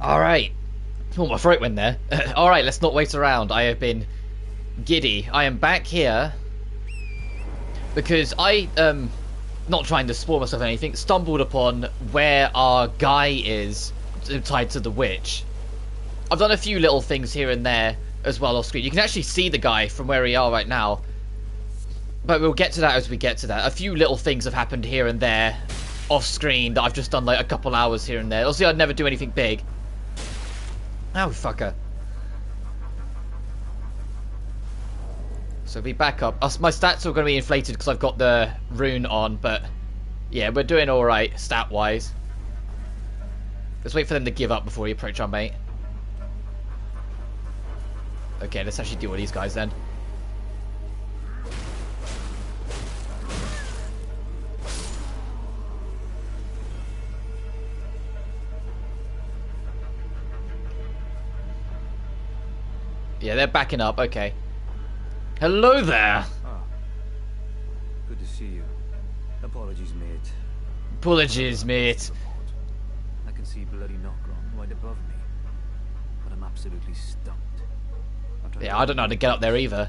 Alright. Oh, my throat went there. Alright, let's not wait around. I have been giddy. I am back here because I, not trying to spoil myself or anything, stumbled upon where our guy is tied to the witch. I've done a few little things here and there as well off screen. You can actually see the guy from where we are right now. But we'll get to that as we get to that. A few little things have happened here and there off screen that I've just done like a couple hours here and there. Obviously, I'd never do anything big. Oh, fucker. So we back up. My stats are going to be inflated because I've got the rune on, but yeah, we're doing alright stat-wise. Let's wait for them to give up before we approach our mate. Okay, let's actually deal with these guys then. Yeah, they're backing up. Okay. Hello there. Ah, good to see you. Apologies, mate. Apologies, mate. I can see bloody Knockron right above me, but I'm absolutely stumped. Yeah, I don't know how to get up there either.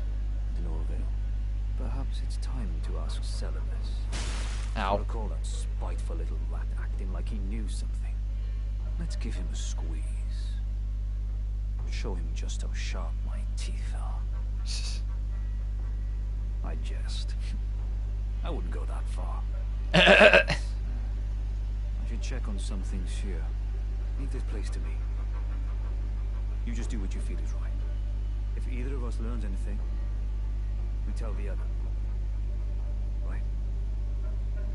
To no avail. Perhaps it's time to ask Celibus. Ow. I recall that spiteful little rat acting like he knew something. Let's give him a squeeze. Show him just how sharp my teeth are. I jest. I wouldn't go that far. I should check on some things here. Leave this place to me. You just do what you feel is right. If either of us learns anything, we tell the other. Right?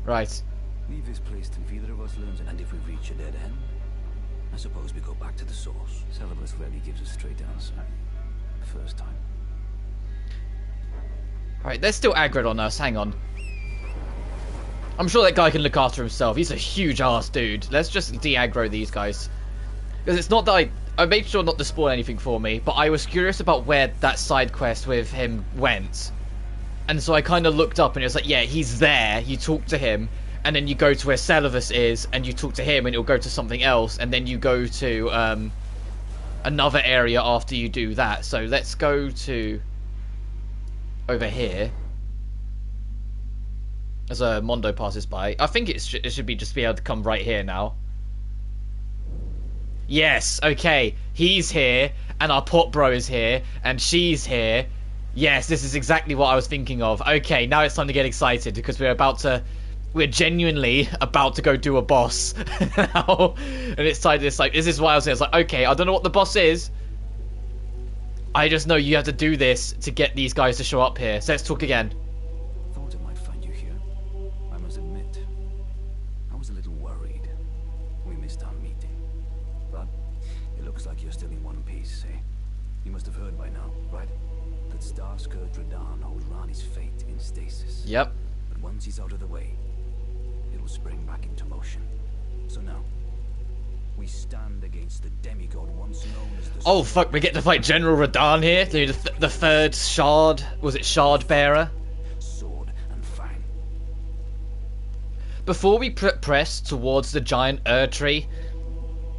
Right. Leave this place till either of us learns anything. And if we reach a dead end, I suppose we go back to the source. Celibus rarely gives a straight answer. The first time. Alright, they're still aggroed on us. Hang on. I'm sure that guy can look after himself. He's a huge ass dude. Let's just de-aggro these guys. Because it's not that I made sure not to spoil anything for me, but I was curious about where that side quest with him went. And so I kind of looked up and it was like, yeah, he's there. You talk to him. And then you go to where Celibus is, and you talk to him, and it'll go to something else, and then you go to another area after you do that. So let's go to over here. As a Mondo passes by, I think it should be just be able to come right here now. Yes, okay, he's here, and our pot bro is here, and she's here. Yes, this is exactly what I was thinking of. Okay, now it's time to get excited because we're genuinely about to go do a boss now. And it's time, this is why I was saying, it's like, okay, I don't know what the boss is. I just know you have to do this to get these guys to show up here. So let's talk again. Thought I might find you here. I must admit, I was a little worried. We missed our meeting. But it looks like you're still in one piece, eh? You must have heard by now, right? That Starscourge Radahn holds Rani's fate in stasis. Yep. But once he's out of the way, it'll spring back into motion. So now, we stand against the demigod once known as the... Oh fuck, we get to fight General Radahn here, the third shard, was it shard bearer? Sword and fang. Before we press towards the giant tree,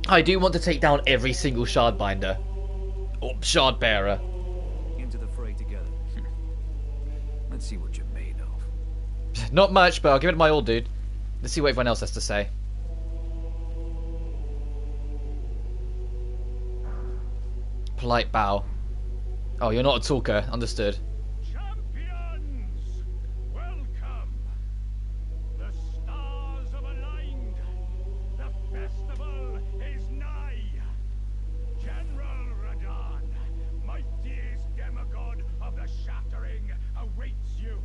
I do want to take down every single shard binder. Or shard bearer. Into the fray together. Let's see what you're made of. Not much, but I'll give it my all, dude. Let's see what everyone else has to say. Polite bow. Oh, you're not a talker. Understood. Champions, welcome. The stars have aligned. The festival is nigh. General Radahn, mightiest demigod of the Shattering, awaits you.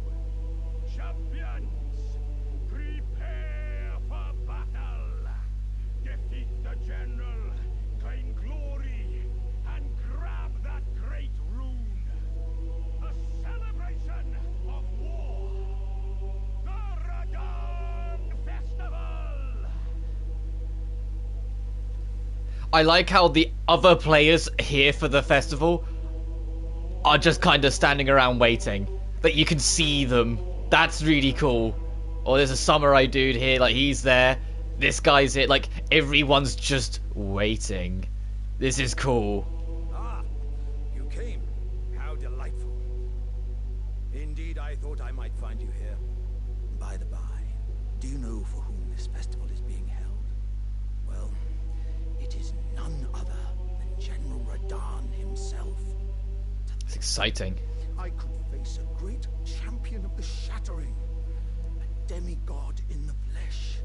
Champions, prepare for battle. Defeat the general, claim glory, and grab that great rune. A celebration of war. The Radahn Festival. I like how the other players here for the festival are just kind of standing around waiting. Like, you can see them. That's really cool. Or there's a samurai dude here, like, he's there. This guy's here, like, everyone's just waiting. This is cool. Ah, you came. How delightful. Indeed, I thought I might find you here. By the by, do you know for whom this festival is being held? Well, it is none other than General Radahn himself. It's exciting. I could face a great champion of the shattering, a demigod in the flesh.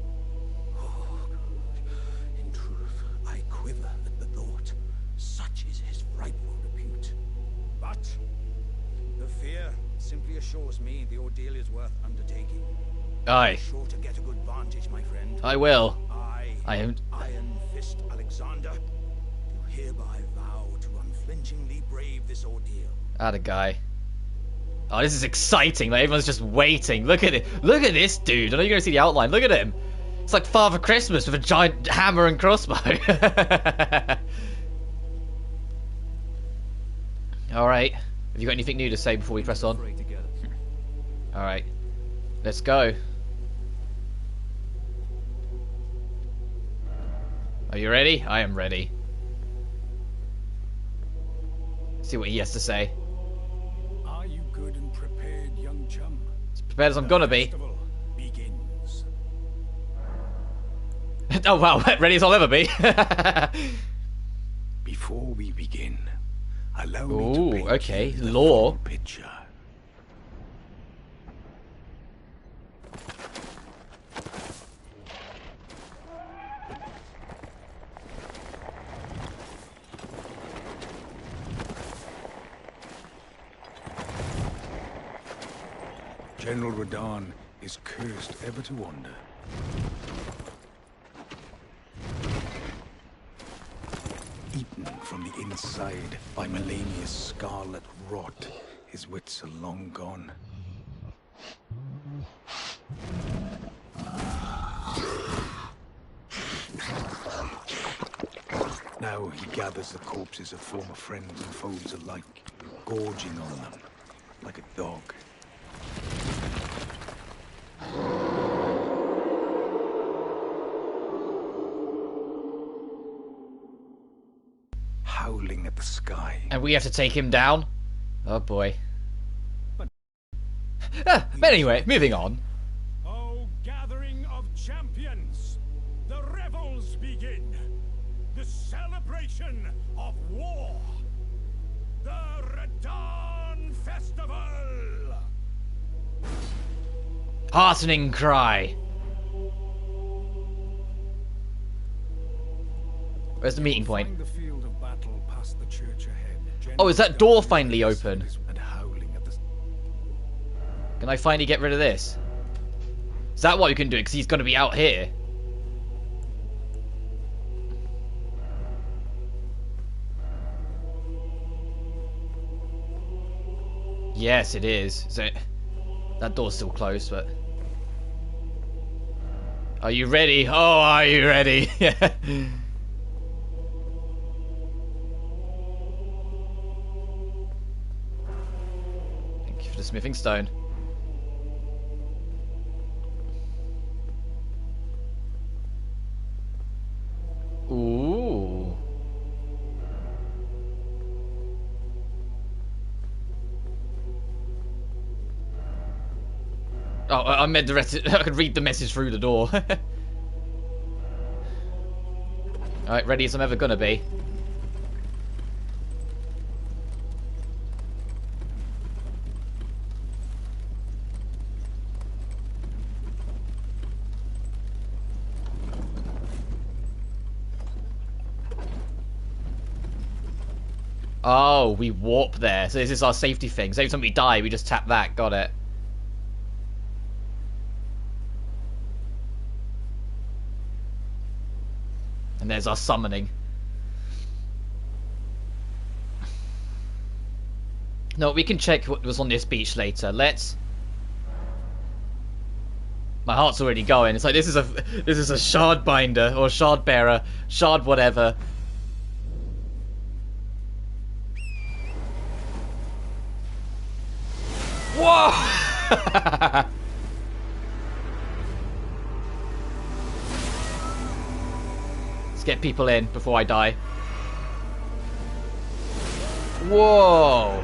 Oh, God. In truth, I quiver at the thought. Such is his frightful repute. But the fear simply assures me the ordeal is worth undertaking. Aye. Sure to get a good vantage, my friend. I will. I am. Iron Fist Alexander, do hereby vow to unflinchingly brave this ordeal. Atta guy. Oh, this is exciting. Like, everyone's just waiting. Look at it. Look at this dude. I know you're going to see the outline. Look at him. It's like Father Christmas with a giant hammer and crossbow. Alright. Have you got anything new to say before we press on? Alright. Let's go. Are you ready? I am ready. See what he has to say. Are you good and prepared, young chum? As prepared as I'm gonna be. Festival begins. Oh wow, ready as I'll ever be. Before we begin, allow me to Ooh, paint okay. you the Lore. full picture. General Radahn is cursed ever to wander. Eaten from the inside by Melania's scarlet rot, his wits are long gone. Now he gathers the corpses of former friends and foes alike, gorging on them like a dog. Howling at the sky. And we have to take him down? Oh boy. But anyway, moving on. Oh, gathering of champions! The revels begin! The celebration of war! The Radahn Festival! Heartening cry. Where's the meeting point? Find the field of battle past the church ahead. Oh, is that door finally open? And howling at the... Can I finally get rid of this? Is that what we can do? Because he's going to be out here. Yes, it is. So that door's still closed, but... Are you ready? Oh, are you ready? Thank you for the smithing stone. Ooh. Oh, I meant the rest. I could read the message through the door. Alright, ready as I'm ever gonna be. Oh, we warp there. So this is our safety thing. So every time we die, we just tap that. Got it. And there's our summoning. No, we can check what was on this beach later. Let's... My heart's already going. It's like this is a shard binder or shard bearer, shard whatever. Whoa! Let's get people in before I die. Whoa.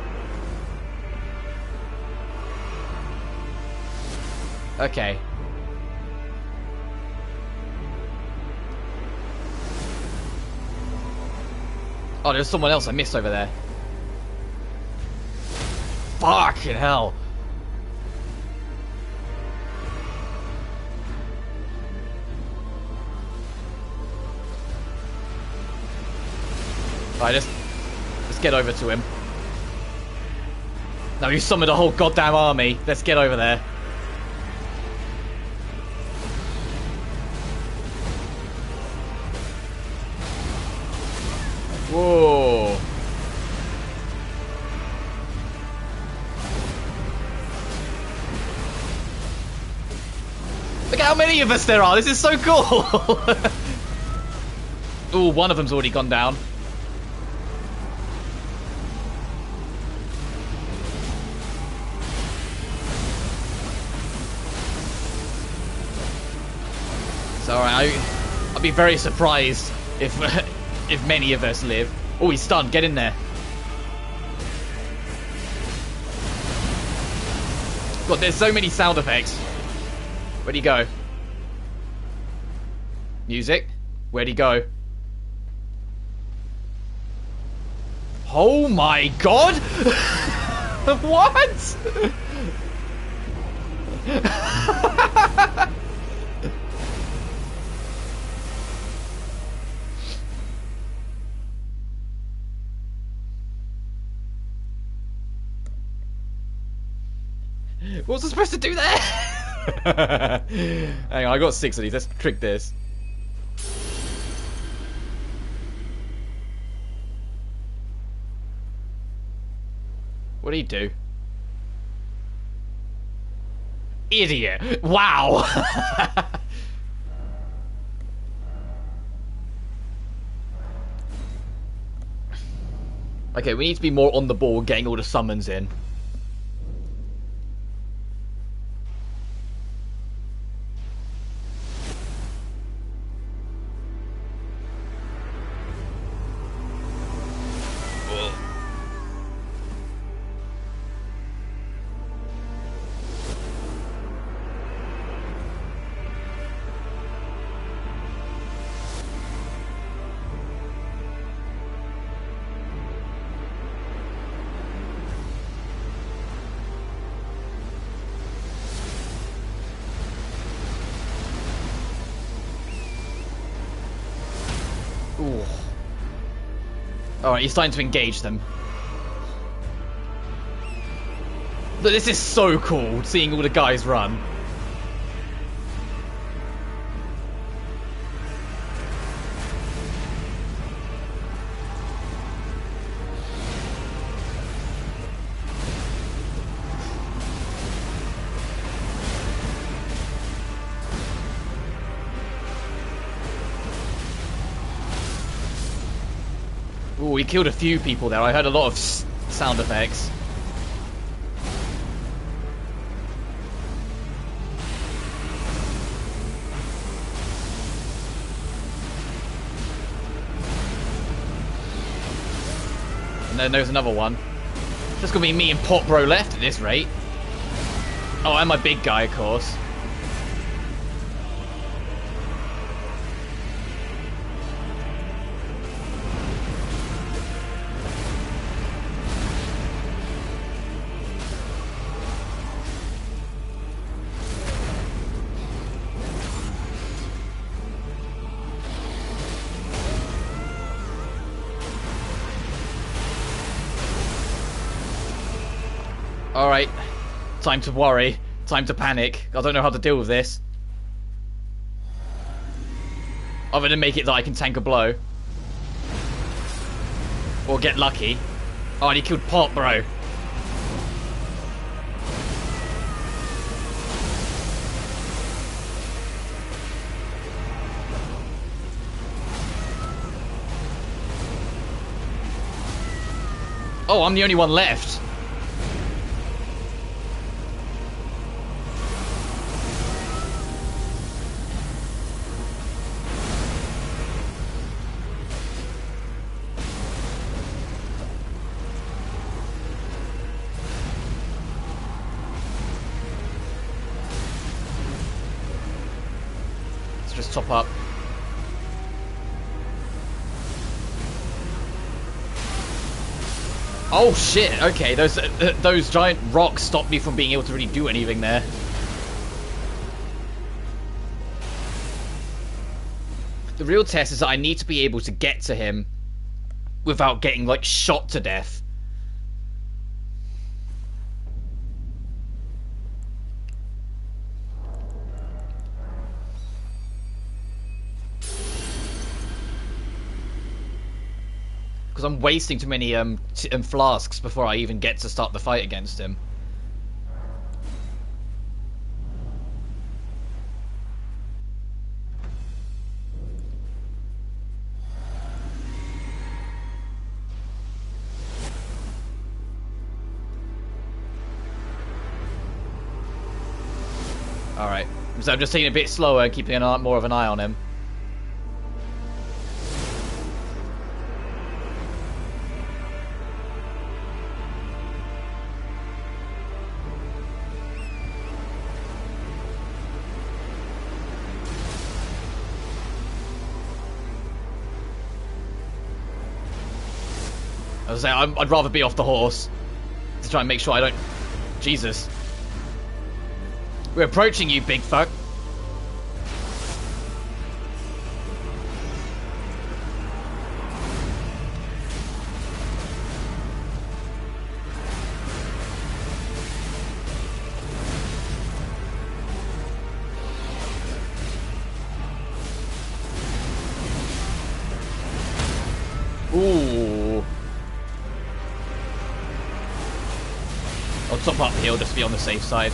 Okay. Oh, there's someone else I missed over there. Fucking hell. Alright, let's get over to him. No, you summoned a whole goddamn army. Let's get over there. Whoa. Look how many of us there are. This is so cool. Ooh, one of them's already gone down. So I'll be very surprised if if many of us live. Oh, he's stunned. Get in there. God, there's so many sound effects. Where'd he go? Music. Where'd he go? Oh my god! What? What was I supposed to do there? Hang on, I got 6 of these. Let's trick this. What did he do? Idiot! Wow! Okay, we need to be more on the ball getting all the summons in. Ooh. Alright, he's starting to engage them. Look, this is so cool, seeing all the guys run. Ooh, he killed a few people there. I heard a lot of sound effects. And then there's another one. Just gonna be me and Pot Bro left at this rate. Oh, and my big guy, of course. Alright, time to worry, time to panic. I don't know how to deal with this. Other than make it that I can tank a blow. Or get lucky. Oh, and he killed Pot Bro. Oh, I'm the only one left. Let's top up. Oh shit, okay, those giant rocks stopped me from being able to really do anything there. The real test is that I need to be able to get to him without getting, like, shot to death. Because I'm wasting too many flasks before I even get to start the fight against him. Alright, so I'm just taking it a bit slower and keeping more of an eye on him. I was saying, I'd rather be off the horse to try and make sure I don't... Jesus. We're approaching you, big fuck. Ooh. I'll top up the hill just to be on the safe side.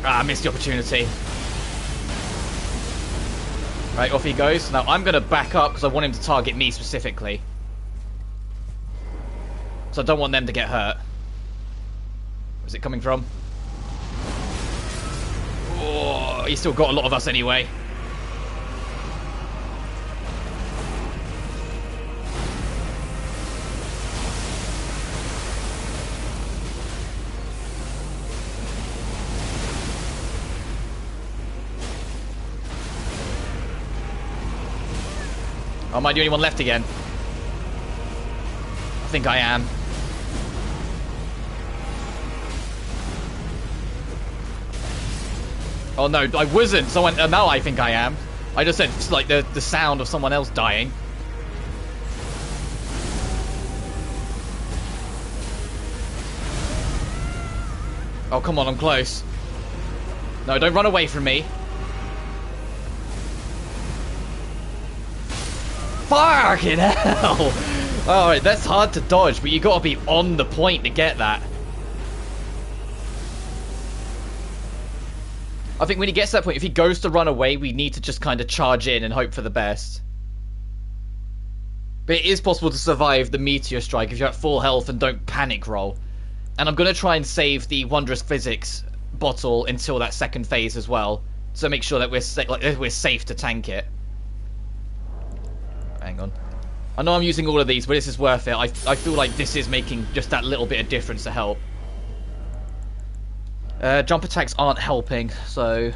Ah, I missed the opportunity. Right, off he goes. Now I'm going to back up because I want him to target me specifically. So I don't want them to get hurt. Where's it coming from? Oh, he's still got a lot of us anyway. Oh, am I the only one left again? I think I am. Oh no, I wasn't. Someone. Now I think I am. I just said like the sound of someone else dying. Oh come on, I'm close. No, don't run away from me. Fucking hell! Alright, that's hard to dodge, but you gotta be on the point to get that. I think when he gets to that point, if he goes to run away, we need to just kind of charge in and hope for the best. But it is possible to survive the meteor strike if you're at full health and don't panic roll. And I'm going to try and save the Wondrous Physics bottle until that second phase as well. So make sure that we're safe to tank it. Hang on. I know I'm using all of these, but this is worth it. I feel like this is making just that little bit of difference to help. Jump attacks aren't helping, so...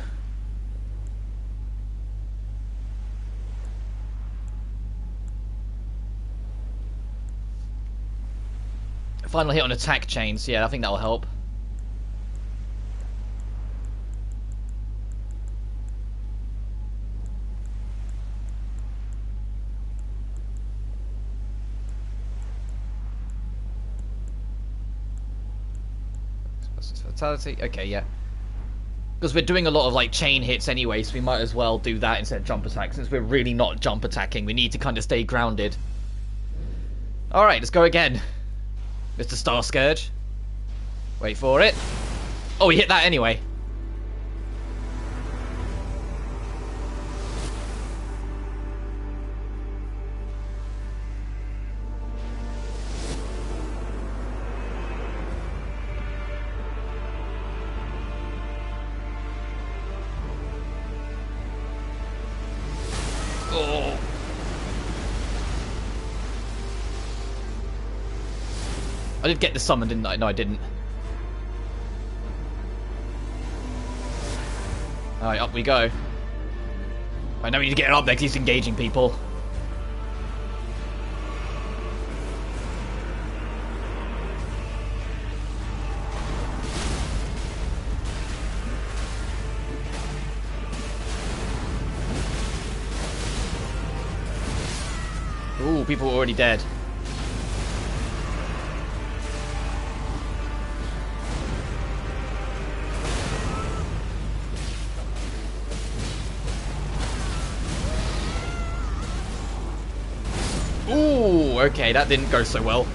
Final hit on attack chains. Yeah, I think that'll help. Fatality. Okay, yeah. Because we're doing a lot of like chain hits anyway, so we might as well do that instead of jump attack. Since we're really not jump attacking, we need to kind of stay grounded. Alright, let's go again. Mr. Star Scourge. Wait for it. Oh, he hit that anyway. I did get the summon, didn't I? No, I didn't. Alright, up we go. I know we need to get it up there because he's engaging people. Ooh, people are already dead. Ooh, okay, that didn't go so well.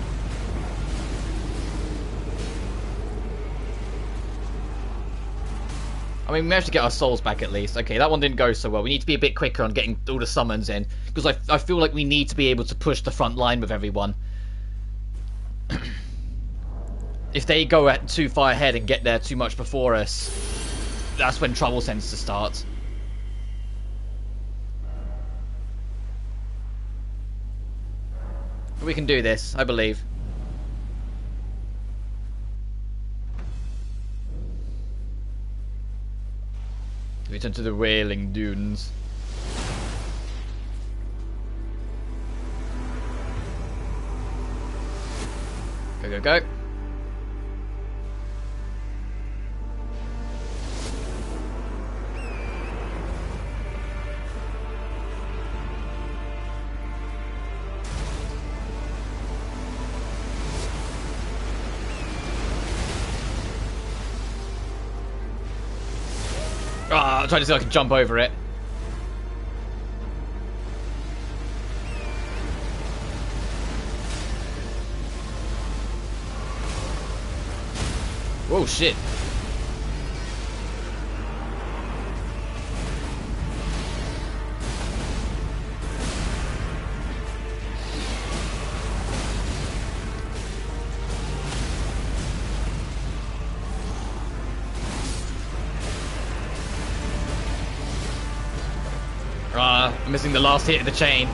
I mean, we managed to get our souls back at least. Okay, that one didn't go so well. We need to be a bit quicker on getting all the summons in. Because I feel like we need to be able to push the front line with everyone. If they go too far ahead and get there too much before us, that's when trouble tends to start. But we can do this, I believe. We turn to the Wailing Dunes. Go, go, go. I'm trying to see if I can jump over it. Oh shit. I'm missing the last hit of the chain.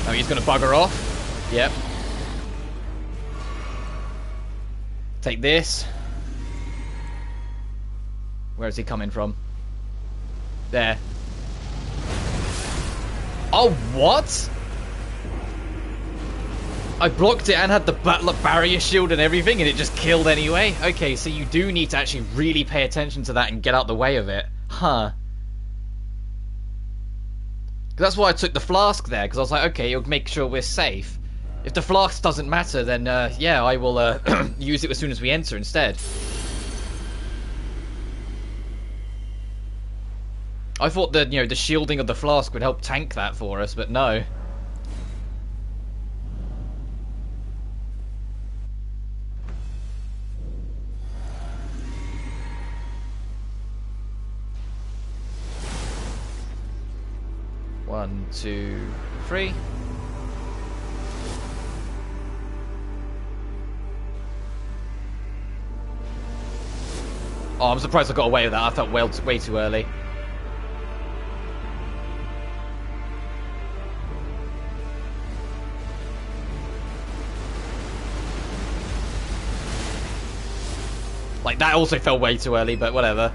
Oh, he's gonna bugger off. Yep. Take this. Where is he coming from? There. Oh, what? I blocked it and had the barrier shield and everything, and it just killed anyway? Okay, so you do need to actually really pay attention to that and get out the way of it. Huh. That's why I took the flask there, because I was like, okay, it'll make sure we're safe. If the flask doesn't matter, then, yeah, I will use it as soon as we enter instead. I thought that, you know, the shielding of the flask would help tank that for us, but no. One, two, three. Oh, I'm surprised I got away with that. I felt way too early. Like, that also fell way too early, but whatever.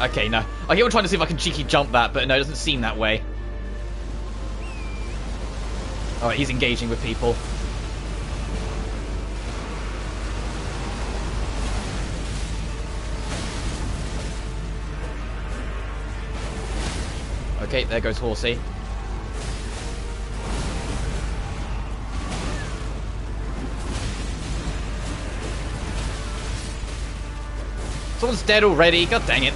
Okay, no. I keep on trying to see if I can cheeky jump that, but no, it doesn't seem that way. Alright, he's engaging with people. Okay, there goes Horsey. Someone's dead already, god dang it.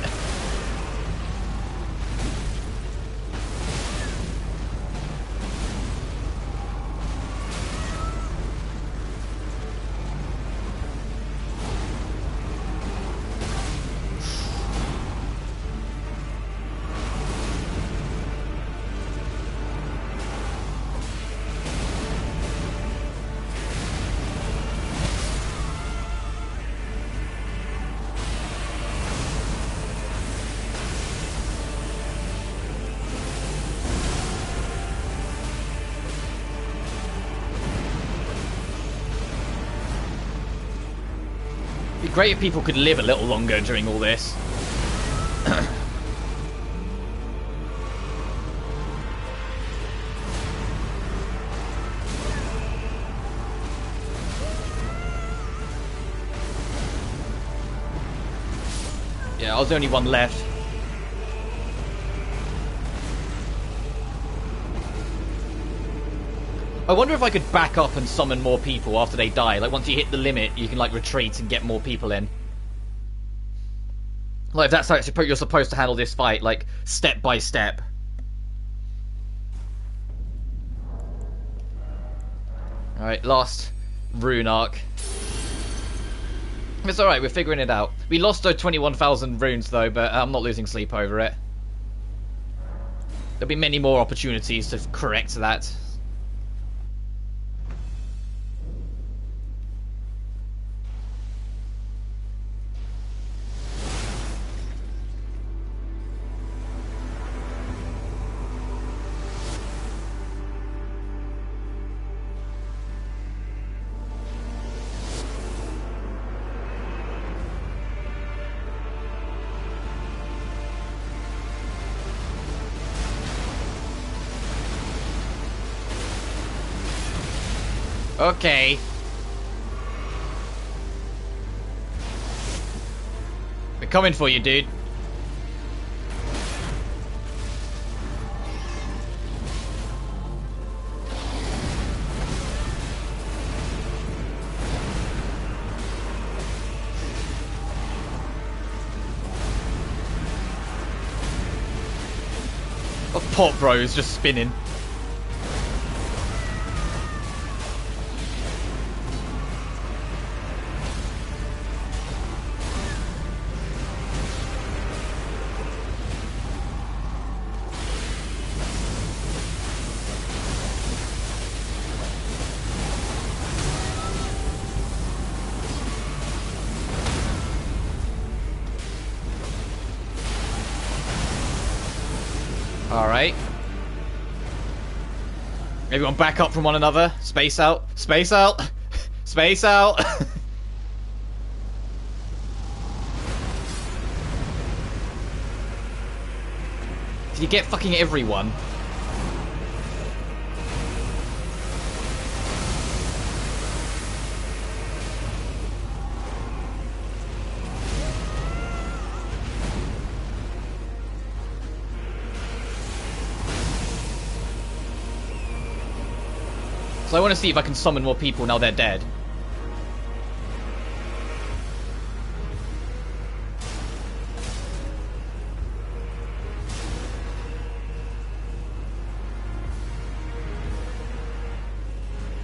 great if people could live a little longer during all this. Yeah, I was the only one left. I wonder if I could back up and summon more people after they die. Like, once you hit the limit, you can, like, retreat and get more people in. Like, if that's how you're supposed to handle this fight, like, step by step. Alright, last rune arc. It's alright, we're figuring it out. We lost our 21,000 runes, though, but I'm not losing sleep over it. There'll be many more opportunities to correct that. Okay. We're coming for you, dude. Oh, Pop Bro is just spinning. Alright. Everyone back up from one another. Space out. Space out. Space out. Did you get fucking everyone? So I want to see if I can summon more people now they're dead.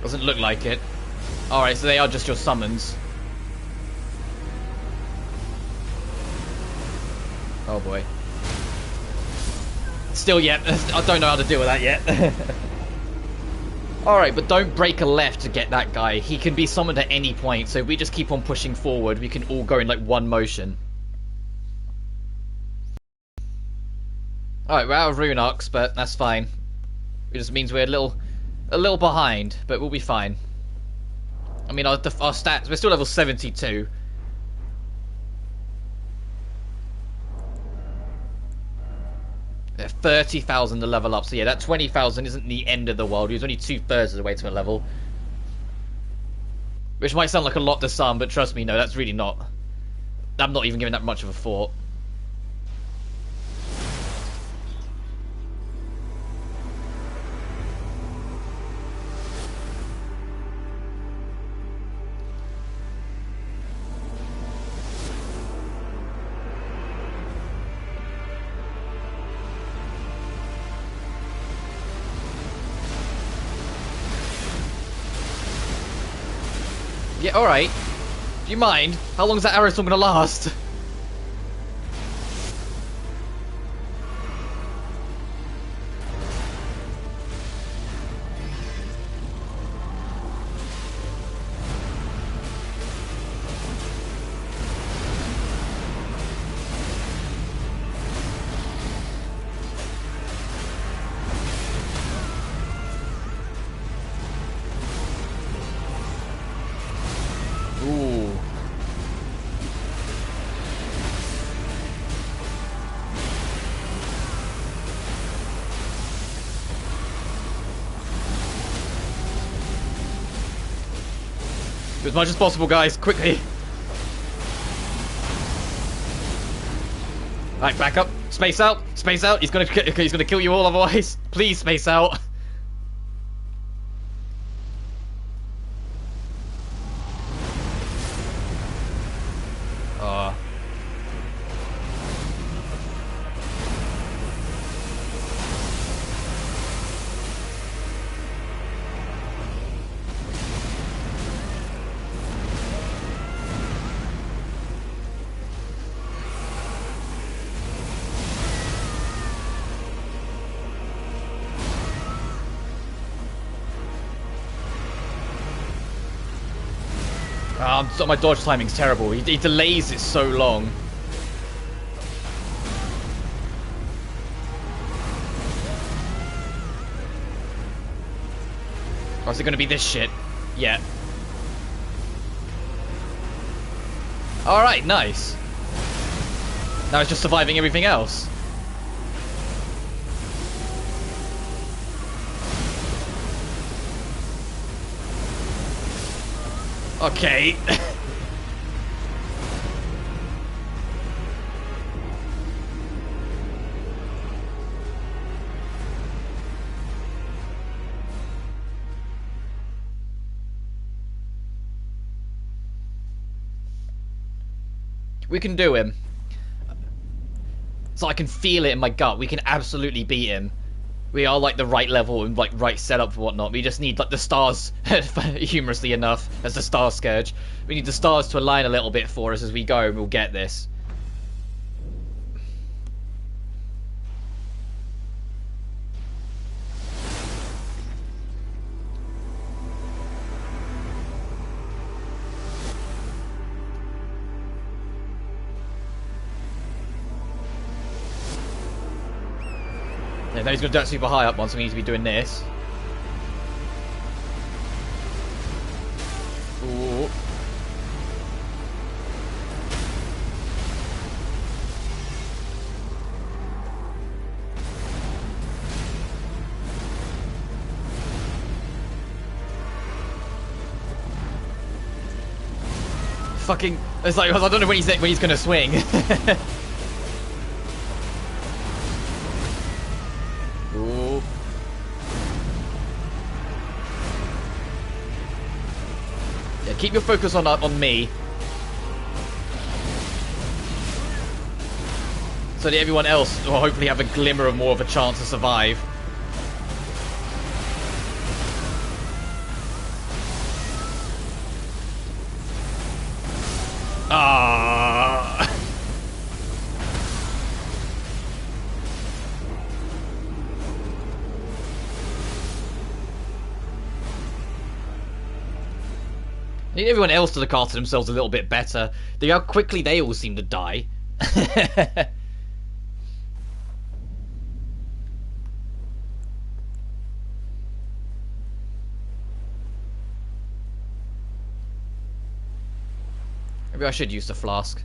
Doesn't look like it. Alright, so they are just your summons. Oh boy. Still yet, I don't know how to deal with that yet. Alright, but don't break a left to get that guy. He can be summoned at any point, so if we just keep on pushing forward, we can all go in like one motion. Alright, we're out of rune arcs, but that's fine. It just means we're a little behind, but we'll be fine. I mean, our stats, we're still level 72. They're 30,000 to level up, so yeah, that 20,000 isn't the end of the world. He was only 2/3 of the way to a level. Which might sound like a lot to some, but trust me, no, that's really not. I'm not even giving that much of a thought. Yeah, alright. Do you mind? How long is that arrow storm gonna last? As much as possible, guys. Quickly. Right, back up. Space out. Space out. He's gonna kill you all otherwise. Please space out. My dodge timing's terrible. He delays it so long. Or is it going to be this shit? Yeah. Alright, nice. Now it's just surviving everything else. Okay. We can do him. So I can feel it in my gut. We can absolutely beat him. We are like the right level and like right setup for whatnot. We just need like the stars, humorously enough, as the star scourge. We need the stars to align a little bit for us as we go, and we'll get this. Yeah, then he's going to do that super high up one, so we need to be doing this. Ooh. Fucking, it's like, I don't know when he's going to swing. Keep your focus on me, so that everyone else will hopefully have a glimmer of more of a chance to survive. Ah. I need everyone else to look after themselves a little bit better. Look how quickly they all seem to die. Maybe I should use the flask.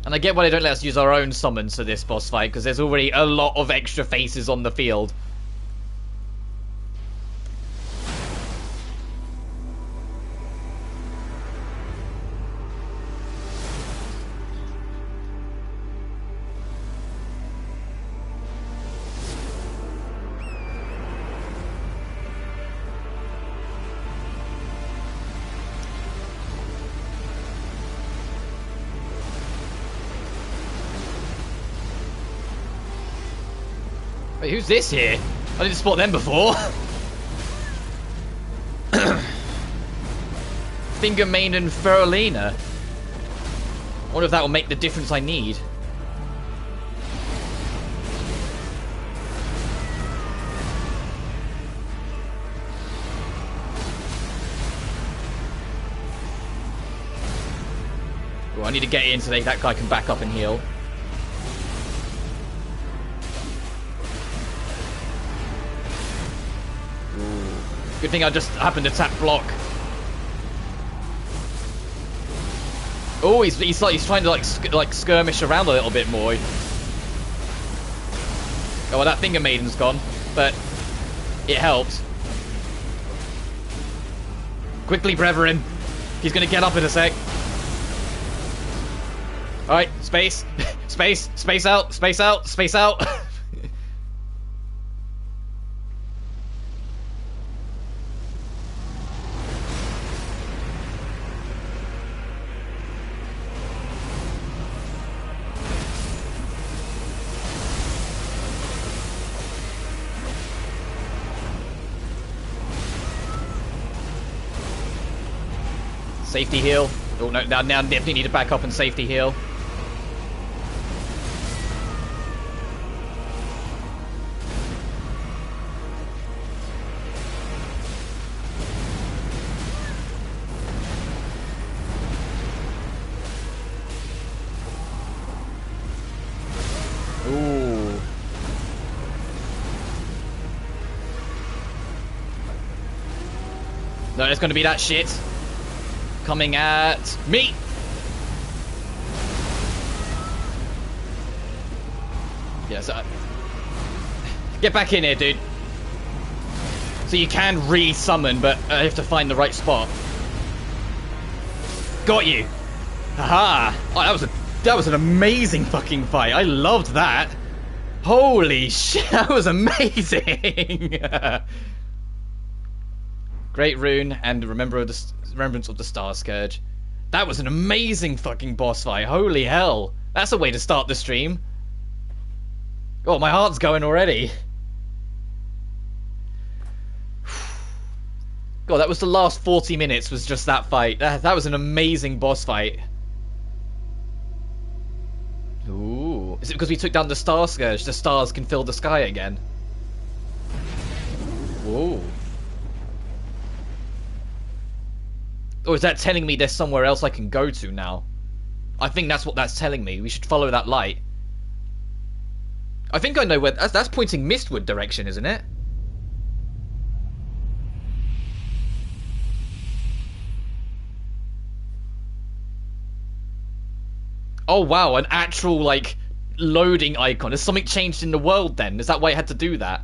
And I get why they don't let us use our own summons for this boss fight, because there's already a lot of extra faces on the field. Wait, who's this here? I didn't spot them before. Finger Maiden Ferolina. I wonder if that will make the difference I need. Well, I need to get in so that guy can back up and heal. Good thing I just happened to tap block. Oh, he's trying to like skirmish around a little bit more. Oh, well, that Finger Maiden's gone, but It helped. Quickly, brethren. He's gonna get up in a sec. Alright, space. Space. Space out. Space out. Space out. Safety heal. Oh no, now definitely need to back up and safety heal. Ooh. No, there's gonna be that shit. Coming at me. Yes, get back in here, dude. So you can re-summon, but I have to find the right spot. Got you. Haha. Oh, that was an amazing fucking fight. I loved that. Holy shit, that was amazing. Great rune and remembrance of the Star Scourge. That was an amazing fucking boss fight. Holy hell. That's a way to start the stream. Oh, my heart's going already. God, that was the last 40 minutes was just that fight. That was an amazing boss fight. Ooh. Is it because we took down the Star Scourge? The stars can fill the sky again. Whoa. Or is that telling me there's somewhere else I can go to now? I think that's what that's telling me. We should follow that light. I think I know where... That's pointing Mistwood direction, isn't it? Oh, wow. An actual, like, loading icon. Has something changed in the world, then? Is that why I had to do that?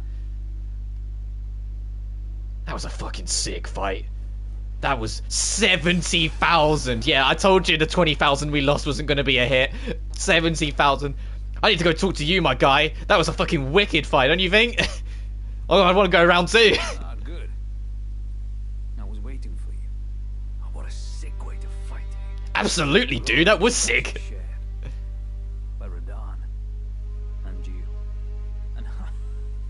That was a fucking sick fight. That was 70,000. Yeah, I told you the 20,000 we lost wasn't going to be a hit. 70,000. I need to go talk to you, my guy. That was a fucking wicked fight, don't you think? Oh, I want to go around too. Ah, good. I was waiting for you. Oh, what a sick way to fight. Absolutely, dude. That was sick. By Radahn and you. And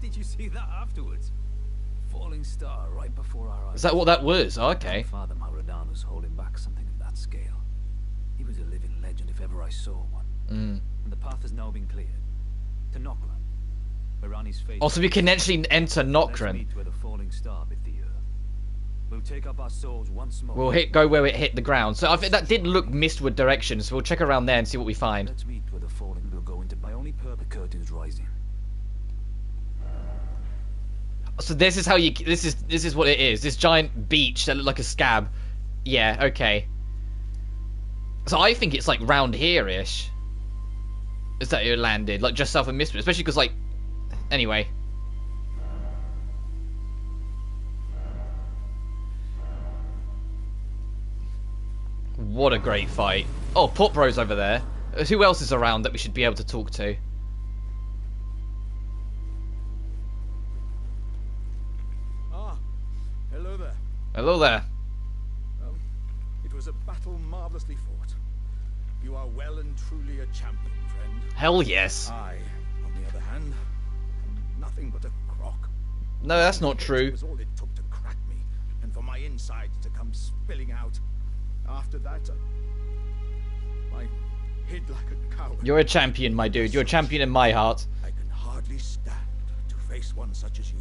did you see that afterwards? Falling star right before our eyes. Is that what that was? Oh, okay. Father Radahn was holding back something of that scale. He was a living legend if ever I saw one. And the path has now been cleared. To Nokran, where Ranni's fate... Also, we can actually enter Nokran. Let's meet where the falling star bit the earth. We'll take up our souls once more. We'll go where it hit the ground. So I think that did look Mistwood direction, so we'll check around there and see what we find. Let's meet where the falling will go into my only purpose. Curtains rising. So this is how you... This is what it is. This giant beach that looked like a scab. Yeah, okay. So I think it's like round here-ish. Is that it landed? Like just south of Mistwood. Especially because like... Anyway. What a great fight. Oh, Potbro's over there. Who else is around that we should be able to talk to? Hello there. Hello there. It was a battle marvelously fought. You are well and truly a champion, friend. Hell yes. I, on the other hand, am nothing but a crock. No, that's not true. It was all it took to crack me, and for my insides to come spilling out. After that, I hid like a coward. You're a champion, my dude. You're a champion in my heart. I can hardly stand to face one such as you.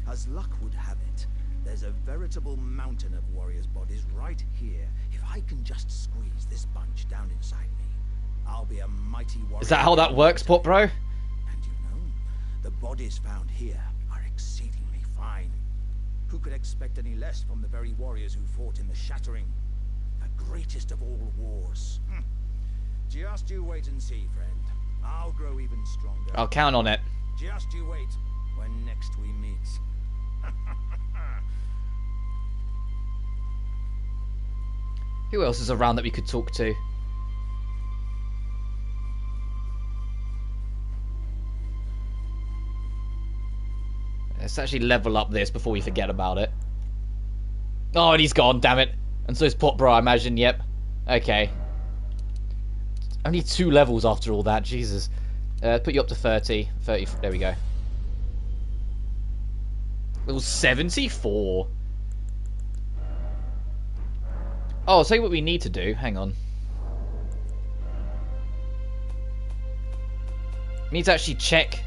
As luck would have it, there's a veritable mountain of warriors' bodies right here. If I can just squeeze this bunch down inside me, I'll be a mighty warrior. Is that how that works, Potbro? And you know, the bodies found here are exceedingly fine. Who could expect any less from the very warriors who fought in the Shattering? The greatest of all wars. Just you wait and see, friend. I'll grow even stronger. I'll count on it. Just you wait when next we meet. Who else is around that we could talk to? Let's actually level up this before we forget about it. Oh, and he's gone, damn it. And so is Potbro, I imagine, yep. Okay. Only 2 levels after all that, Jesus. Put you up to 30. 30, there we go. Level 74. Oh, I'll tell you what we need to do. Hang on. We need to actually check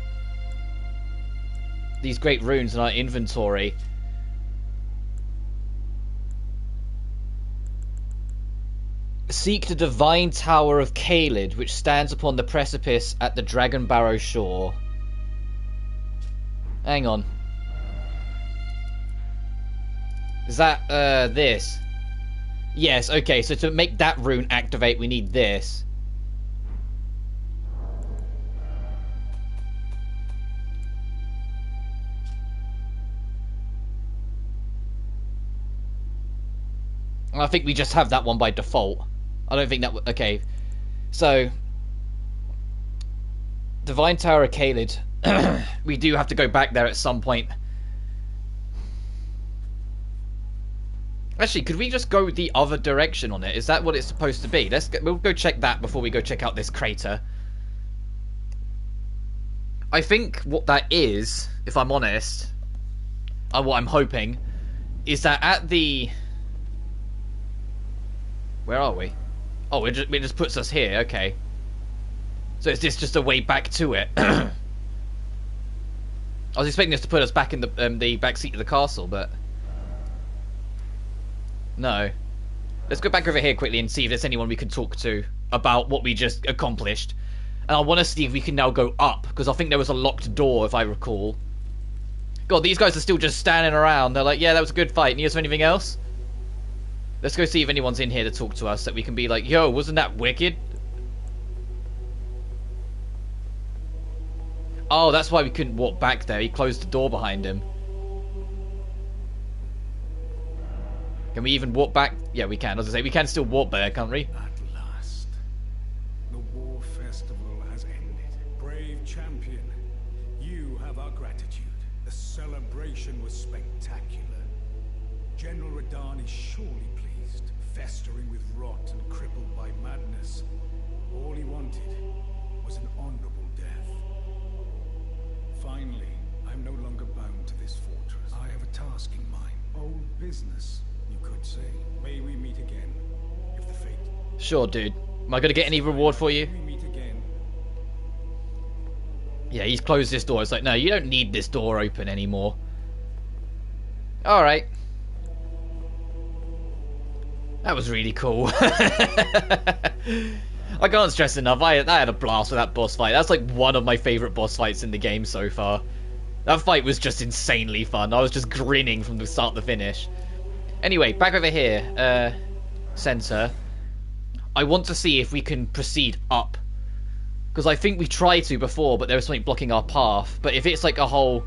these great runes in our inventory. Seek the divine tower of Caelid, which stands upon the precipice at the Dragon Barrow shore. Hang on. Is that, this? Yes, okay, so to make that rune activate, we need this. I think we just have that one by default. I don't think that... Okay. So... Divine Tower of Caelid. We do have to go back there at some point. Actually, could we just go the other direction on it? Is that what it's supposed to be? We'll go check that before we go check out this crater. I think what that is, if I'm honest, what I'm hoping, is that at the... Where are we? Oh, it just puts us here, okay. So is this just a way back to it? I was expecting this to put us back in the back seat of the castle, but... No. Let's go back over here quickly and see if there's anyone we can talk to about what we just accomplished. And I want to see if we can now go up, because I think there was a locked door, if I recall. God, these guys are still just standing around. They're like, yeah, that was a good fight. Need us for anything else? Let's go see if anyone's in here to talk to us, that we can be like, yo, wasn't that wicked? Oh, that's why we couldn't walk back there. He closed the door behind him. Can we even walk back? Yeah, we can. As I say, we can still walk there, can't we? At last, the war festival has ended. Brave champion, you have our gratitude. The celebration was spectacular. General Radahn is surely pleased, festering with rot and crippled by madness. All he wanted was an honorable death. Finally, I'm no longer bound to this fortress. I have a task in mind. Old business, you could say. May we meet again, if the fate... Sure, dude. Am I going to get any reward for you? May we meet again. Yeah, he's closed this door. It's like, no, you don't need this door open anymore. Alright. That was really cool. I can't stress enough, I had a blast with that boss fight. That's like one of my favourite boss fights in the game so far. That fight was just insanely fun. I was just grinning from the start to finish. Anyway, back over here. Center. I want to see if we can proceed up. Because I think we tried to before, but there was something blocking our path. But if it's like a whole...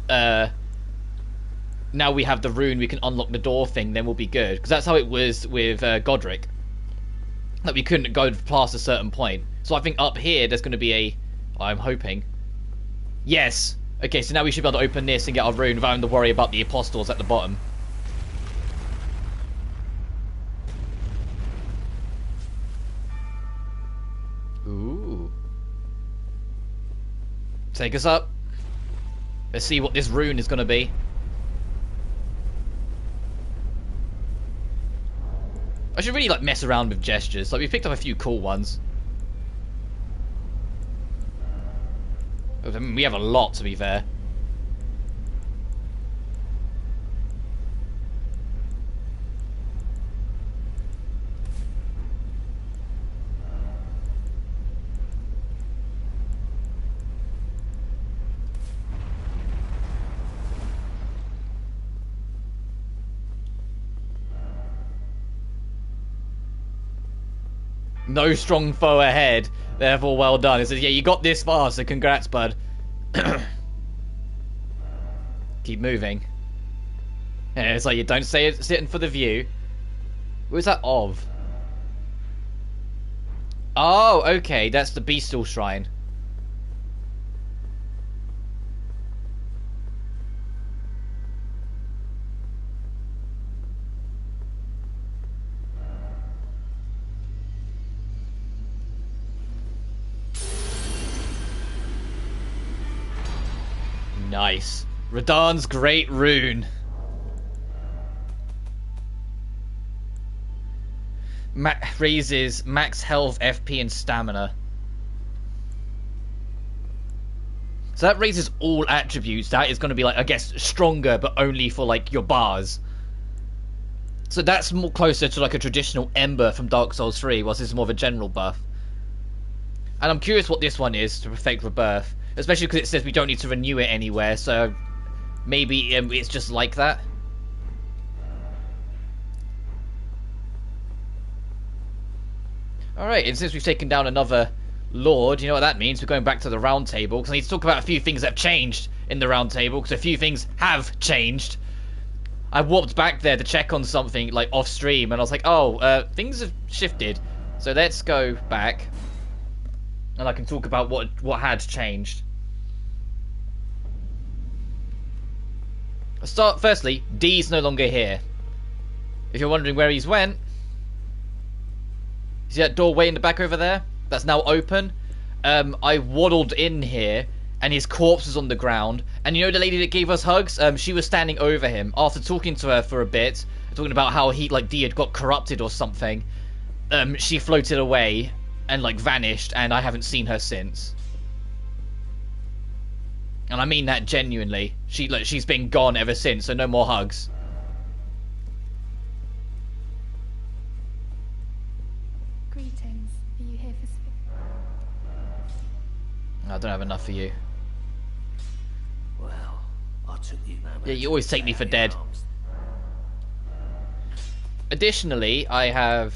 now we have the rune, we can unlock the door thing, then we'll be good. Because that's how it was with Godric. That we couldn't go past a certain point. So I think up here there's going to be a... I'm hoping. Yes! Okay, so now we should be able to open this and get our rune without having to worry about the apostles at the bottom. Ooh. Take us up. Let's see what this rune is going to be. I should really like mess around with gestures. Like, we picked up a few cool ones. I mean, we have a lot, to be fair. No strong foe ahead. Therefore, well done. It says, yeah, you got this far, so congrats, bud. Keep moving. Yeah, it's like you don't say it sitting for the view. Where's that of? Oh, okay, that's the Beastal Shrine. Nice. Radahn's Great Rune. Raises max health, FP, and stamina. So that raises all attributes. That is going to be, like, I guess, stronger, but only for, like, your bars. So that's more closer to, like, a traditional Ember from Dark Souls 3, whilst this is more of a general buff. And I'm curious what this one is to perfect Rebirth. Especially because it says we don't need to renew it anywhere, so maybe it's just like that. Alright, and since we've taken down another Lord, you know what that means? We're going back to the Round Table, because I need to talk about a few things that have changed in the Round Table, because a few things have changed. I warped back there to check on something, like, off-stream, and I was like, oh, things have shifted. So let's go back, and I can talk about what had changed. Firstly, D's no longer here. If you're wondering where he's went, see that doorway in the back over there? That's now open. I waddled in here, and his corpse was on the ground. And you know the lady that gave us hugs? She was standing over him. After talking to her for a bit, talking about how D had got corrupted or something, she floated away and, like, vanished, and I haven't seen her since. And I mean that genuinely. She's been gone ever since, so no more hugs. Greetings. Are you here for I don't have enough for you. Well, I took you no Yeah, you always take me for dead. arms. Additionally, I have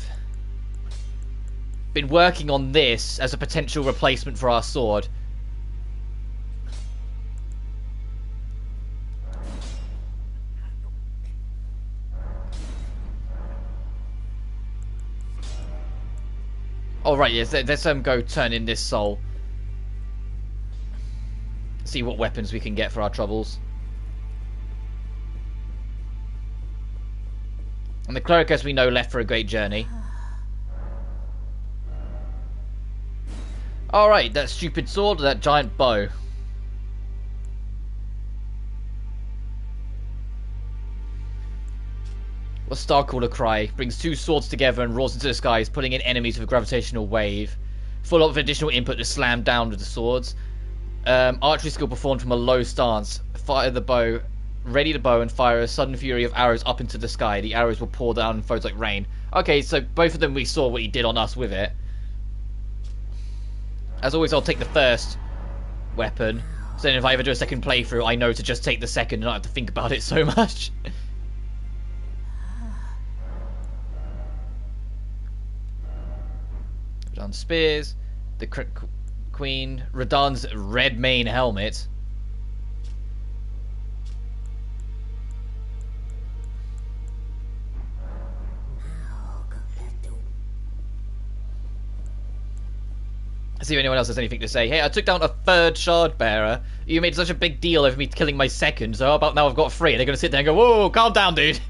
been working on this as a potential replacement for our sword. Oh, right, yes, let's go turn in this soul. See what weapons we can get for our troubles. And the cleric, as we know, left for a great journey. Alright, that stupid sword or that giant bow? What Starcaller cry brings two swords together and roars into the skies, pulling in enemies with a gravitational wave. Full of additional input to slam down with the swords. Archery skill performed from a low stance. Fire the bow, ready the bow, and fire a sudden fury of arrows up into the sky. The arrows will pour down and foes like rain. Okay, so both of them we saw what he did on us with it. As always, I'll take the first weapon. So then if I ever do a second playthrough, I know to just take the second and not have to think about it so much. Radahn's spears, the Queen, Radahn's red mane helmet. See if anyone else has anything to say. Hey, I took down a third shard bearer. You made such a big deal over me killing my second, so how about now I've got three? They're going to sit there and go, whoa, calm down, dude.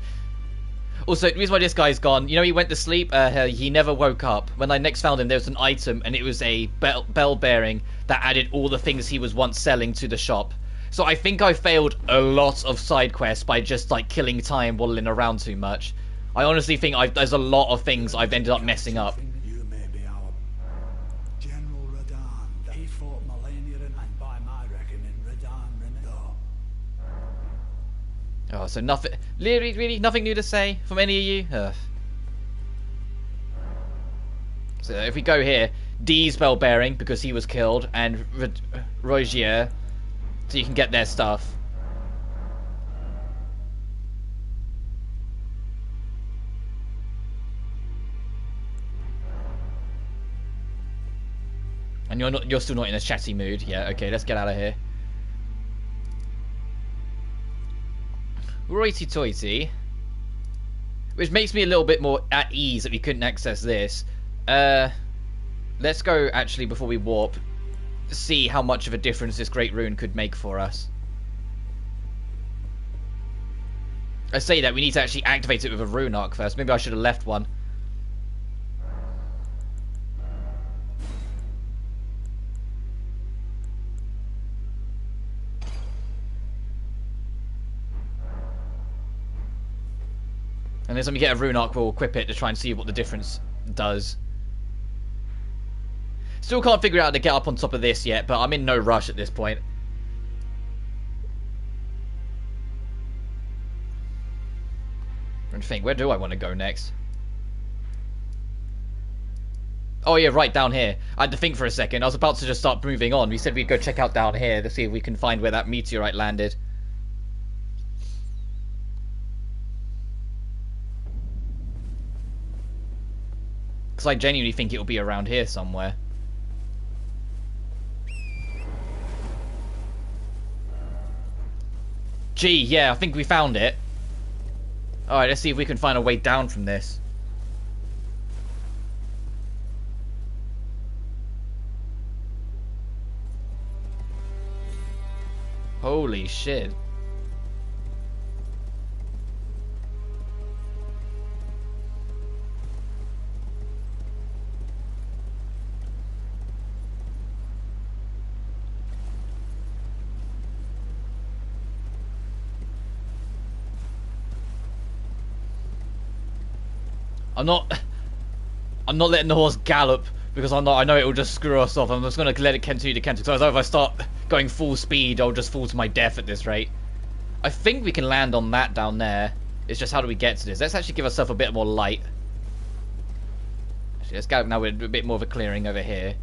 Also, the reason why this guy's gone, you know, he went to sleep, he never woke up. When I next found him, there was an item, and it was a bell bearing that added all the things he was once selling to the shop. So I think I failed a lot of side quests by just, like, killing time, waddling around too much. I honestly think there's a lot of things I've ended up messing up. You may be our General Radahn. He fought millennia, and by my reckoning, Radahn remained. Oh, so nothing, really nothing new to say from any of you? Ugh. So if we go here, D's bell bearing because he was killed, and Rogier, so you can get their stuff. And you're still not in a chatty mood. Yeah, okay, let's get out of here. Righty toity. Which makes me a little bit more at ease that we couldn't access this. Let's go, actually, before we warp, see how much of a difference this Great Rune could make for us. I say that, we need to actually activate it with a rune arc first. Maybe I should have left one. And then when we get a rune arc, we'll equip it to try and see what the difference does. Still can't figure out how to get up on top of this yet, but I'm in no rush at this point. I'm trying to think, where do I want to go next? Oh yeah, right, down here. I had to think for a second. I was about to just start moving on. We said we'd go check out down here to see if we can find where that meteorite landed. Because I genuinely think it'll be around here somewhere. Gee, yeah, I think we found it. Alright, let's see if we can find a way down from this. Holy shit. I'm not letting the horse gallop because I know it will just screw us off. I'm just going to let it continue to canter. Because if I start going full speed, I'll just fall to my death at this rate. I think we can land on that down there. It's just how do we get to this? Let's actually give ourselves a bit more light. Actually, let's go now with a bit more of a clearing over here.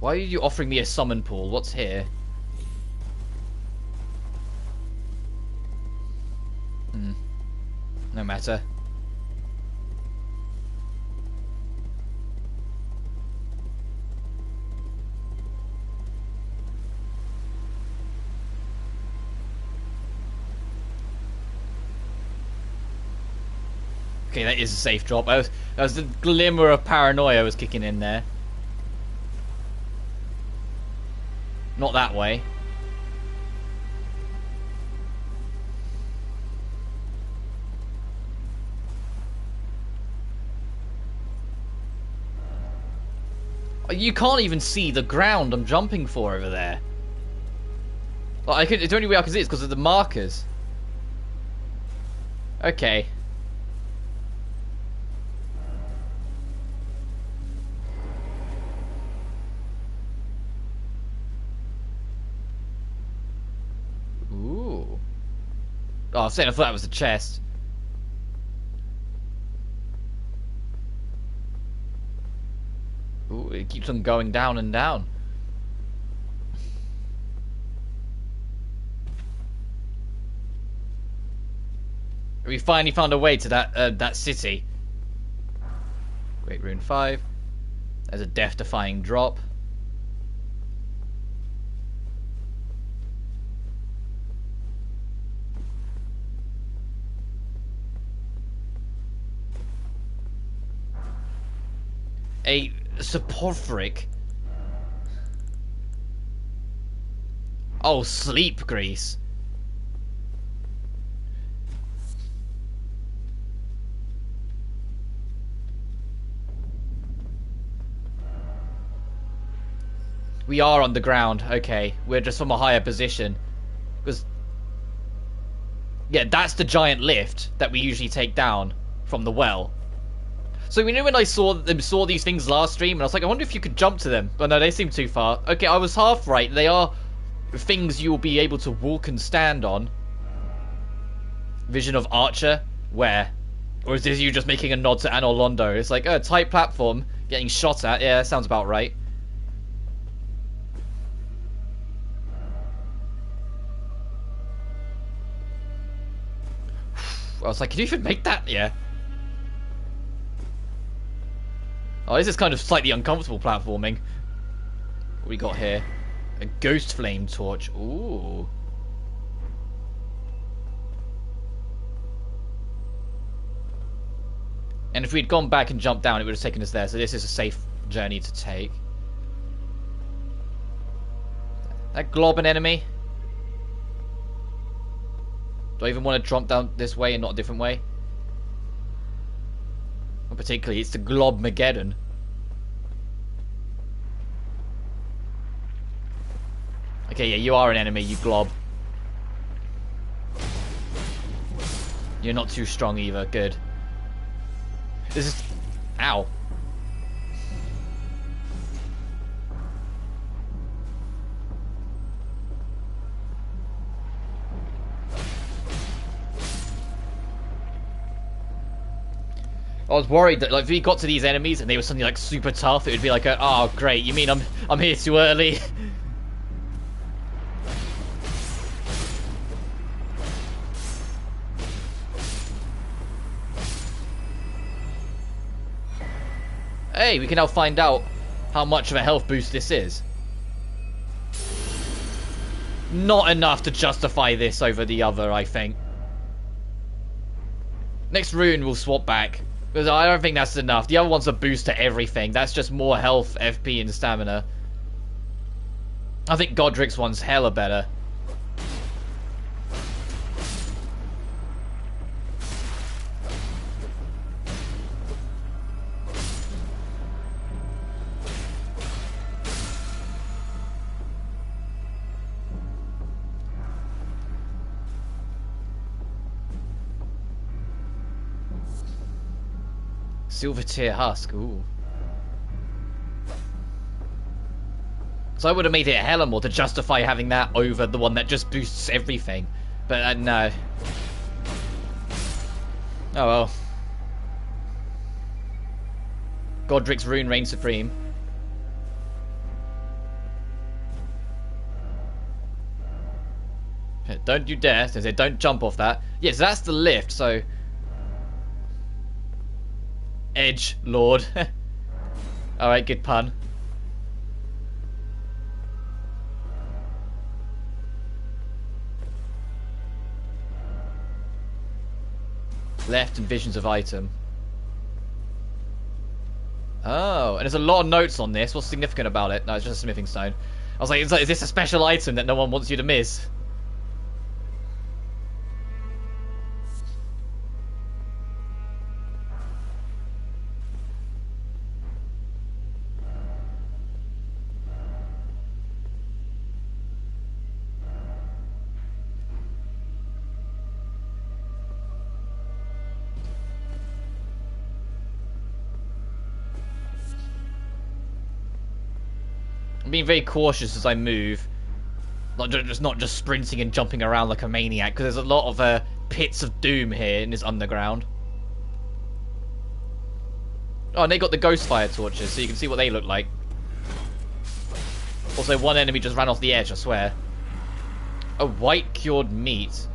Why are you offering me a summon pool? What's here? No matter. Okay, that is a safe drop. That was the glimmer of paranoia was kicking in there. Not that way. You can't even see the ground I'm jumping for over there. Like, the only way I can see it is because of the markers. Okay. Ooh. Oh, I was saying I thought that was a chest. Ooh, it keeps on going down and down. We finally found a way to that city. Great Rune 5. There's a death-defying drop. A soporific. Oh, sleep grease. We are on the ground. Okay, we're just from a higher position. Because, yeah, that's the giant lift that we usually take down from the well. So you know when I saw these things last stream, and I was like, I wonder if you could jump to them. But no, they seem too far. Okay, I was half right. They are things you will be able to walk and stand on. Vision of Archer? Where? Or is this you just making a nod to Anor Londo? It's like, a tight platform, getting shot at. Yeah, that sounds about right. I was like, can you even make that? Yeah. Oh, this is kind of slightly uncomfortable platforming. What we got here? A ghost flame torch. Ooh. And if we'd gone back and jumped down, it would have taken us there. So this is a safe journey to take. That glob an enemy? Do I even want to jump down this way and not a different way? Well, particularly, it's the Globmageddon. Okay, yeah, you are an enemy, you glob. You're not too strong either. Good. This is... Ow. I was worried that, like, if we got to these enemies and they were suddenly like super tough, it would be like, oh great, you mean I'm here too early? Hey, we can now find out how much of a health boost this is. Not enough to justify this over the other, I think. Next rune we'll swap back. Because I don't think that's enough. The other one's a boost to everything. That's just more health, FP, and stamina. I think Godric's one's hella better. Silver tier husk, ooh. So I would have made it hella more to justify having that over the one that just boosts everything. But no. Oh well. Godric's rune reigns supreme. Don't you dare. So don't jump off that. Yes, that's the lift, so... Edge Lord. Alright, good pun. Left and visions of item. Oh, and there's a lot of notes on this. What's significant about it? No, it's just a smithing stone. I was like, is this a special item that no one wants you to miss? I'm being very cautious as I move. Not just sprinting and jumping around like a maniac, because there's a lot of pits of doom here in this underground. Oh, and they got the ghost fire torches, so you can see what they look like. Also, one enemy just ran off the edge, I swear. A white cured meat.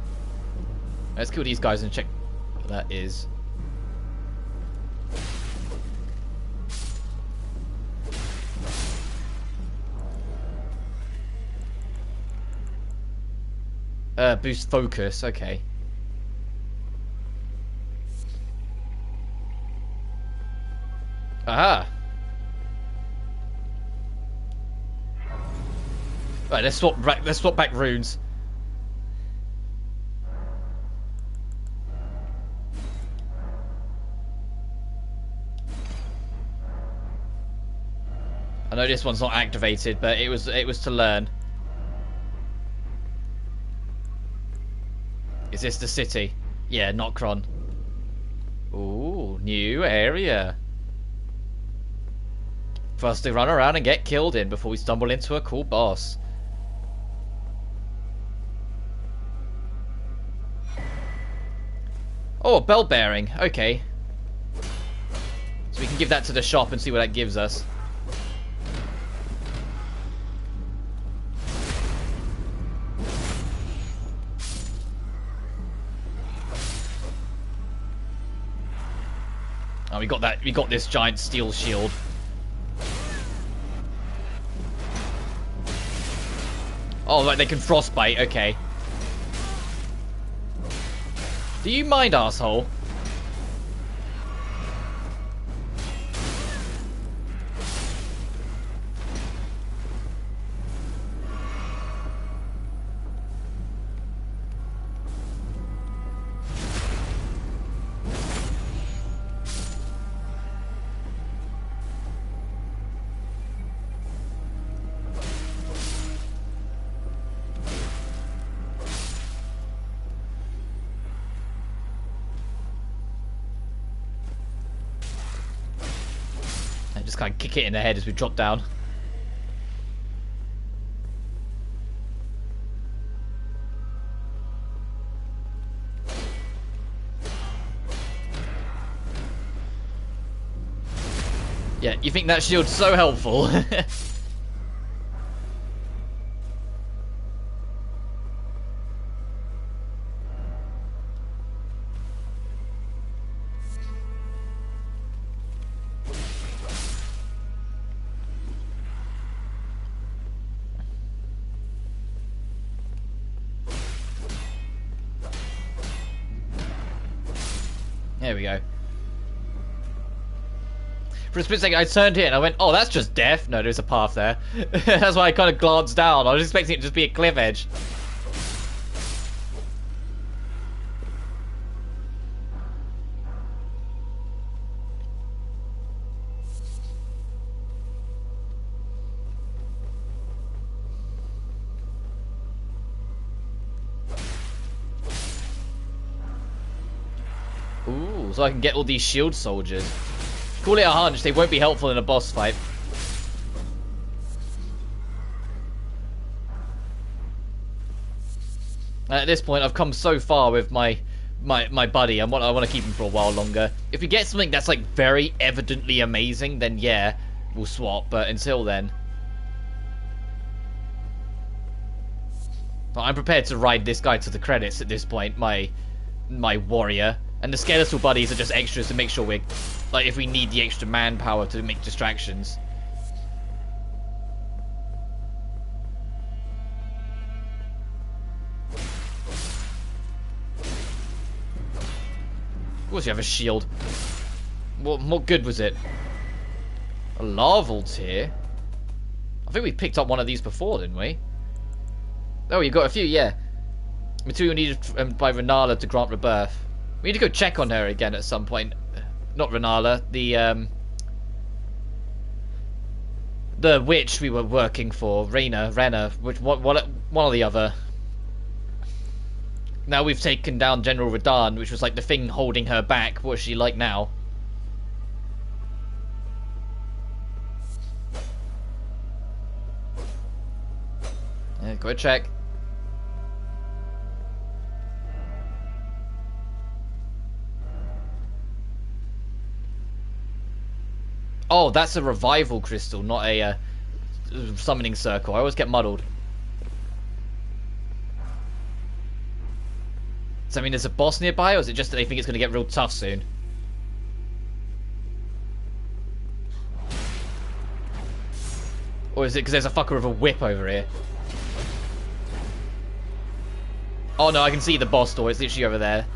Let's kill these guys and check what that is. Boost focus, okay. Aha! Right, let's swap back runes. I know this one's not activated, but it was to learn. Is this the city? Yeah, Nokron. Ooh, new area. For us to run around and get killed in before we stumble into a cool boss. Oh, a bell bearing. Okay. So we can give that to the shop and see what that gives us. Oh, we got this giant steel shield. Oh, right, they can frostbite. Okay. Do you mind, asshole? Just kind of kick it in the head as we drop down. Yeah, you think that shield's so helpful? There we go. For a split second, I turned here and I went, oh, that's just death. No, there's a path there. That's why I kind of glanced down. I was expecting it to just be a cliff edge. Ooh, so I can get all these shield soldiers. Call it a hunch, they won't be helpful in a boss fight. At this point, I've come so far with my buddy. I want to keep him for a while longer. If we get something that's like very evidently amazing, then yeah, we'll swap. But until then, I'm prepared to ride this guy to the credits at this point. My warrior. And the skeletal buddies are just extras to make sure we're, like, if we need the extra manpower to make distractions. Of course you have a shield. What good was it? A larval tier? I think we picked up one of these before, didn't we? Oh, you got a few, yeah. Material needed by Renala to grant rebirth. We need to go check on her again at some point. Not Renala, the witch we were working for, Rena, which one or the other. Now we've taken down General Radahn, which was like the thing holding her back. What is she like now? Yeah, go check. Oh, that's a revival crystal, not a summoning circle. I always get muddled. Does that mean there's a boss nearby, or is it just that they think it's going to get real tough soon? Or is it because there's a fucker with a whip over here? Oh no, I can see the boss door. It's literally over there.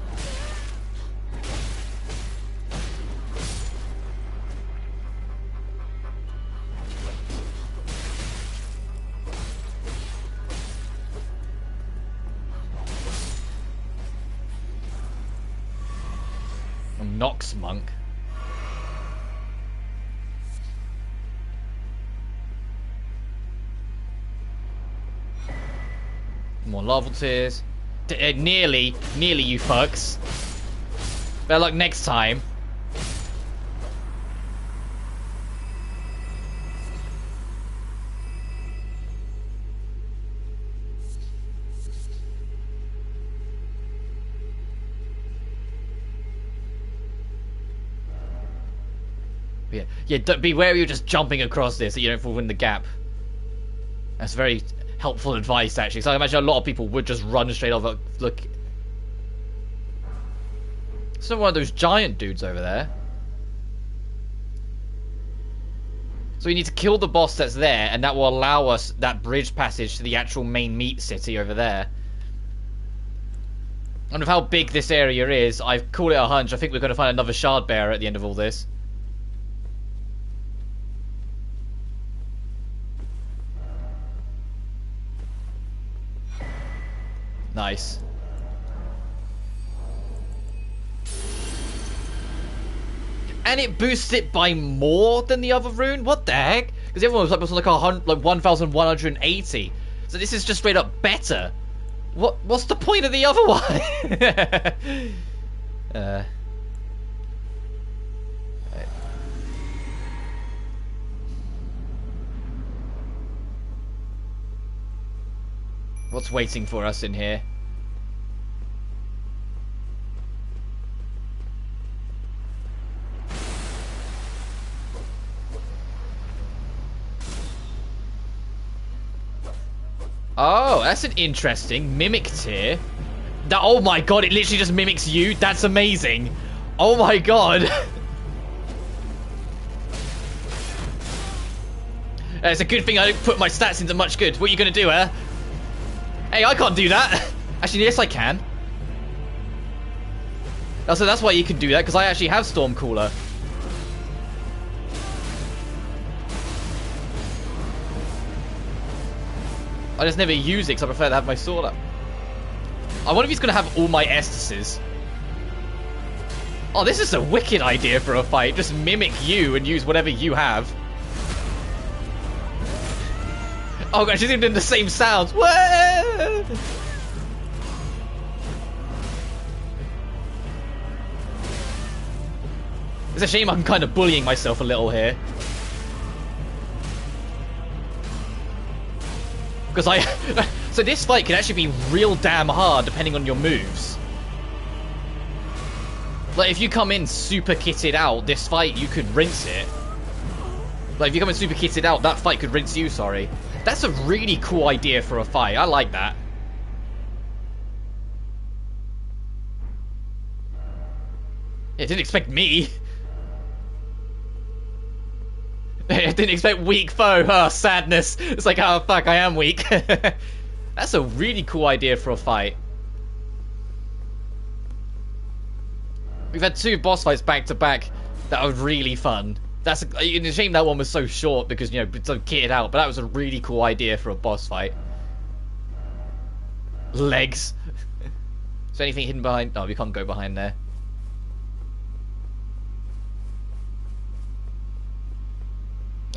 Nox monk. More larval tears. Nearly, you fucks. Better luck next time. Yeah, be wary of just jumping across this so you don't fall in the gap. That's very helpful advice, actually. So I imagine a lot of people would just run straight over. Look. It's not one of those giant dudes over there. So we need to kill the boss that's there, and that will allow us that bridge passage to the actual main meat city over there. And with how big this area is, I call it a hunch. I think we're going to find another shard bearer at the end of all this. Nice. And it boosts it by more than the other rune? What the heck? Because the other one was like 1,180. So this is just straight up better. What's the point of the other one? Right. What's waiting for us in here? Oh, that's an interesting mimic tier. Oh my god, it literally just mimics you. That's amazing. Oh my god. It's a good thing I don't put my stats into much good. What are you gonna do, eh? Hey, I can't do that. Actually, yes, I can. Oh, so that's why you can do that, because I actually have Stormcaller. I just never use it because I prefer to have my sword up. I wonder if he's going to have all my Estises. Oh, this is a wicked idea for a fight. Just mimic you and use whatever you have. Oh gosh, she's even doing the same sounds. Whoa! It's a shame I'm kind of bullying myself a little here. Because so this fight can actually be real damn hard depending on your moves. Like if you come in super kitted out, this fight you could rinse it. Like if you come in super kitted out, that fight could rinse you, sorry. That's a really cool idea for a fight. I like that. Yeah, didn't expect me. I didn't expect weak foe. Oh, sadness. It's like, oh, fuck, I am weak. That's a really cool idea for a fight. We've had 2 boss fights back to back that were really fun. That's a shame that one was so short because, you know, it's so kitted out, but that was a really cool idea for a boss fight. Legs. Is there anything hidden behind? No, we can't go behind there.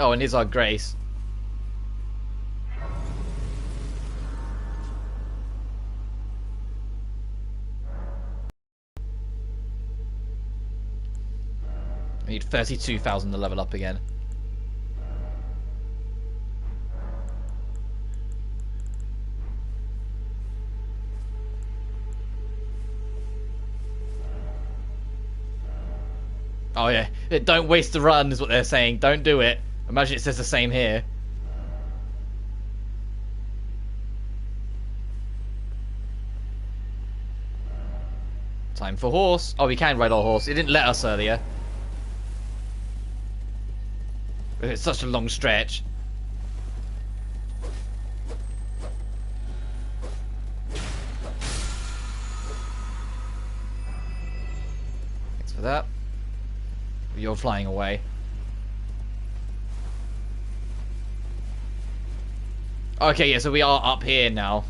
Oh, and here's our grace. I need 32,000 to level up again. Oh yeah, don't waste the run is what they're saying. Don't do it. Imagine it says the same here. Time for horse. Oh, we can ride our horse. It didn't let us earlier. It's such a long stretch. Thanks for that. You're flying away. Okay, yeah, so we are up here now.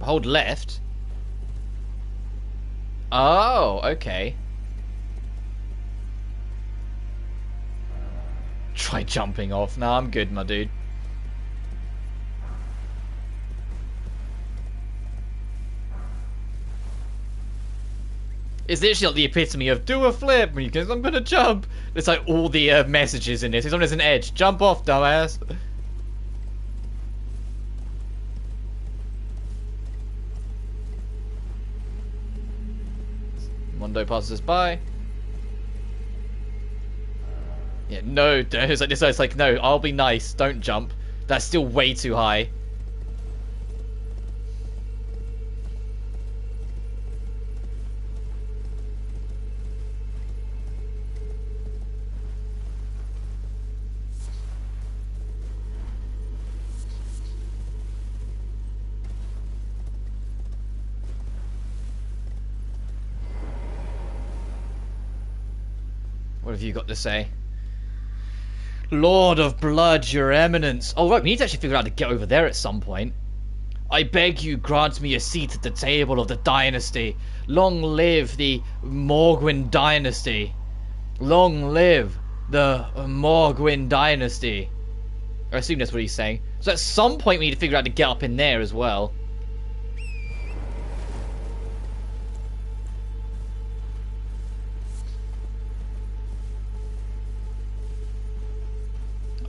Hold left. Oh, okay. Try jumping off. Nah, I'm good, my dude. It's literally like the epitome of do a flip because I'm gonna jump. It's like all the messages in this. It's almost an edge. Jump off, dumbass. Mondo passes us by. Yeah, no, it's like this. It's like, no, I'll be nice. Don't jump. That's still way too high. What have you got to say? Lord of Blood, your eminence. Oh, right, we need to actually figure out how to get over there at some point. I beg you, grant me a seat at the table of the dynasty. Long live the Morgwin dynasty. Long live the Morgwin dynasty. I assume that's what he's saying. So at some point we need to figure out how to get up in there as well.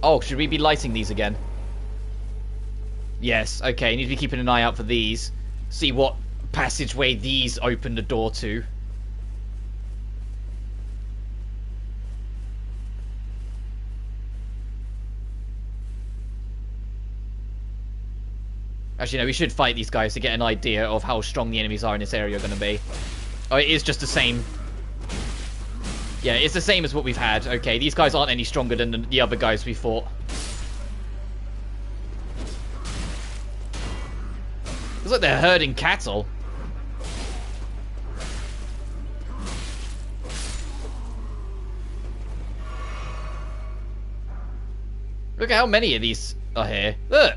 Oh, should we be lighting these again? Yes, okay, need to be keeping an eye out for these. See what passageway these open the door to. Actually, no, we should fight these guys to get an idea of how strong the enemies are in this area are going to be. Oh, it is just the same. Yeah, it's the same as what we've had. Okay, these guys aren't any stronger than the other guys we fought. Looks like they're herding cattle. Look at how many of these are here. Look!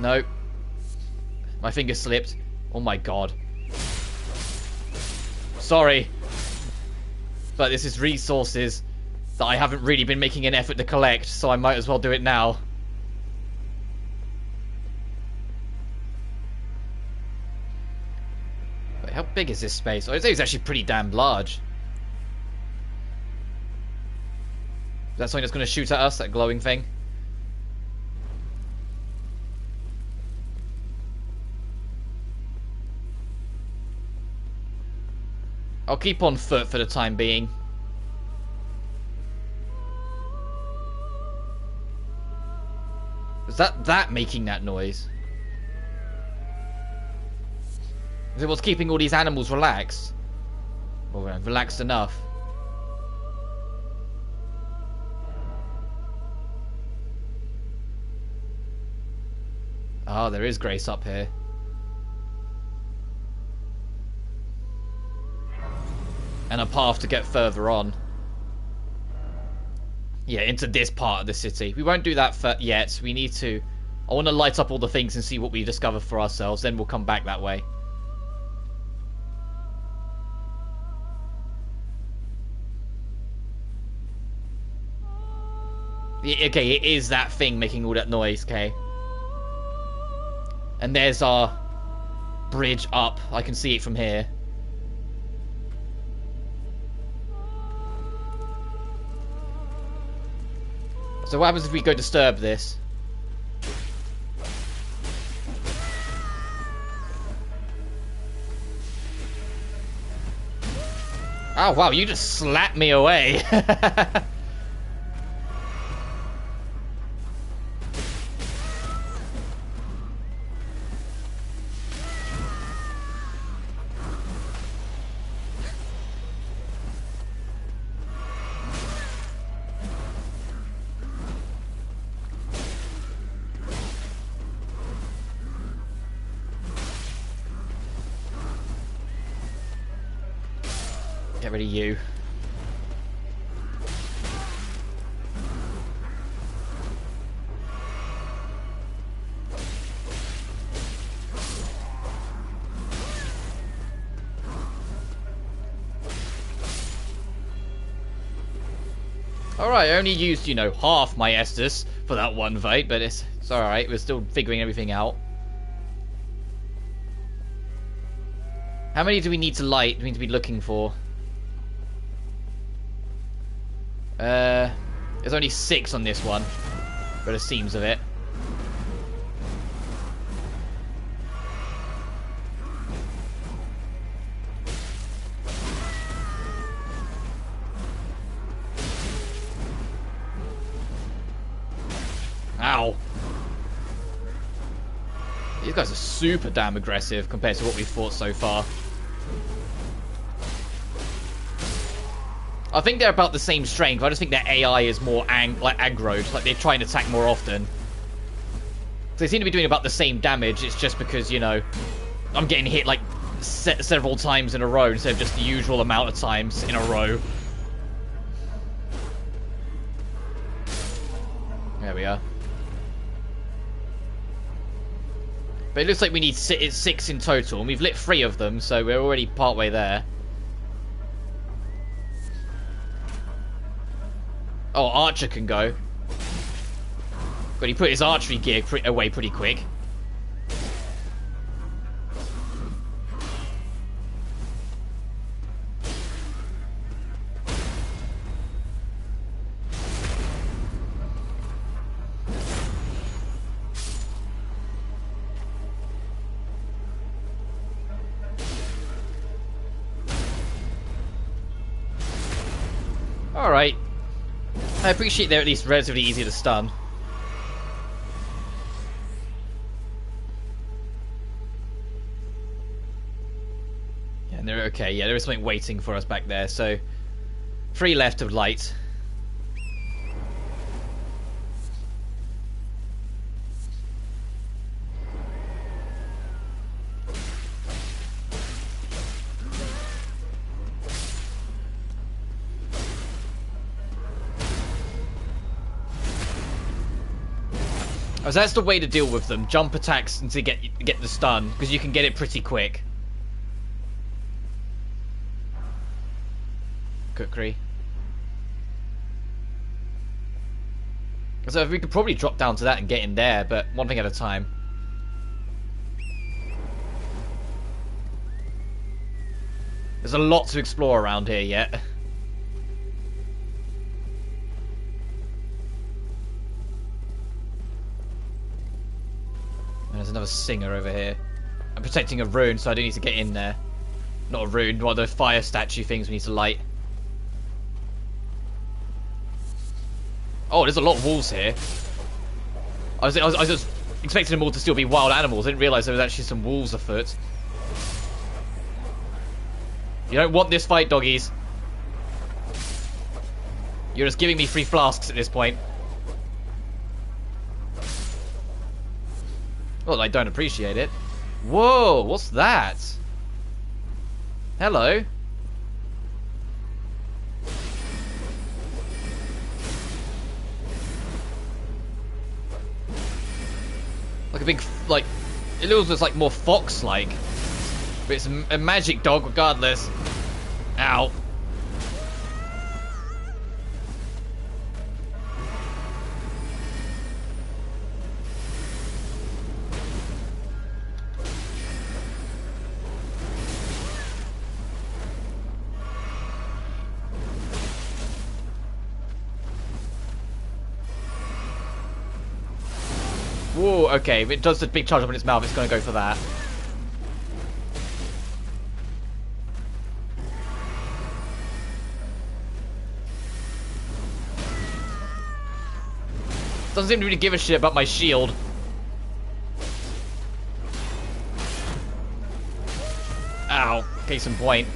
No. My finger slipped. Oh my god. Sorry. But this is resources that I haven't really been making an effort to collect, so I might as well do it now. Wait, how big is this space? Oh, it's actually pretty damn large. Is that something that's going to shoot at us, that glowing thing? I'll keep on foot for the time being. Is that making that noise? Is it what's keeping all these animals relaxed? Or relaxed enough? Oh, there is grace up here. And a path to get further on. Yeah, into this part of the city. We won't do that yet. We need to... I want to light up all the things and see what we discover for ourselves. Then we'll come back that way. Yeah, okay, it is that thing making all that noise, okay? And there's our bridge up. I can see it from here. So what happens if we go disturb this? Oh wow, you just slapped me away. Get rid of you. Alright, I only used, you know, half my Estus for that one fight, but it's alright, we're still figuring everything out. How many do we need to light? Do we need to be looking for? There's only 6 on this one, by the seams of it. Ow. These guys are super damn aggressive compared to what we've fought so far. I think they're about the same strength. I just think their AI is more aggroed. Like, they try and attack more often. So they seem to be doing about the same damage. It's just because, you know, I'm getting hit, like, several times in a row instead of just the usual amount of times in a row. There we are. But it looks like we need 6 in total, and we've lit 3 of them, so we're already partway there. Oh, Archer can go. But he put his archery gear away pretty quick. Alright. I appreciate they're at least relatively easy to stun. Yeah, and they're okay. Yeah, there is something waiting for us back there, so 3 left of light. Oh, so that's the way to deal with them. Jump attacks and to get the stun, because you can get it pretty quick. Kukri. So we could probably drop down to that and get in there, but one thing at a time. There's a lot to explore around here yet. And there's another singer over here. I'm protecting a rune, so I do need to get in there. Not a rune, one of those fire statue things we need to light. Oh, there's a lot of wolves here. I was just expecting them all to still be wild animals. I didn't realise there was actually some wolves afoot. You don't want this fight, doggies. You're just giving me free flasks at this point. Well, I don't appreciate it. Whoa, what's that? Hello. Like a big, like, it looks like more fox-like. But it's a magic dog regardless. Ow. Whoa, okay, if it does the big charge up in its mouth, it's going to go for that. Doesn't seem to really give a shit about my shield. Ow, case in point.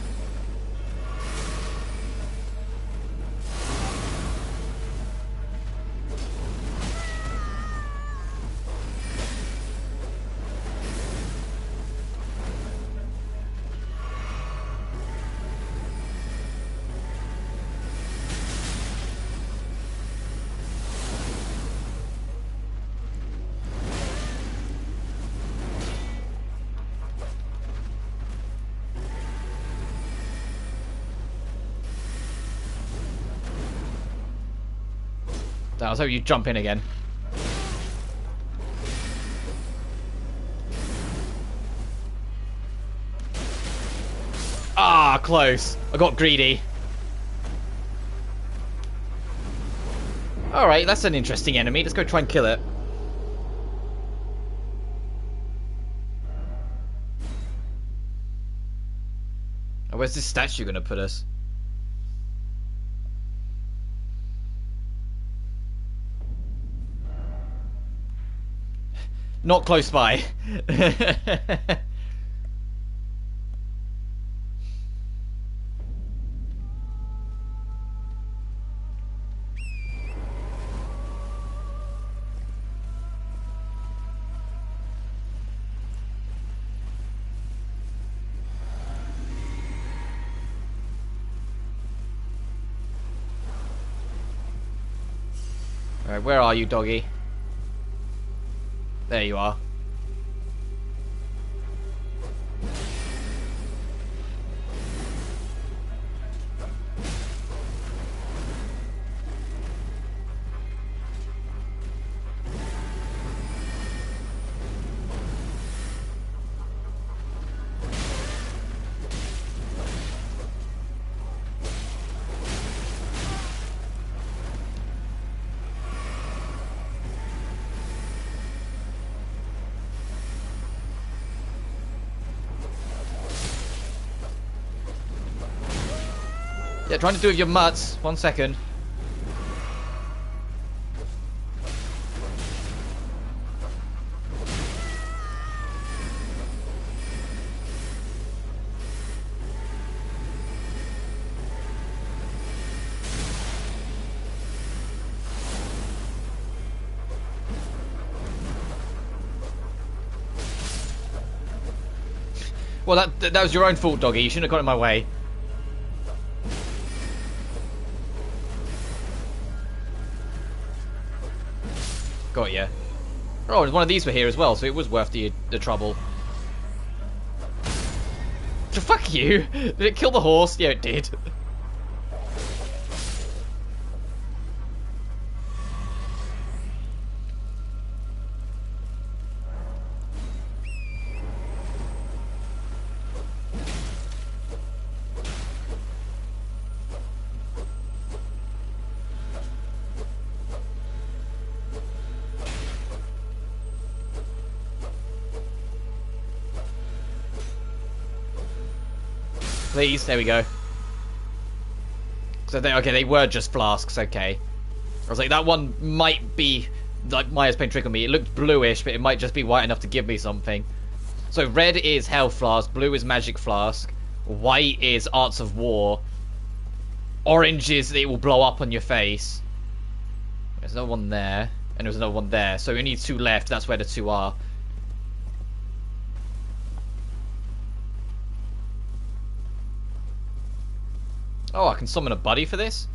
I was hoping you'd jump in again. Ah, close. I got greedy. Alright, that's an interesting enemy. Let's go try and kill it. Oh, where's this statue gonna put us? Not close by. Alright, where are you, doggy? There you are. Yeah, trying to do with your mutts. 1 second. Well, that was your own fault, doggy. You shouldn't have got in my way. Got ya. Oh, one of these were here as well, so it was worth the trouble. Fuck you! Did it kill the horse? Yeah, it did. Please, there we go. So okay, they were just flasks, okay. I was like, that one might be, like, Maya's playing trick on me. It looked bluish, but it might just be white enough to give me something. So red is health flask, blue is magic flask, white is arts of war, orange is it will blow up on your face. There's no one there, and there's another one there. So we need 2 left, that's where the 2 are. Oh, I can summon a buddy for this?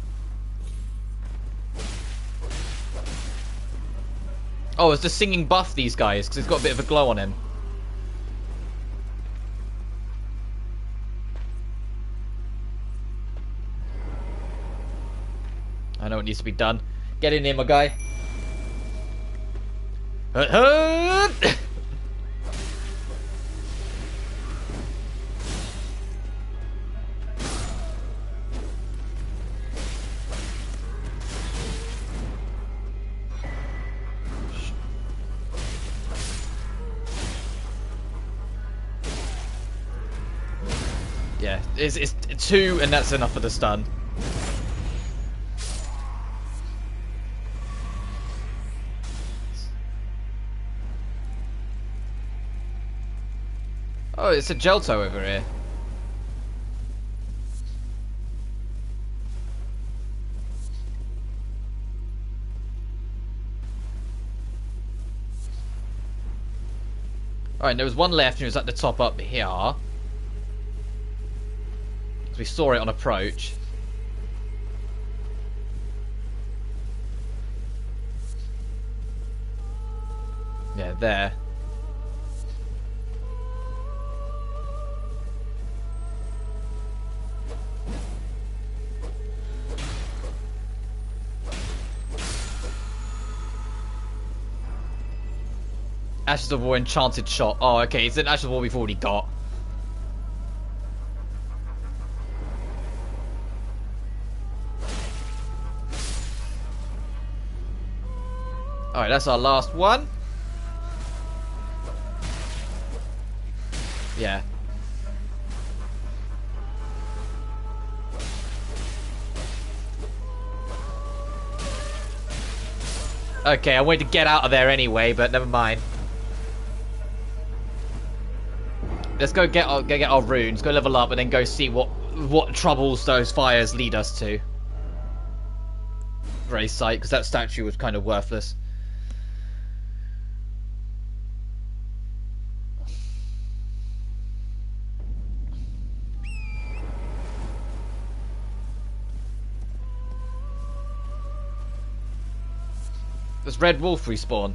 Oh, it's the singing buff these guys, because it's got a bit of a glow on him. I know what needs to be done. Get in here, my guy. Yeah, it's 2 and that's enough for the stun. Oh, it's a Gelto over here. Alright, there was one left and it was at the top up here. Because we saw it on approach. Yeah, there. Ashes of War enchanted shot. Oh, okay, it's an Ashes of War we've already got. Alright, that's our last one. Yeah. Okay, I wanted to get out of there anyway, but never mind. let's go get our runes, go level up, and then go see what troubles those fires lead us to. Very sight, because that statue was kind of worthless. Does Red Wolf respawn?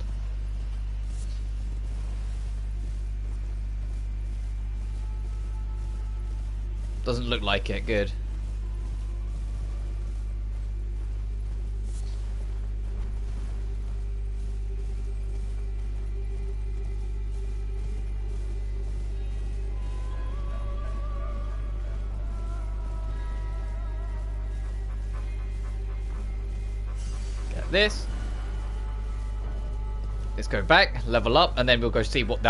Doesn't look like it. Good. Get this. Let's go back, level up, and then we'll go see what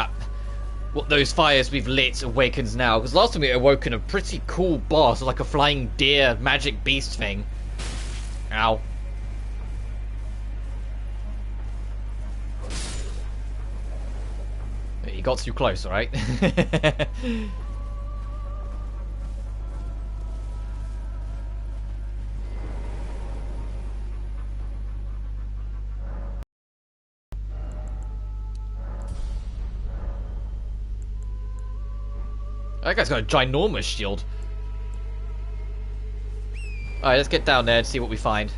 those fires we've lit awakens now. Because last time we awoken a pretty cool boss, like a flying deer magic beast thing. Ow. You got too close, alright? That guy's got a ginormous shield. Alright, let's get down there and see what we find.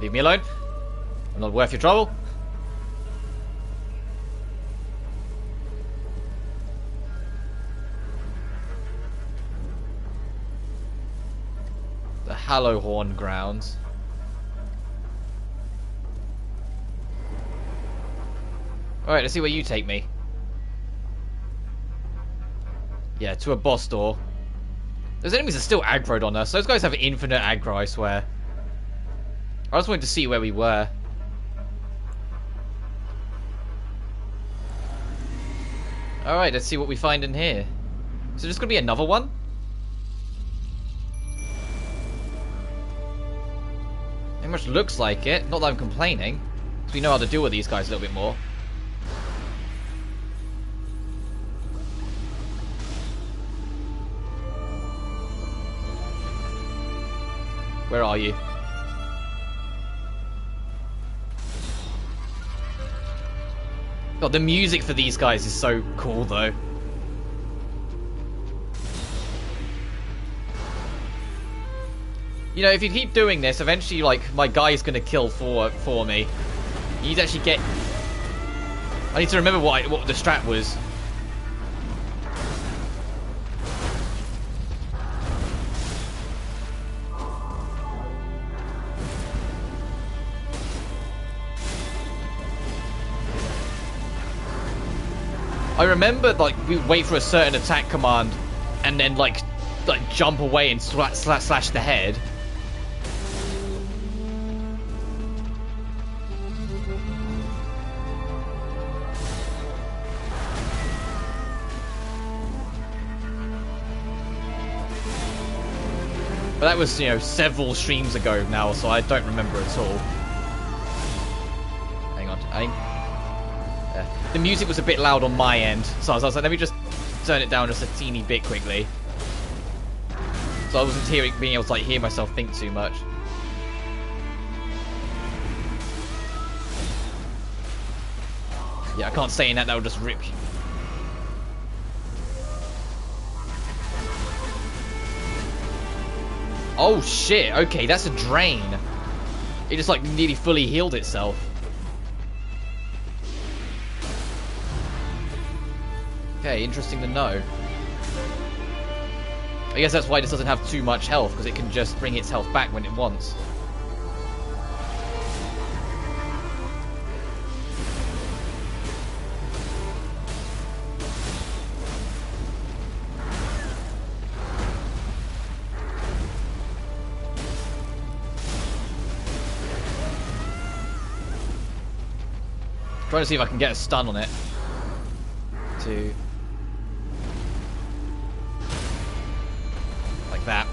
Leave me alone. I'm not worth your trouble. The Hallowhorn grounds. Alright, let's see where you take me. Yeah, to a boss door. Those enemies are still aggroed on us. Those guys have infinite aggro, I swear. I just wanted to see where we were. Alright, let's see what we find in here. Is there just gonna be another one? It much looks like it. Not that I'm complaining. Because we know how to deal with these guys a little bit more. Where are you? God, the music for these guys is so cool, though. You know, if you keep doing this, eventually, like, my guy's gonna kill for me. You need to actually get... I need to remember what the strat was. I remember, like, we wait for a certain attack command and then, like jump away and slash the head. But that was, you know, several streams ago now, so I don't remember at all. Hang on. The music was a bit loud on my end, so I was like, let me just turn it down just a teeny bit quickly. So I wasn't being able to, like, hear myself think too much. Yeah, I can't say in that would just rip you. Oh shit, okay, that's a drain. It just, like, nearly fully healed itself. Okay, interesting to know. I guess that's why this doesn't have too much health, because it can just bring its health back when it wants. Trying to see if I can get a stun on it. Like that.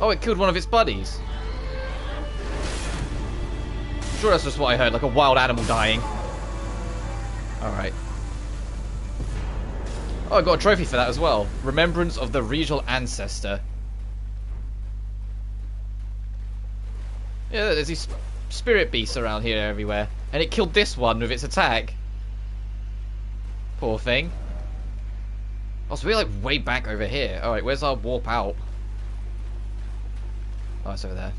Oh, it killed one of its buddies. I'm sure that's just what I heard, like a wild animal dying. Alright. Oh, I got a trophy for that as well. Remembrance of the Regal Ancestor. Yeah, there's these spirit beasts around here everywhere. And it killed this one with its attack. Poor thing. Oh, so we're like way back over here. Alright, where's our warp out? Oh, it's over there.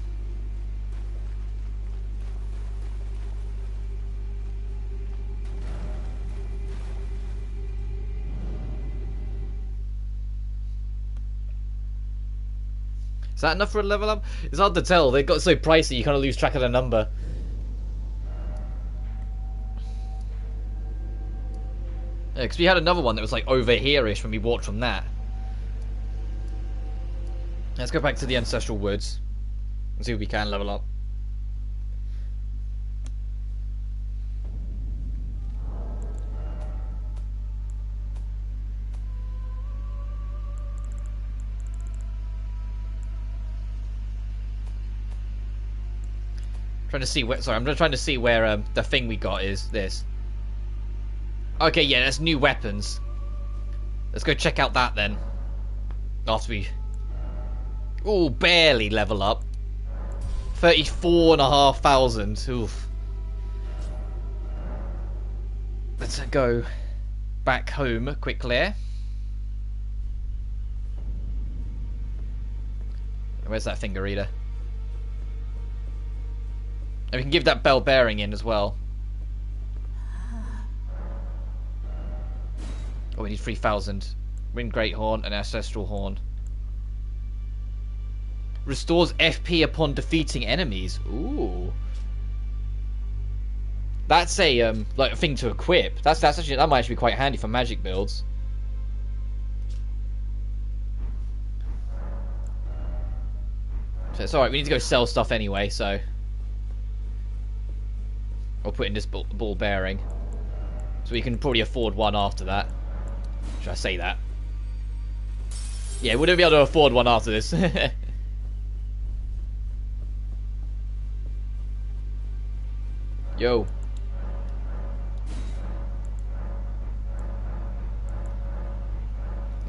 Is that enough for a level up? It's hard to tell. They got so pricey you kind of lose track of the number. Yeah, because we had another one that was like over here-ish when we walked from that. Let's go back to the Ancestral Woods and see if we can level up. Trying to see where. Sorry, I'm just trying to see where the thing we got is. This. Okay, yeah, that's new weapons. Let's go check out that then. After we. Ooh, barely level up. 34,500. Oof. Let's go back home quickly. Where's that finger reader? And we can give that bell bearing in as well. Oh, we need 3,000. Wind Great Horn and Ancestral Horn. Restores FP upon defeating enemies. Ooh. That's a like a thing to equip. That's actually, that might actually be quite handy for magic builds. So it's alright, we need to go sell stuff anyway, so I'll put in this ball bearing. So we can probably afford one after that. Should I say that? Yeah, we wouldn't be able to afford one after this. Yo.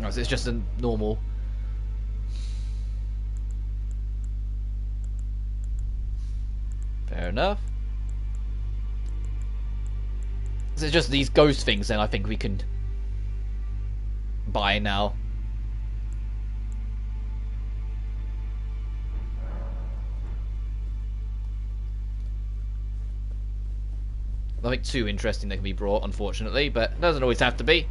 Oh, so it's just a normal. Fair enough. So it's just these ghost things then I think we can buy now. Nothing too interesting that can be brought, unfortunately, but it doesn't always have to be.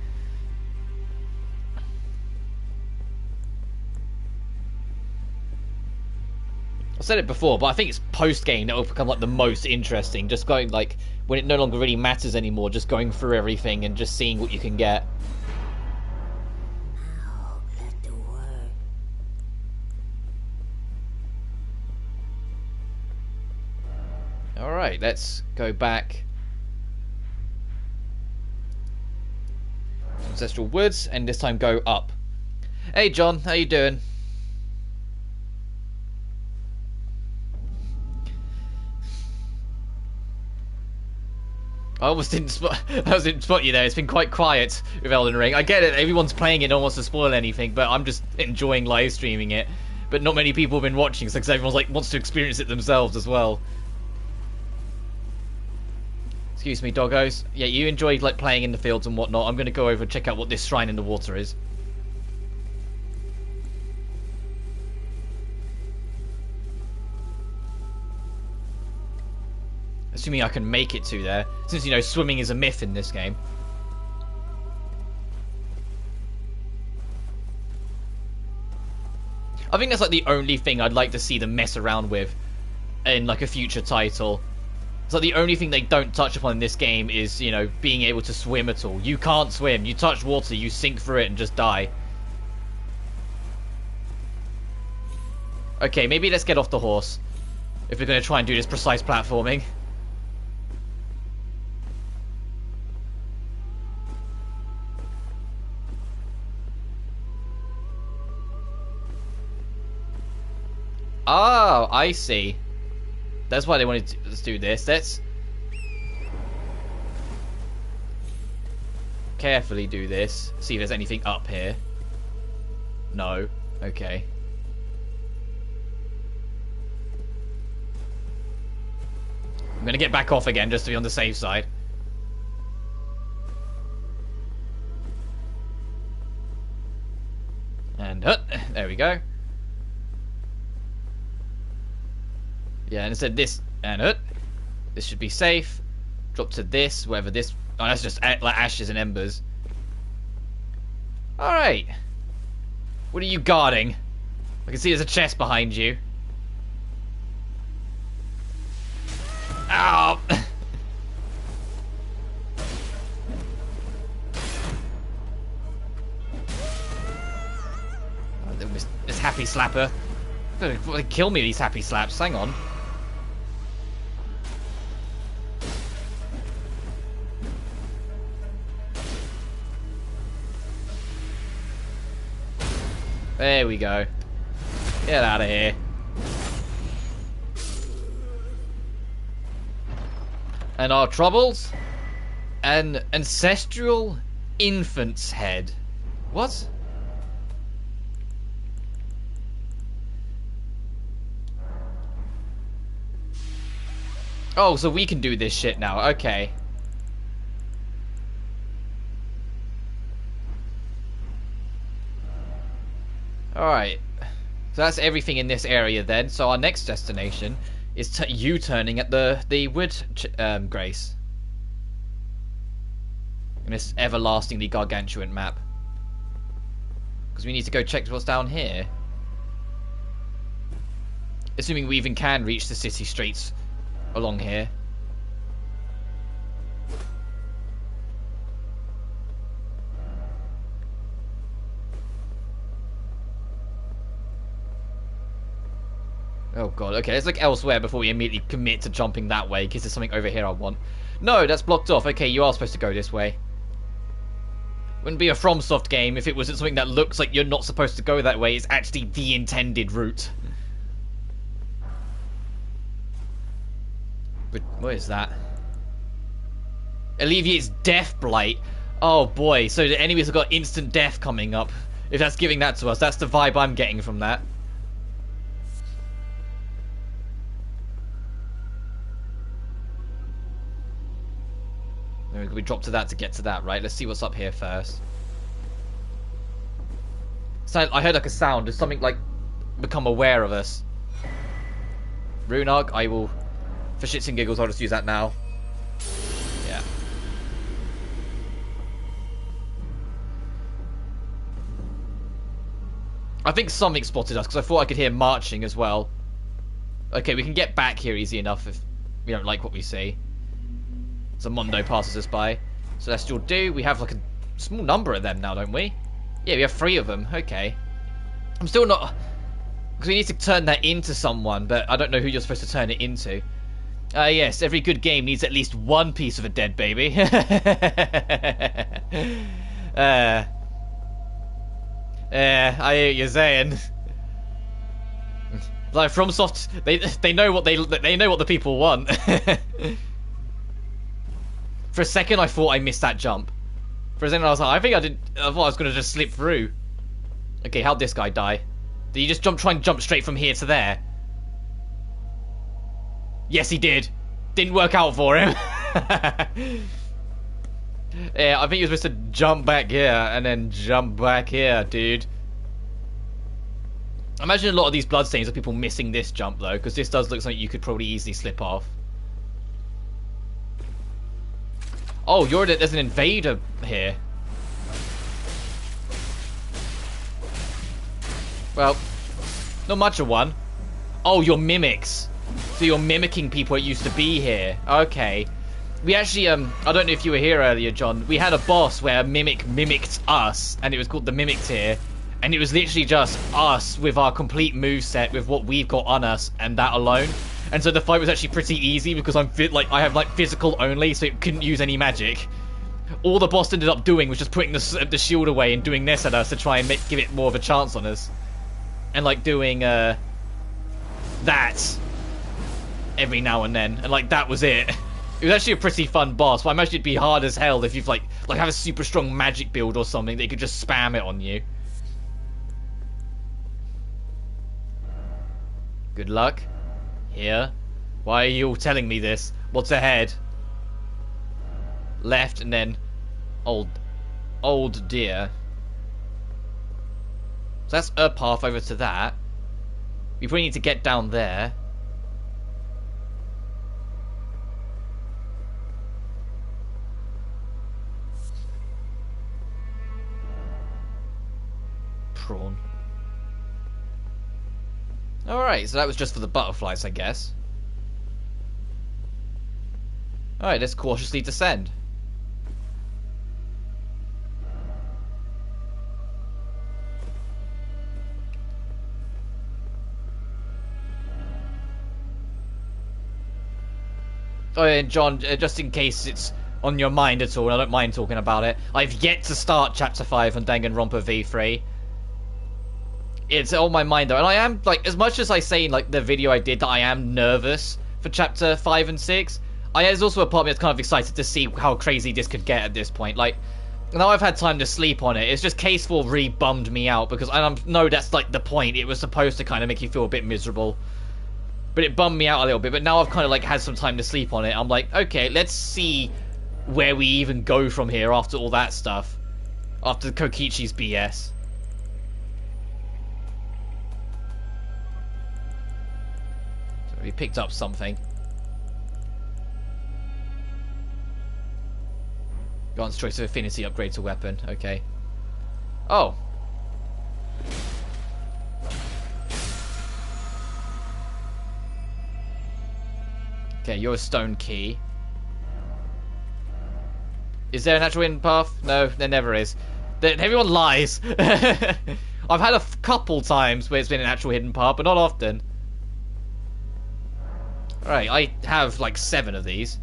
I've said it before, but I think it's post-game that will become like the most interesting. Just going like when it no longer really matters anymore, just going through everything and just seeing what you can get. Alright, let's go back. Ancestral Woods, and this time go up. Hey John, how you doing? I almost didn't spot you there. It's been quite quiet with Elden Ring. I get it, everyone's playing it, no one wants to spoil anything, but I'm just enjoying live streaming it. But not many people have been watching, so because everyone's like wants to experience it themselves as well. Excuse me, doggos. Yeah, you enjoyed like playing in the fields and whatnot. I'm gonna go over and check out what this shrine in the water is. Assuming I can make it to there, since you know swimming is a myth in this game. I think that's like the only thing I'd like to see them mess around with in like a future title. It's like the only thing they don't touch upon in this game is, you know, being able to swim at all. You can't swim. You touch water, you sink through it and just die. Okay, maybe let's get off the horse if we're going to try and do this precise platforming. Oh, I see. That's why they wanted to do this. Let's carefully do this. See if there's anything up here. No. Okay. I'm gonna get back off again just to be on the safe side. And there we go. Yeah, and instead this and this should be safe. Drop to this, wherever this. Oh, that's just like ashes and embers. All right. What are you guarding? I can see there's a chest behind you. Ow! This happy slapper. They kill me, these happy slaps. Hang on. There we go. Get out of here. And our troubles? An ancestral infant's head. What? Oh, so we can do this shit now. Okay. Alright. So that's everything in this area then. So our next destination is U-turning at the wood grace. In this everlastingly gargantuan map. Because we need to go check what's down here. Assuming we even can reach the city streets along here. Oh god, okay, let's look elsewhere before we immediately commit to jumping that way, because there's something over here I want. No, that's blocked off. Okay, you are supposed to go this way. Wouldn't be a FromSoft game if it wasn't something that looks like you're not supposed to go that way. It's actually the intended route. But what is that? Alleviates death blight. Oh boy, so the enemies have got instant death coming up. If that's giving that to us, that's the vibe I'm getting from that. We drop to that to get to that, right? Let's see what's up here first. So I heard like a sound. Does something like become aware of us? Rune arc, I will, for shits and giggles, I'll just use that now. Yeah. I think something spotted us because I thought I could hear marching as well. Okay, we can get back here easy enough if we don't like what we see. So Mondo passes us by. Celestial do. We have like a small number of them now, don't we? Yeah, we have 3 of them. Okay. I'm still not... Because we need to turn that into someone, but I don't know who you're supposed to turn it into. Yes, every good game needs at least one piece of a dead baby. I hear what you're saying. Like FromSoft, they know what they know what the people want. For a second, I thought I missed that jump. For a second, I was like, I thought I was gonna just slip through. Okay, how'd this guy die? Did he just try and jump straight from here to there? Yes, he did. Didn't work out for him. Yeah, I think he was supposed to jump back here and then jump back here, dude. I imagine a lot of these bloodstains are people missing this jump though, because this does look like you could probably easily slip off. Oh, there's an invader here. Well, not much of one. Oh, you're mimics. So you're mimicking people that used to be here. Okay. We actually, I don't know if you were here earlier, John. We had a boss where a mimic mimicked us, and it was called the Mimic Tier. And it was literally just us with our complete moveset, with what we've got on us, and that alone. And so the fight was actually pretty easy because I have like physical only, so it couldn't use any magic. All the boss ended up doing was just putting the shield away and doing this at us to try and give it more of a chance on us. And like doing that every now and then, and like that was it. It was actually a pretty fun boss, but I imagine it'd be hard as hell if you've like have a super strong magic build or something that you could just spam it on you. Good luck. Here. Why are you all telling me this? What's ahead? Left and then old deer. So that's a path over to that. We probably need to get down there. Prawn. Alright, so that was just for the butterflies, I guess. Alright, let's cautiously descend. Oh, yeah, John, just in case it's on your mind at all, and I don't mind talking about it, I've yet to start Chapter 5 on Danganronpa V3. It's on my mind, though, and I am, like, as much as I say in, like, the video I did that I am nervous for Chapter 5 and 6, there's also a part of me that's kind of excited to see how crazy this could get at this point. Like, now I've had time to sleep on it, it's just Case 4 really bummed me out, because I know that's, like, the point. It was supposed to kind of make you feel a bit miserable. But it bummed me out a little bit, but now I've kind of, like, had some time to sleep on it. I'm like, okay, let's see where we even go from here after all that stuff. After Kokichi's BS. So we picked up something. Gaunt's choice of affinity upgrade to weapon. Okay. Oh. Okay, you're a stone key. Is there a natural hidden path? No, there never is. Everyone lies. I've had a couple times where it's been an actual hidden path, but not often. Alright, I have like 7 of these.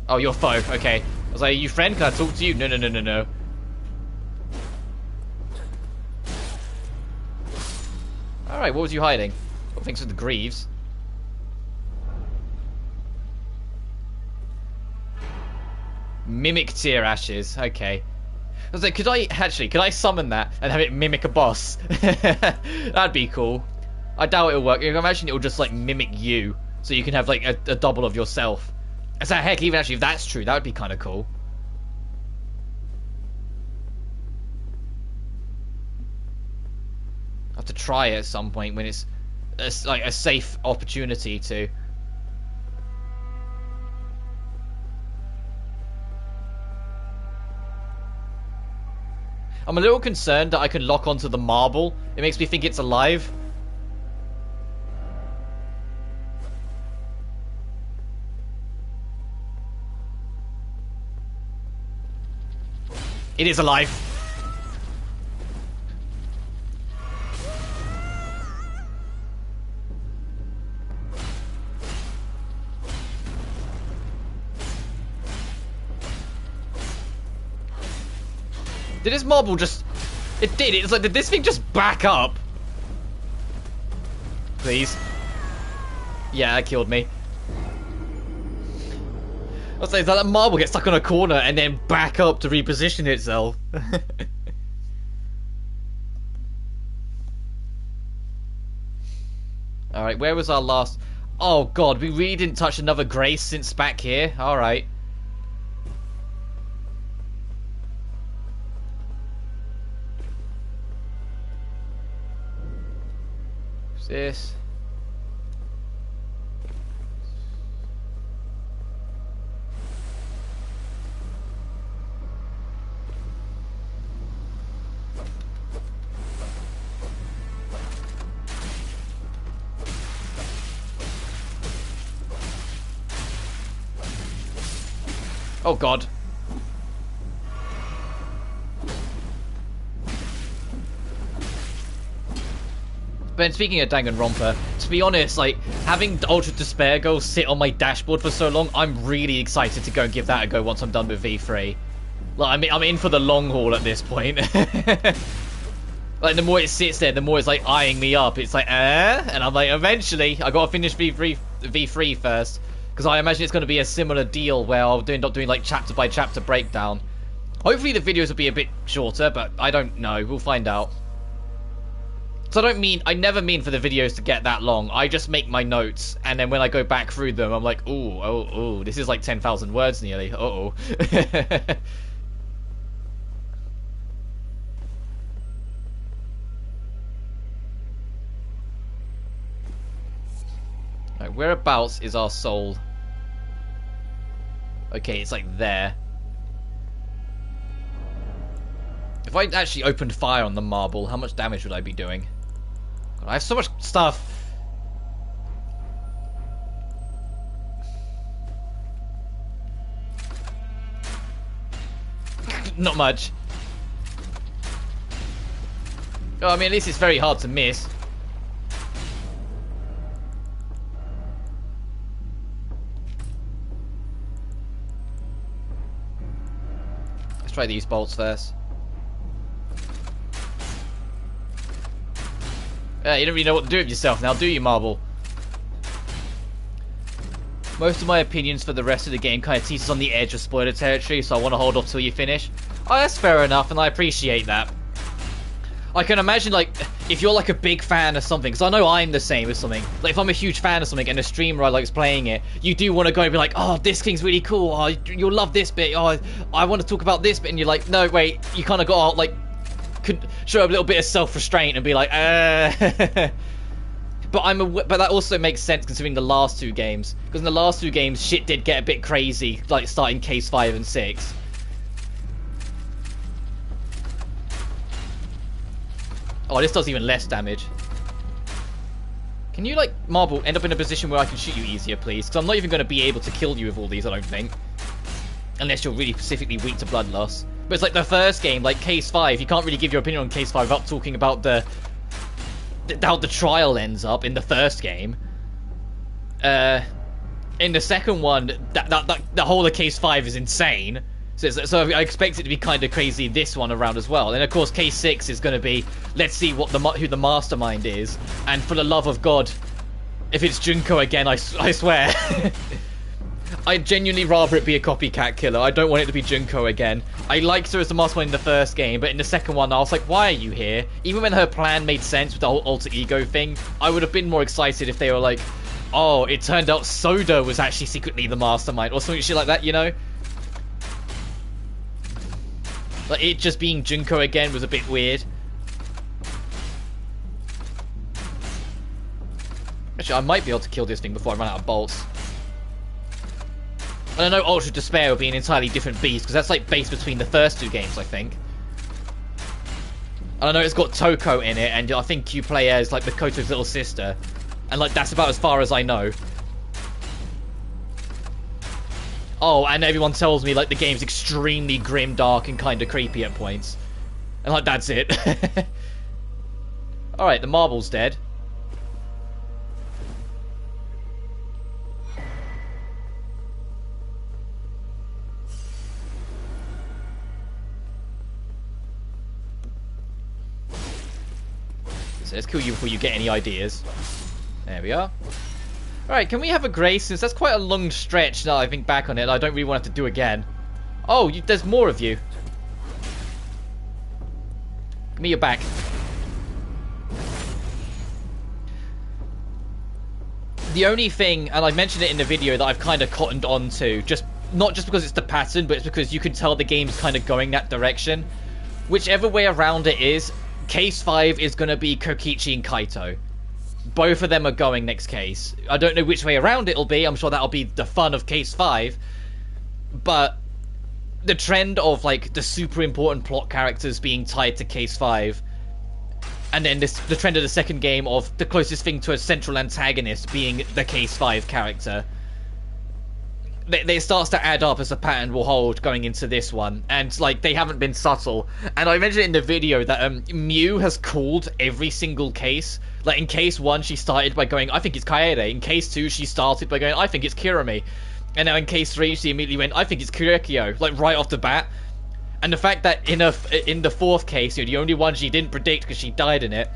Oh, you're foe. Okay. I was like, are you friend? Can I talk to you? No, no, no, no, no. Alright, what was you hiding? Oh, thanks for the greaves. Mimic tear ashes. Okay. I was like, could I summon that and have it mimic a boss? That'd be cool. I doubt it'll work. I imagine it'll just like mimic you, so you can have like a double of yourself. So heck, even actually if that's true, that would be kind of cool. I have to try it at some point when it's like a safe opportunity to. I'm a little concerned that I can lock onto the marble. It makes me think it's alive. It is alive. Did this marble just... It did. It's like, did this thing just back up? Please. Yeah, that killed me. I was like, that marble gets stuck on a corner and then back up to reposition itself. Alright, where was our last... Oh god, we really didn't touch another grace since back here. Alright. What's this? Oh god. But speaking of Danganronpa, to be honest, like, having Ultra Despair Girl sit on my dashboard for so long, I'm really excited to go and give that a go once I'm done with V3. Like, I'm in for the long haul at this point. Like, the more it sits there, the more it's like eyeing me up. It's like, and I'm like, eventually, I gotta finish V3 first, because I imagine it's gonna be a similar deal where I'll end up doing like chapter by chapter breakdown. Hopefully the videos will be a bit shorter, but I don't know. We'll find out. So I never mean for the videos to get that long. I just make my notes, and then when I go back through them, I'm like, ooh, this is like 10,000 words nearly. Uh-oh. Right, whereabouts is our soul? Okay, it's like there. If I actually opened fire on the marble, how much damage would I be doing? God, I have so much stuff. Not much. Oh, I mean, at least it's very hard to miss. Let's try these bolts first. Yeah, you don't really know what to do with yourself now, do you, Marble? Most of my opinions for the rest of the game kind of teases on the edge of spoiler territory, so I want to hold off till you finish. Oh, that's fair enough, and I appreciate that. I can imagine, like, if you're like a big fan of something, because I know I'm the same with something. Like, if I'm a huge fan of something and a streamer I like's playing it, you do want to go and be like, oh, this thing's really cool, oh, you'll love this bit, oh, I want to talk about this bit, and you're like, no, wait, you kind of got to, like, could show a little bit of self-restraint and be like, but but that also makes sense considering the last two games, because in the last two games shit did get a bit crazy, like starting case 5 and 6. Oh, this does even less damage. Can you, like, Marble, end up in a position where I can shoot you easier, please? Because I'm not even going to be able to kill you with all these, I don't think. Unless you're really specifically weak to blood loss. But it's like the first game, like Case 5, you can't really give your opinion on Case 5 without talking about how the trial ends up in the first game. In the second one, the whole of Case 5 is insane. So I expect it to be kind of crazy this one around as well. And of course, Case 6 is going to be, let's see what who the mastermind is. And for the love of God, if it's Junko again, I swear. I'd genuinely rather it be a copycat killer. I don't want it to be Junko again. I liked her as the mastermind in the first game, but in the second one, I was like, why are you here? Even when her plan made sense with the whole alter ego thing, I would have been more excited if they were like, oh, it turned out Soda was actually secretly the mastermind, or something shit like that, you know? Like, it just being Junko again was a bit weird. Actually, I might be able to kill this thing before I run out of bolts. And I know Ultra Despair will be an entirely different beast, because that's like based between the first two games, I think. And I know it's got Toko in it, and I think you play as like Makoto's little sister. And like, that's about as far as I know. Oh, and everyone tells me like the game's extremely grim, dark, and kind of creepy at points. And like, that's it. Alright, the marble's dead. So let's kill you before you get any ideas. There we are. Alright, can we have a grace? Since that's quite a long stretch now I think back on it, I don't really want to have to do again. Oh, there's more of you. Give me your back. The only thing, and I mentioned it in the video, that I've kind of cottoned on to, not just because it's the pattern, but it's because you can tell the game's kind of going that direction. Whichever way around it is, Case 5 is going to be Kokichi and Kaito. Both of them are going next case. I don't know which way around it'll be. I'm sure that'll be the fun of Case 5. But the trend of, like, the super important plot characters being tied to Case 5, and then the trend of the second game of the closest thing to a central antagonist being the Case 5 character, it starts to add up as a pattern will hold going into this one. And, like, they haven't been subtle. And I mentioned in the video that Mew has called every single case. Like, in Case 1, she started by going, I think it's Kaede. In Case 2, she started by going, I think it's Kirami. And now in Case 3, she immediately went, I think it's Kurekyo. Like, right off the bat. And the fact that in the fourth case, you know, the only one she didn't predict because she died in it,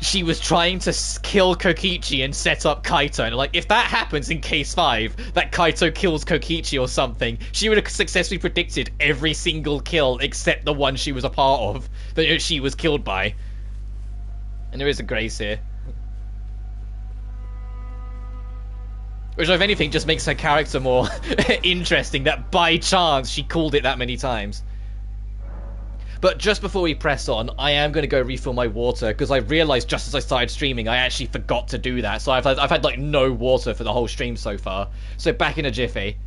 she was trying to kill Kokichi and set up Kaito. And like, if that happens in case 5, that Kaito kills Kokichi or something, she would have successfully predicted every single kill except the one she was a part of that, you know, she was killed by. And there is a grace here. Which, if anything, just makes her character more interesting, that by chance she called it that many times. But just before we press on, I am going to go refill my water, because I realised just as I started streaming, I actually forgot to do that. So I've had like no water for the whole stream so far. So back in a jiffy.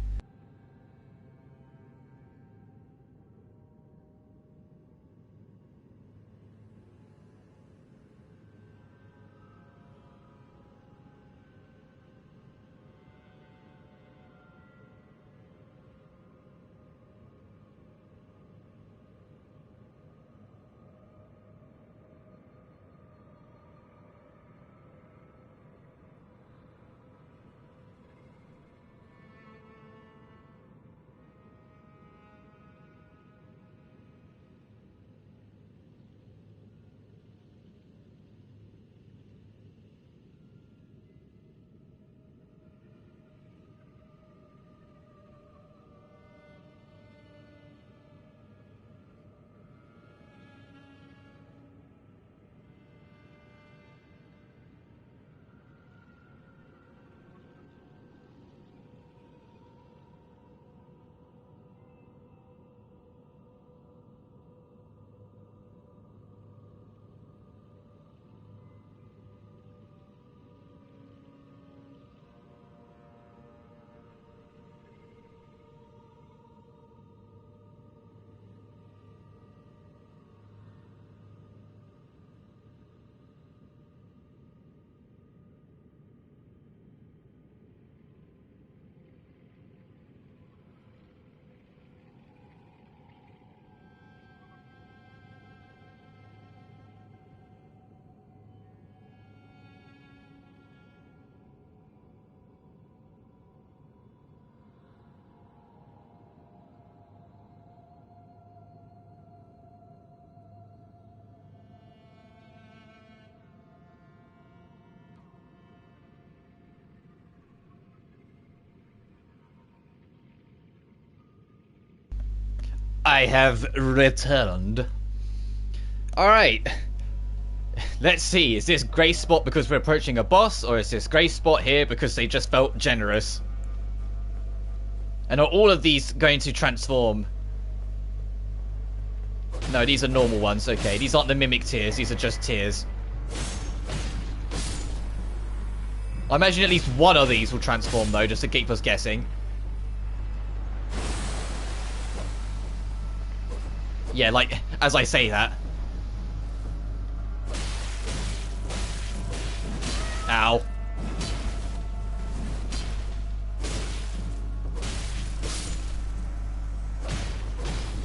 I have returned. Alright. Let's see, is this grey spot because we're approaching a boss, or is this grey spot here because they just felt generous? And are all of these going to transform? No, these are normal ones, okay. These aren't the mimic tears, these are just tears. I imagine at least one of these will transform though, just to keep us guessing. Yeah, like, as I say that. Ow.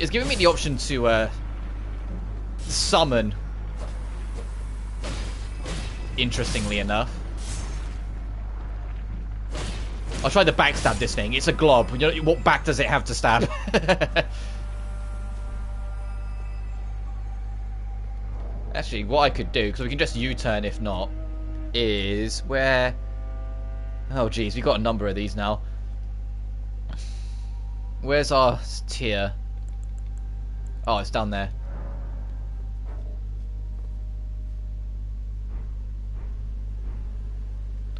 It's giving me the option to, summon. Interestingly enough. I'll try to backstab this thing. It's a glob. You know, what back does it have to stab? Actually, what I could do, because we can just U-turn if not, is where... Oh, geez, we've got a number of these now. Where's our tier? Oh, it's down there.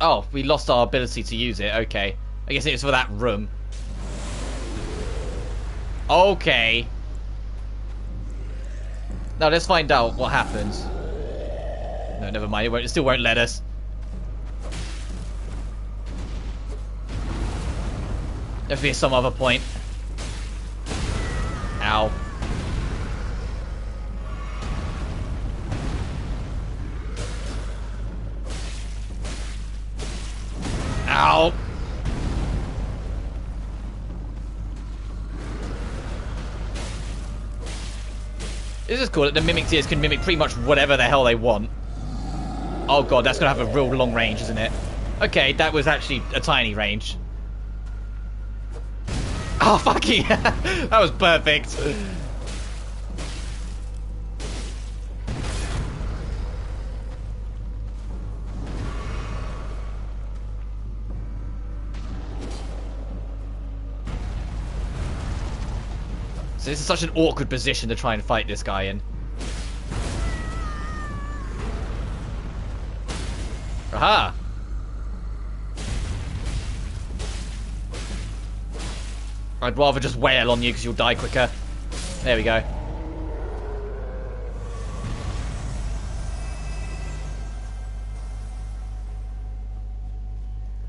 Oh, we lost our ability to use it. Okay. I guess it was for that room. Okay. Now let's find out what happens. No, never mind. It still won't let us. There'll be some other point. Ow. Ow. This is cool that the mimic tears can mimic pretty much whatever the hell they want. Oh god, that's gonna have a real long range, isn't it? Okay, that was actually a tiny range. Oh fuck yeah! That was perfect. So this is such an awkward position to try and fight this guy in. Aha! I'd rather just wail on you because you'll die quicker. There we go.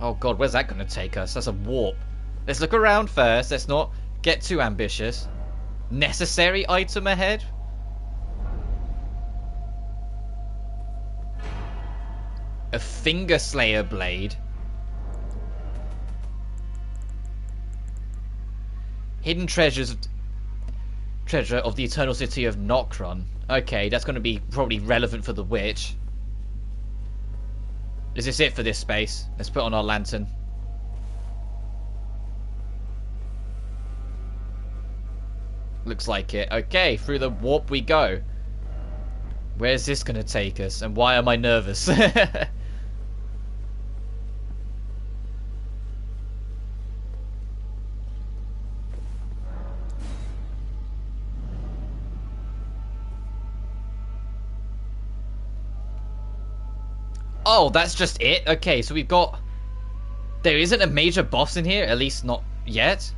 Oh god, where's that going to take us? That's a warp. Let's look around first. Let's not get too ambitious. Necessary item ahead? A Finger Slayer blade. Hidden treasure of the Eternal City of Nokron. Okay, that's going to be probably relevant for the witch. Is this it for this space? Let's put on our lantern. Looks like it. Okay, through the warp we go. Where's this going to take us? And why am I nervous? Oh, that's just it? Okay, so we've got... There isn't a major boss in here, at least not yet.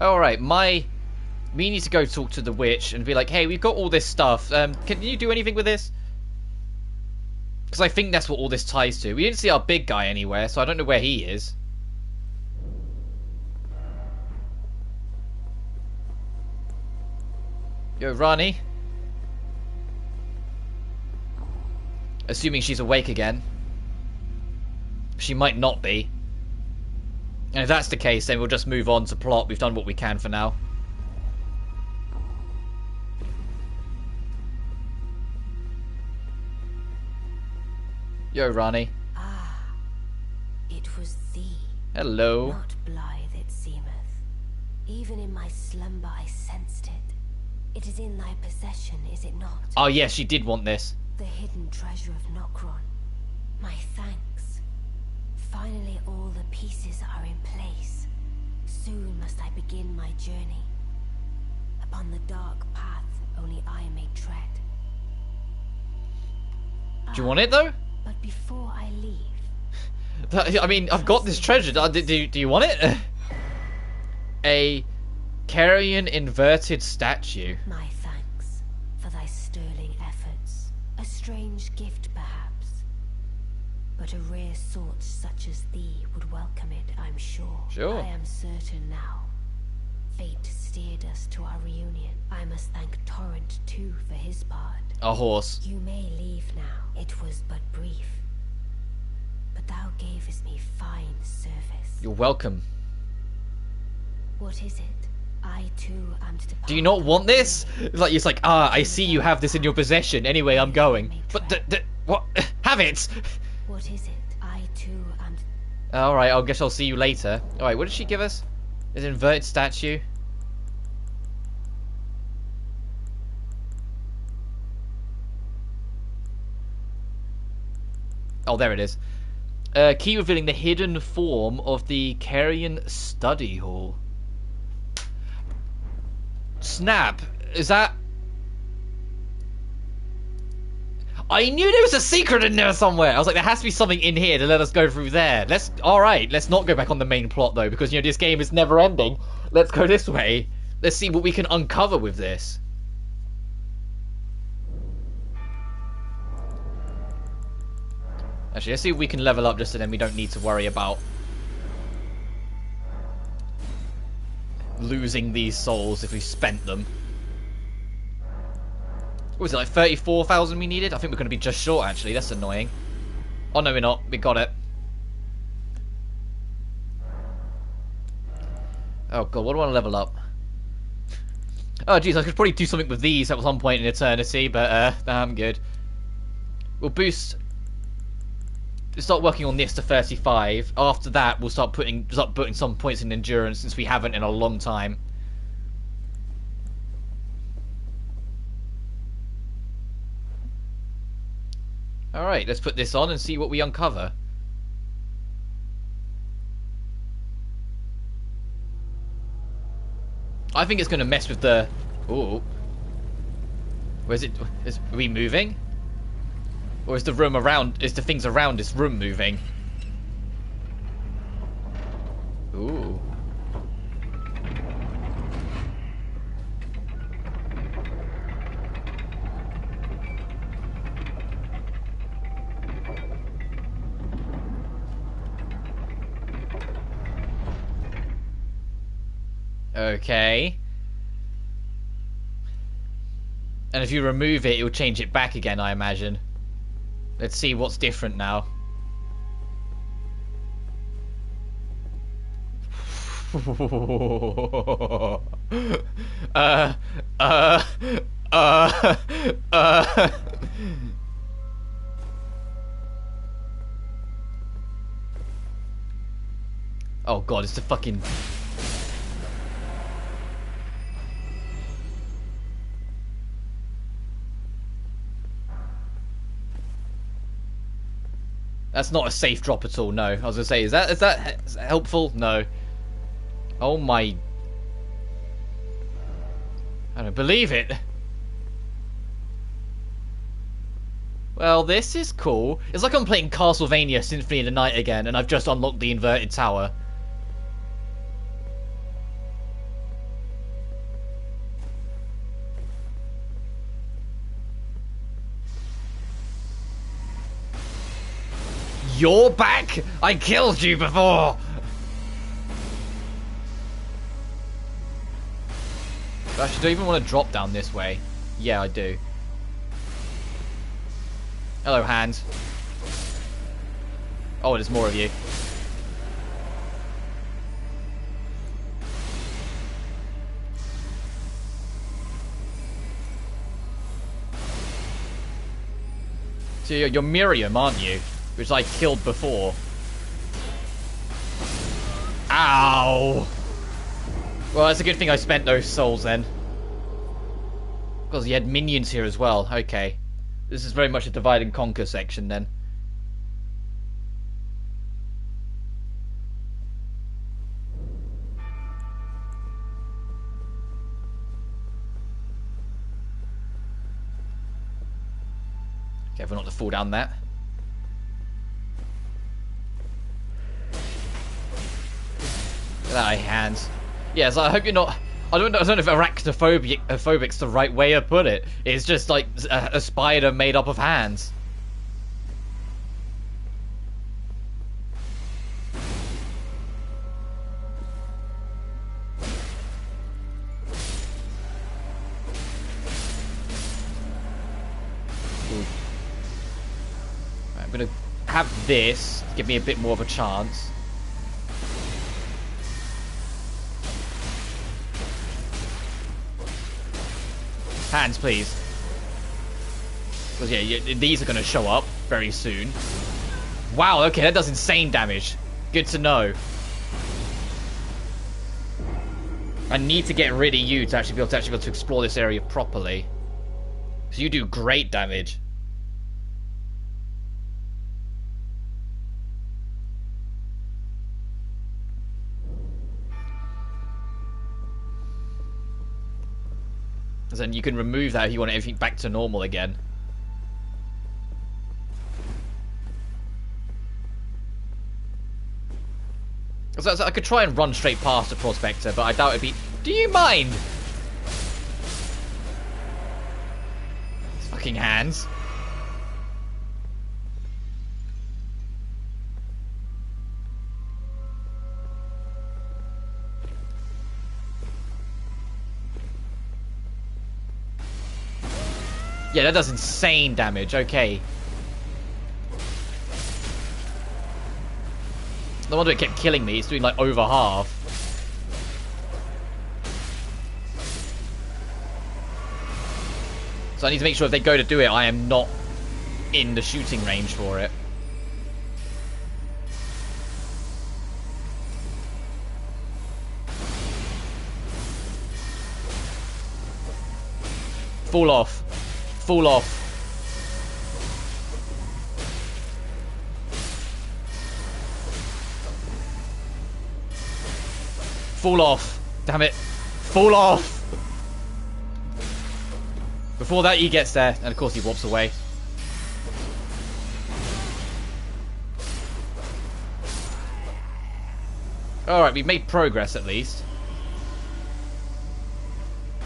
Alright, we need to go talk to the witch and be like, hey, we've got all this stuff. Can you do anything with this? Because I think that's what all this ties to. We didn't see our big guy anywhere, so I don't know where he is. Yo, Rani. Assuming she's awake again. She might not be. And if that's the case, then we'll just move on to plot. We've done what we can for now. Yo, Rani. Ah, it was thee. Hello. Not blithe it seemeth. Even in my slumber I sensed it. It is in thy possession, is it not? Oh, yes, she did want this. The hidden treasure of Nokron. My thanks. Finally all the pieces are in place. Soon must I begin my journey. Upon the dark path only I may tread. Do you want it, though? But before I leave... I mean, I've got this treasure. Do you want it? A Carrion inverted statue. My thanks for thy sterling efforts. A strange gift, perhaps. But a rare sort such as thee would welcome it, I'm sure. Sure. I am certain now. Fate steered us to our reunion. I must thank Torrent, too, for his part. A horse. You may leave now. It was but brief. But thou gavest me fine service. You're welcome. What is it? I too am to depart. Do you not want this? Like it's like, I see you have this in your possession. Anyway, I'm going. But what? Have it. What is it? I too am to... All right, I guess I'll see you later. All right, what did she give us? An inverted statue. Oh, there it is. Key revealing the hidden form of the Carrion Study Hall. Snap. Is that... I knew there was a secret in there somewhere. I was like, there has to be something in here to let us go through there. Alright, let's not go back on the main plot, though, because, this game is never ending. Let's go this way. Let's see what we can uncover with this. Actually, let's see if we can level up just so then we don't need to worry about losing these souls if we spent them. What was it, like 34,000 we needed? I think we're going to be just short, actually. That's annoying. Oh, no, we're not. We got it. Oh, God. What do I want to level up? Oh, jeez. I could probably do something with these at some point in eternity, but I'm good. We'll boost... Start working on this to 35. After that, we'll start putting some points in endurance, since we haven't in a long time. Alright, let's put this on and see what we uncover. I think it's going to mess with the... Ooh. Where's it? Are we moving? Or is the room around... Is the things around this room moving? Ooh. Okay. And if you remove it, it'll change it back again, I imagine. Let's see what's different now. Oh god, it's the fucking... That's not a safe drop at all, no. I was gonna say, is that helpful? No. Oh my... I don't believe it. Well, this is cool. It's like I'm playing Castlevania Symphony of the Night again, and I've just unlocked the inverted tower. You're back? I killed you before! Actually, do I even want to drop down this way? Yeah, I do. Hello, hands. Oh, there's more of you. So you're Miriam, aren't you? Which I killed before. Ow! Well, that's a good thing I spent those souls then. Because you had minions here as well. Okay. This is very much a divide and conquer section then. Careful not to fall down that. Look at that, hands. Yes, I hope you're not... I don't know if arachnophobic's the right way to put it. It's just like a spider made up of hands. Right, I'm gonna have this to give me a bit more of a chance. Hands, please. Because, yeah, these are going to show up very soon. Wow, okay, that does insane damage. Good to know. I need to get rid of you to actually be able to explore this area properly. So you do great damage. Then you can remove that if you want everything back to normal again. So I could try and run straight past the Prospector, but I doubt it'd be... Do you mind? Fucking hands. Yeah, that does insane damage. Okay. No wonder it kept killing me. It's doing like over half. So I need to make sure if they go to do it, I am not in the shooting range for it. Fall off. Fall off. Fall off. Damn it. Fall off! Before that, he gets there, and of course he warps away. Alright, we've made progress at least.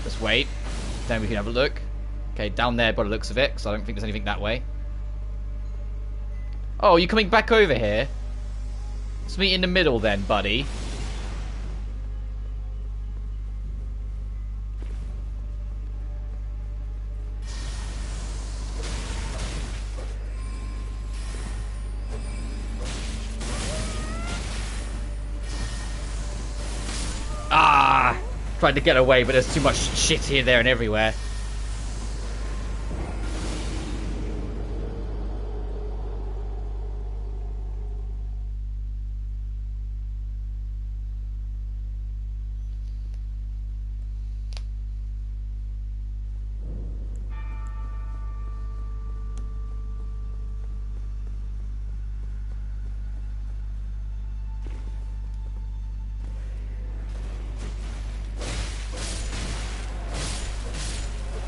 Let's wait. Then we can have a look. Okay, down there by the looks of it, because I don't think there's anything that way. Oh, you're coming back over here? Let's meet in the middle then, buddy. Ah! Tried to get away, but there's too much shit here, there, and everywhere.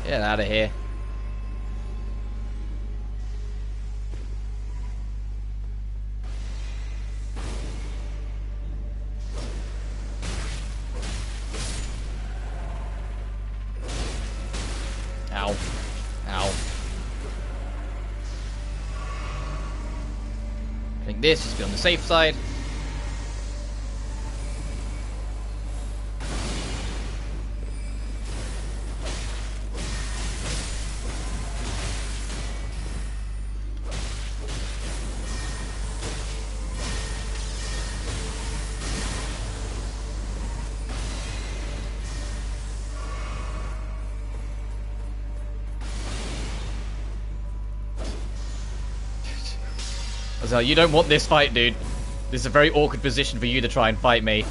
Get out of here. Ow. Ow. I think this just be on the safe side. So you don't want this fight, dude. This is a very awkward position for you to try and fight me.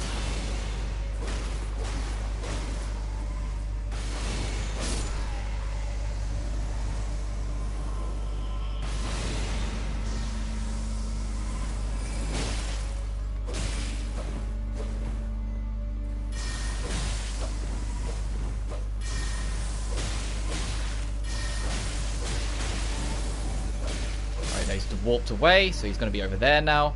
He's warped away, so he's going to be over there now.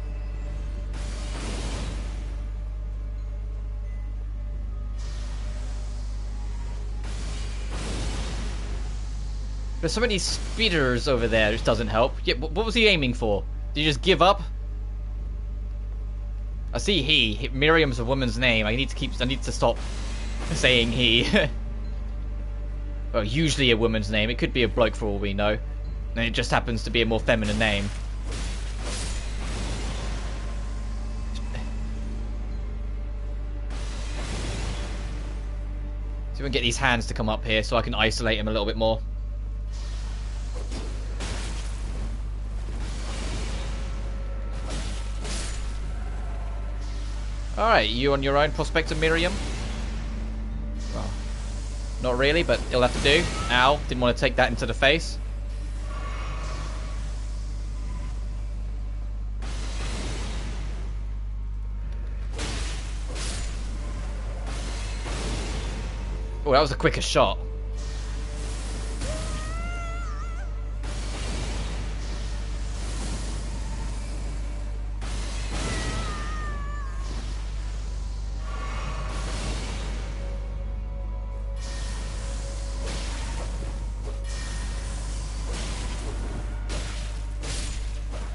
There's so many speeders over there, which doesn't help. Yeah, what was he aiming for? Did he just give up? I see he. Miriam's a woman's name. I need to stop saying he. Well, usually a woman's name. It could be a bloke for all we know. And it just happens to be a more feminine name. So we can get these hands to come up here so I can isolate him a little bit more. Alright, you on your own, Prospector Miriam? Well, not really, but it'll have to do. Ow, didn't want to take that into the face. Oh, that was the quickest shot.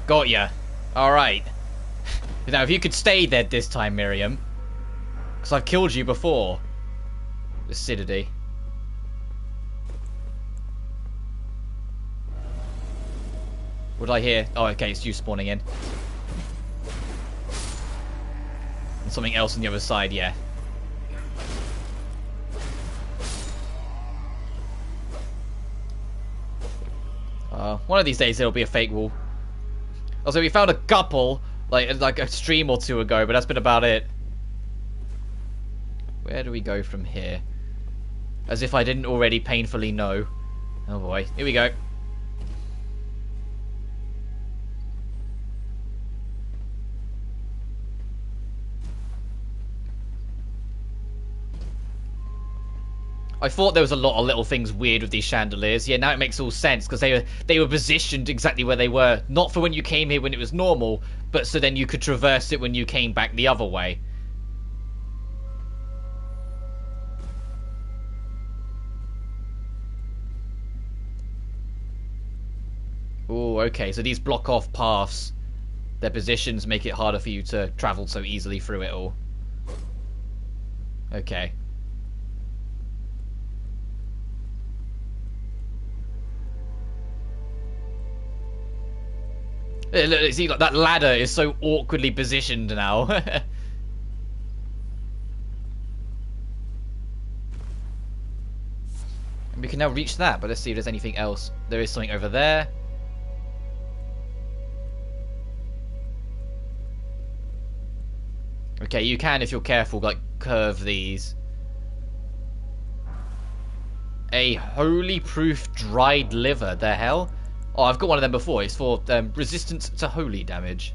Got ya. Alright. Now, if you could stay dead this time, Miriam. Because I've killed you before. Acidity. What did I hear? Oh, okay, it's you spawning in. And something else on the other side, yeah. One of these days there'll be a fake wall. Also, we found a couple, like a stream or two ago, but that's been about it. Where do we go from here? As if I didn't already painfully know. Oh boy, here we go. I thought there was a lot of little things weird with these chandeliers. Yeah, now it makes all sense because they were positioned exactly where they were, not for when you came here when it was normal, but so then you could traverse it when you came back the other way. Oh, okay, so these block off paths. Their positions make it harder for you to travel so easily through it all. Okay. Look, see, like, that ladder is so awkwardly positioned now. And we can now reach that, but let's see if there's anything else. There is something over there. Okay, you can, if you're careful, like, curve these. A holy proof dried liver. The hell? Oh, I've got one of them before. It's for resistance to holy damage.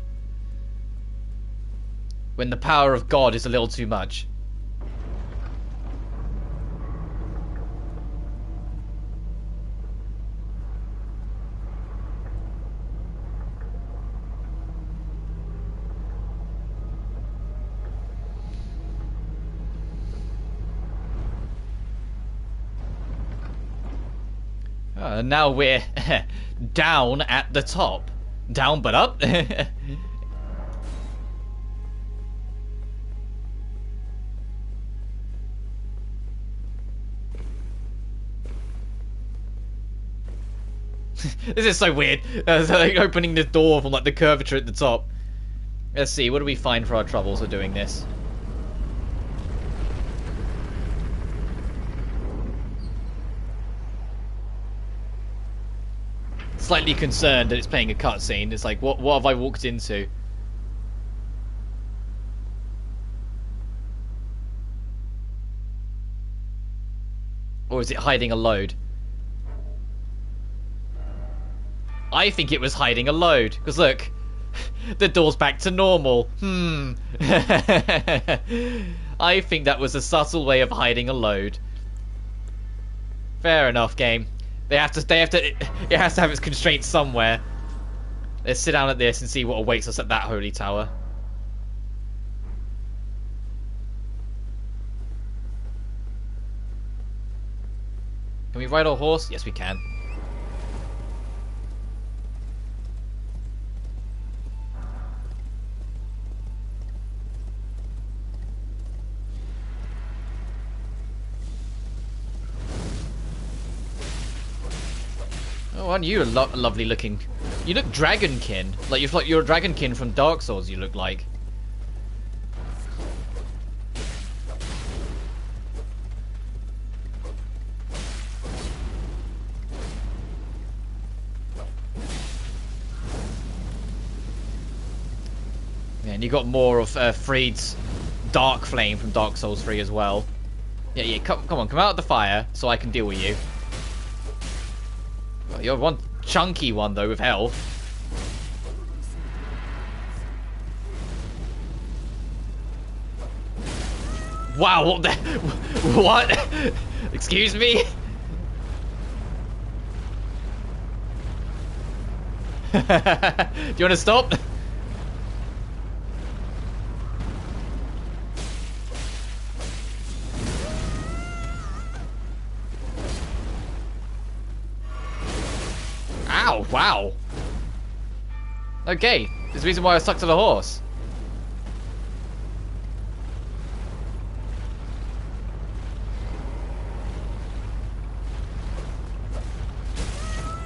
When the power of God is a little too much. And now we're down at the top. Down but up. This is so weird. Like opening the door from like the curvature at the top. Let's see, what do we find for our troubles for doing this? Slightly concerned that it's playing a cutscene. It's like, what have I walked into? Or is it hiding a load? I think it was hiding a load. Because look, the door's back to normal. I think that was a subtle way of hiding a load. Fair enough, game. It has to have its constraints somewhere. Let's sit down at this and see what awaits us at that holy tower. Can we ride our horse? Yes, we can. Oh, aren't you a lovely looking? You look dragonkin. Like you're a dragonkin from Dark Souls. You look like. Yeah, and you got more of Freed's Dark Flame from Dark Souls 3 as well. Yeah, come on, come out of the fire so I can deal with you. You're one chunky one, though, with health. Wow, what the... What? Excuse me? Do you want to stop? Ow, wow. Okay, there's the reason why I stuck to the horse.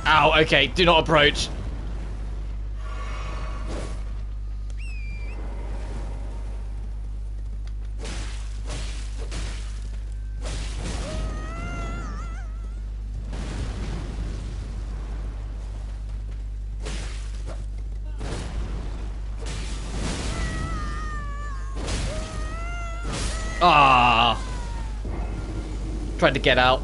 Ow, okay, do not approach. Ah, tried to get out.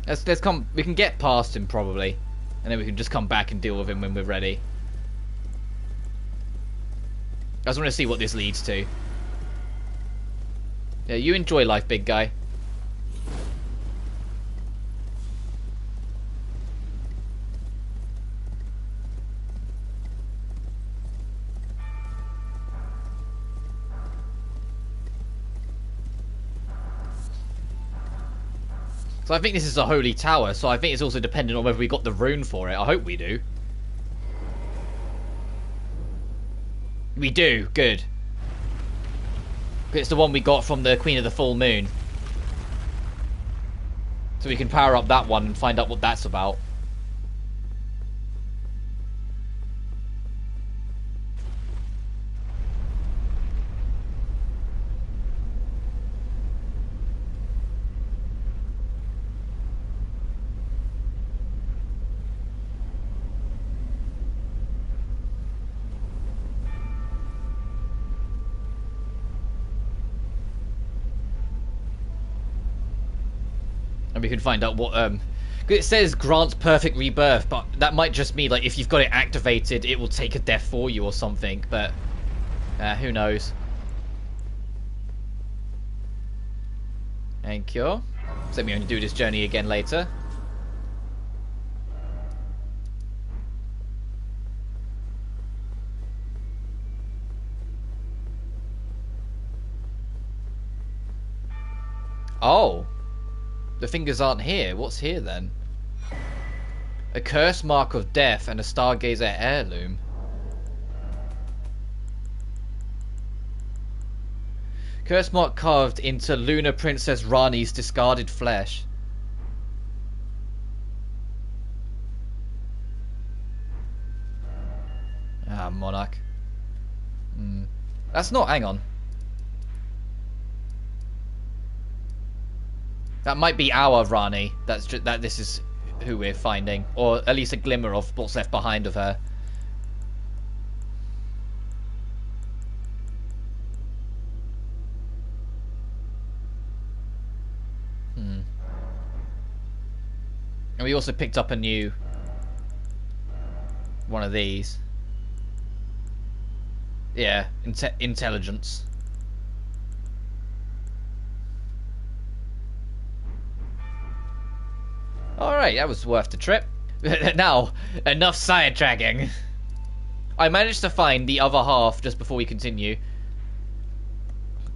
Let's come. We can get past him probably, and then we can just come back and deal with him when we're ready. I just want to see what this leads to. Yeah, you enjoy life, big guy. So I think this is a holy tower, so I think it's also dependent on whether we got the rune for it. I hope we do. We do, good. It's the one we got from the Queen of the Full Moon. So we can power up that one and find out what that's about. And we can find out what, it says grants perfect rebirth, but that might just mean, like, if you've got it activated, it will take a death for you or something, but, who knows. Thank you. So me only do this journey again later. Oh. The fingers aren't here. What's here then? A curse mark of death and a stargazer heirloom. Curse mark carved into Lunar Princess Rani's discarded flesh. Ah, monarch. That's not. Hang on. That might be our Rani. That's just that. This is who we're finding, or at least a glimmer of what's left behind of her. And we also picked up a new one of these. Yeah, intelligence. Alright, that was worth the trip. Now, enough sidetracking. I managed to find the other half, just before we continue,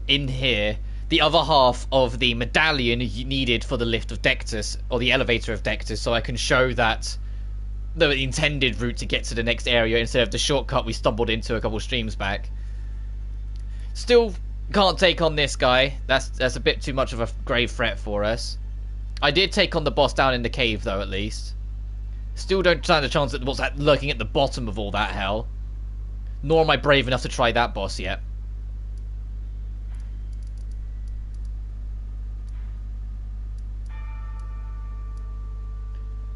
in here. The other half of the medallion needed for the lift of Dectus, or the elevator of Dectus, so I can show that the intended route to get to the next area instead of the shortcut we stumbled into a couple streams back. Still can't take on this guy. That's a bit too much of a grave threat for us. I did take on the boss down in the cave, though, at least. Still don't stand a chance that what's lurking at the bottom of all that hell. Nor am I brave enough to try that boss yet.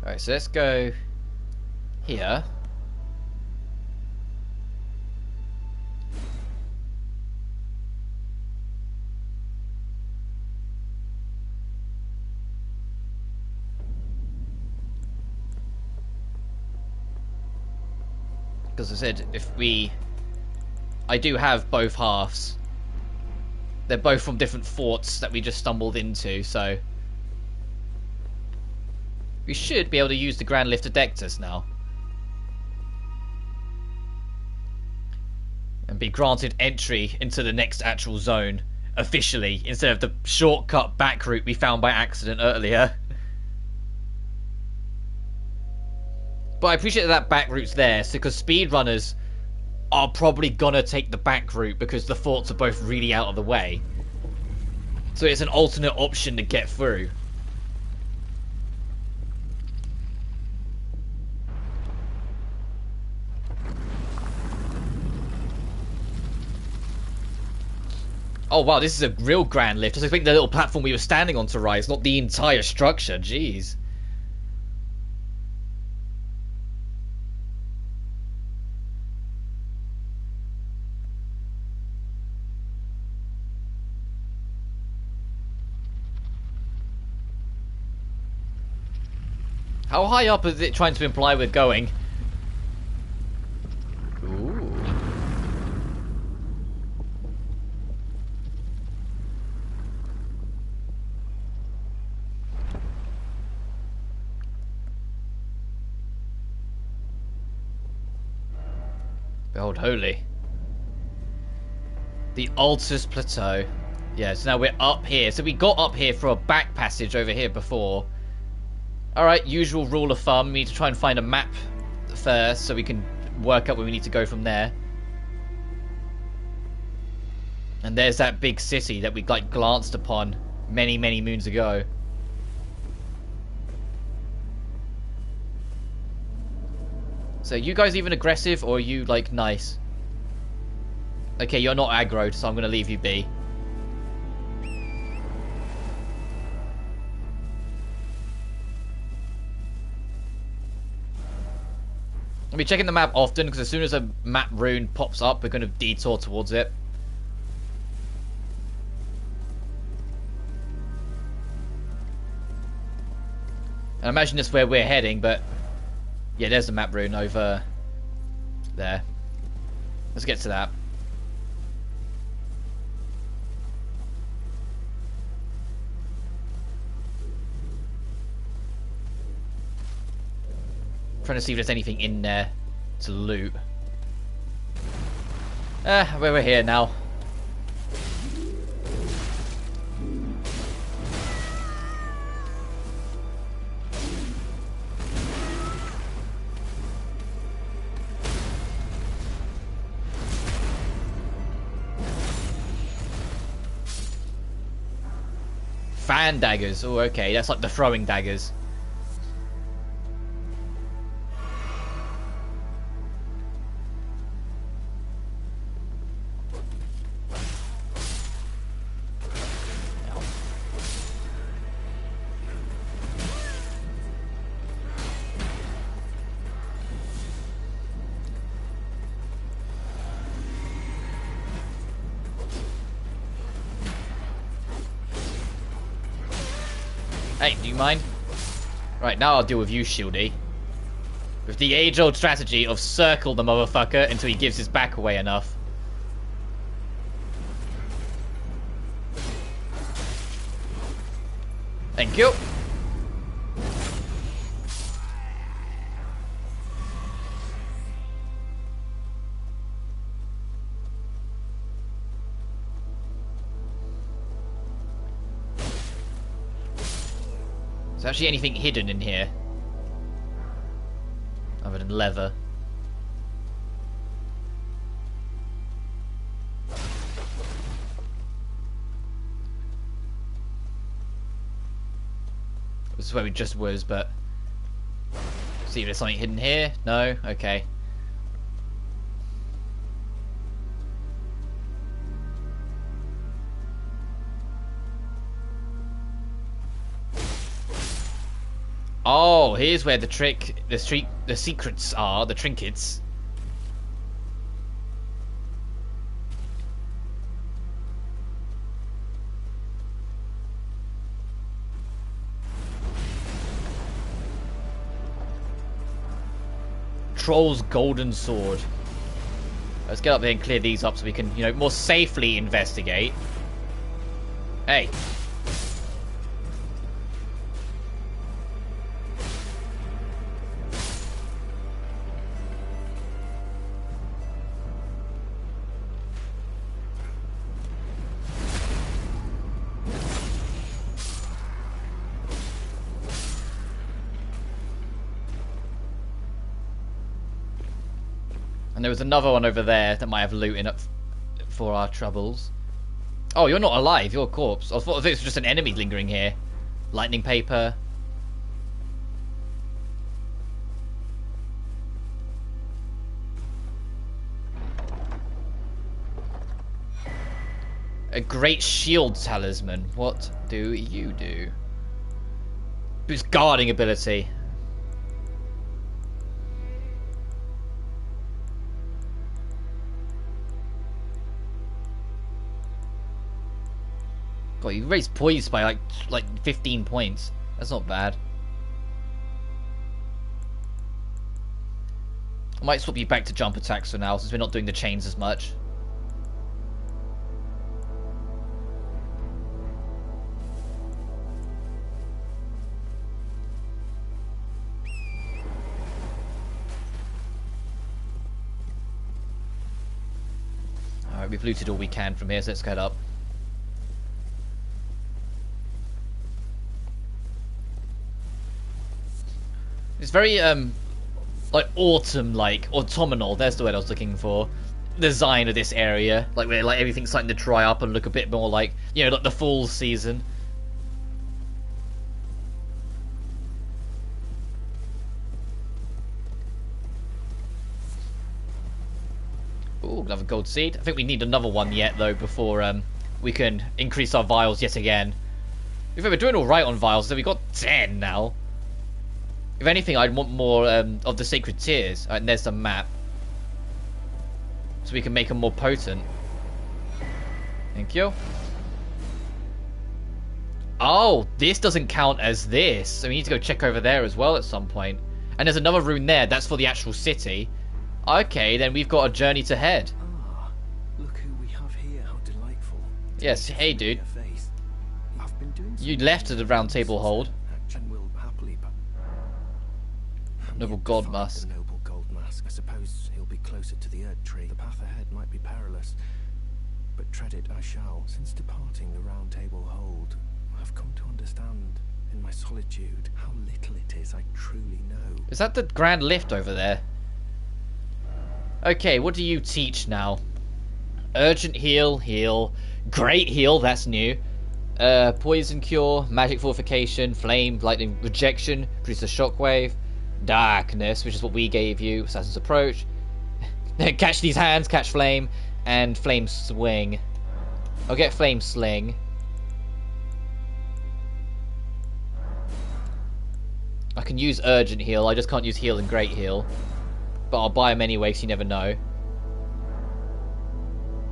Alright, so let's go here. Because I said, I do have both halves. They're both from different forts that we just stumbled into, so we should be able to use the Grand Lift of Dectus now. And be granted entry into the next actual zone, officially, instead of the shortcut back route we found by accident earlier. But I appreciate that back route's there, because speedrunners are probably gonna take the back route because the forts are both really out of the way. So it's an alternate option to get through. Oh wow, this is a real grand lift. I think the little platform we were standing on to rise, not the entire structure. Jeez. How high up is it trying to imply we're going? Ooh. Behold holy. The Altars Plateau. Yeah, so now we're up here. So we got up here for a back passage over here before. Alright, usual rule of thumb. We need to try and find a map first so we can work out where we need to go from there. And there's that big city that we like glanced upon many, many moons ago. So you guys even aggressive or are you like nice? Okay, you're not aggroed, so I'm going to leave you be. I'll be checking the map often, because as soon as a map rune pops up, we're going to detour towards it. And I imagine that's where we're heading, but... yeah, there's the map rune over... there. Let's get to that. Trying to see if there's anything in there to loot. We're here now. Fan daggers. Oh, okay. That's like the throwing daggers. Hey, do you mind? Right, now I'll deal with you, Shieldy. With the age-old strategy of circle the motherfucker until he gives his back away enough. Thank you. Is there actually anything hidden in here? Other than leather. This is where we just was, but... see if there's something hidden here? No? Okay. Oh, here's where the secrets are, the trinkets. Troll's golden sword. Let's get up there and clear these up so we can, you know, more safely investigate. Hey. And there was another one over there that might have loot in it for our troubles. Oh, you're not alive. You're a corpse. I thought it was just an enemy lingering here. Lightning paper. A great shield talisman. What do you do? Boost guarding ability. God, you raised poise by like 15 points. That's not bad. I might swap you back to jump attacks for now, since we're not doing the chains as much. Alright, we've looted all we can from here, so let's get up. It's very, like, autumn-like, autumnal, there's the word I was looking for. Design of this area, like, where, like, everything's starting to dry up and look a bit more like, you know, like the fall season. Ooh, another gold seed. I think we need another one yet, though, before we can increase our vials yet again. If we're doing alright on vials, then we've got 10 now. If anything, I'd want more of the sacred tears. Alright, and there's the map. So we can make them more potent. Thank you. Oh, this doesn't count as this. So we need to go check over there as well at some point. And there's another rune there. That's for the actual city. Okay, then we've got a journey to head. Ah, look who we have here. How delightful. Yes, hey dude. I've been doing You left at the round table hold. and will happily, but Noble gold mask. the noble gold mask. I suppose he'll be closer to the Erd tree. The path ahead might be perilous, but tread it I shall. Since departing the round table hold, I've come to understand in my solitude how little it is I truly know. Is that the grand lift over there? Okay, what do you teach now? Urgent heal, heal. Great heal, that's new. Poison cure, magic fortification, flame, lightning rejection, produce a shockwave. Darkness, which is what we gave you. Assassin's approach. Catch these hands, catch flame, and flame swing. I'll get flame sling. I can use urgent heal, I just can't use heal and great heal. But I'll buy them anyway, so you never know.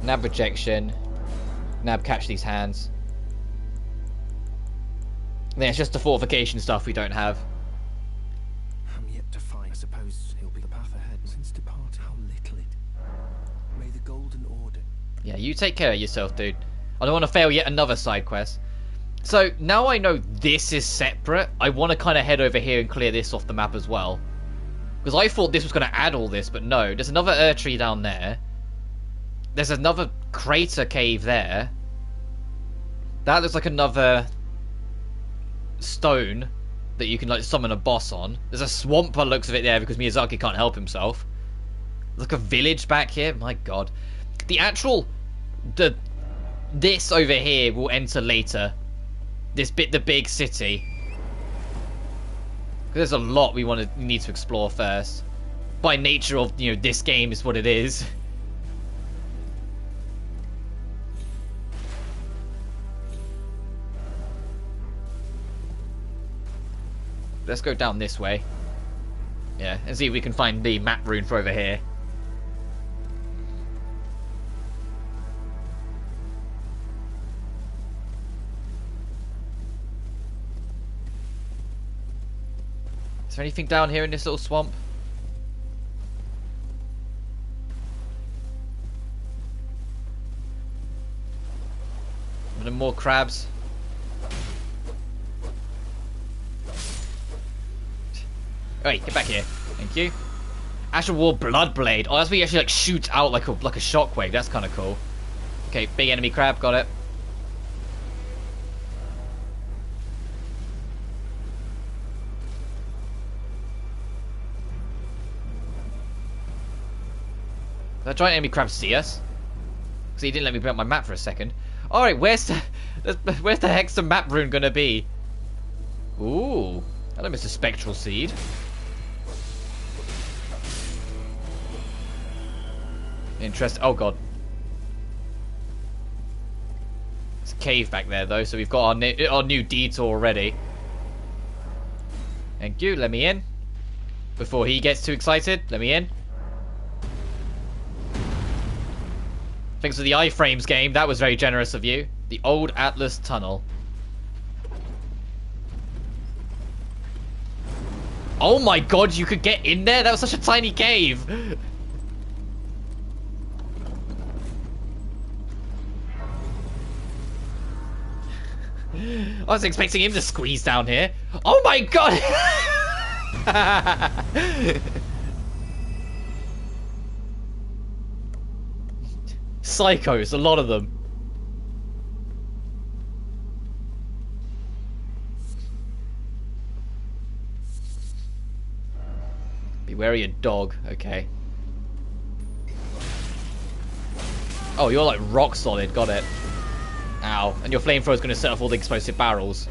Nab rejection. Nab catch these hands. And then it's just the fortification stuff we don't have. I'm yet to find. I suppose he'll be the path ahead. Since departing, how little it. May the golden order. Yeah, you take care of yourself, dude. I don't want to fail yet another side quest. So, now I know this is separate, I want to kind of head over here and clear this off the map as well. Because I thought this was going to add all this, but no. There's another Erd tree down there. There's another crater cave there. That looks like another stone that you can like summon a boss on. There's a swamp by the looks of it there because Miyazaki can't help himself. There's like a village back here. My god. The actual... This over here will enter later. This bit, the big city. There's a lot we need to explore first. By nature of, you know, this game is what it is. Let's go down this way. Yeah, and see if we can find the map rune for over here. Is there anything down here in this little swamp? And more crabs. Wait, get back here. Thank you. Astral War Bloodblade. Oh, that's where you actually like shoot out like a shockwave. That's kind of cool. Okay, big enemy crab. Got it. Did that giant enemy crab see us? Because he didn't let me put up my map for a second. Alright, where's the heck's the map rune gonna be? Ooh. Hello, Mr. Spectral Seed. Interesting. Oh god. There's a cave back there though, so we've got our new detour already. Thank you, let me in. Before he gets too excited, let me in. Thanks for the iframes game, that was very generous of you. The Old Atlas Tunnel. Oh my god, you could get in there? That was such a tiny cave. I was expecting him to squeeze down here. Oh my god! Psychos, a lot of them. Be wary of dog, okay. Oh, you're like rock solid, got it. Ow. And your flamethrower is going to set off all the explosive barrels.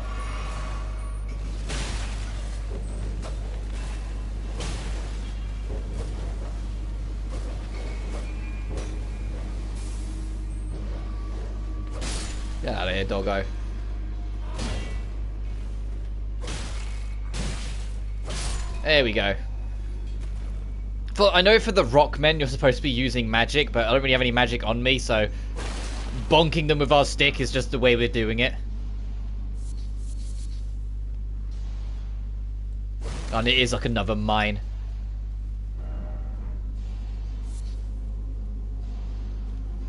Get out of here, doggo. There we go. I know for the rock men you're supposed to be using magic, but I don't really have any magic on me, so bonking them with our stick is just the way we're doing it. And it is like another mine.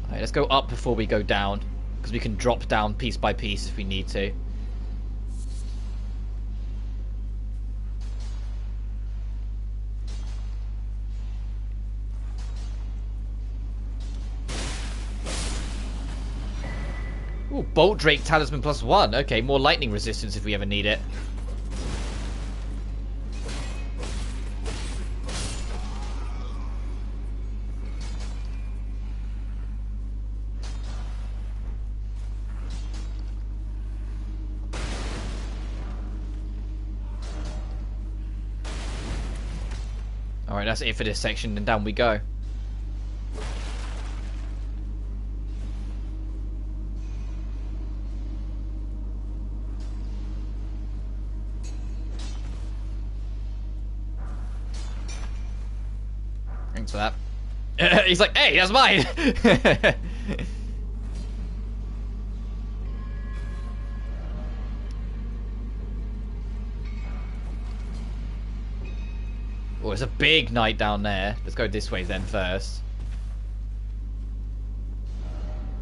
Alright, let's go up before we go down, because we can drop down piece by piece if we need to. Ooh, Bolt Drake Talisman +1. Okay, more lightning resistance if we ever need it. Alright, that's it for this section, and down we go. Thanks for that. He's like, hey, that's mine! Oh, it's a big night down there. Let's go this way then first.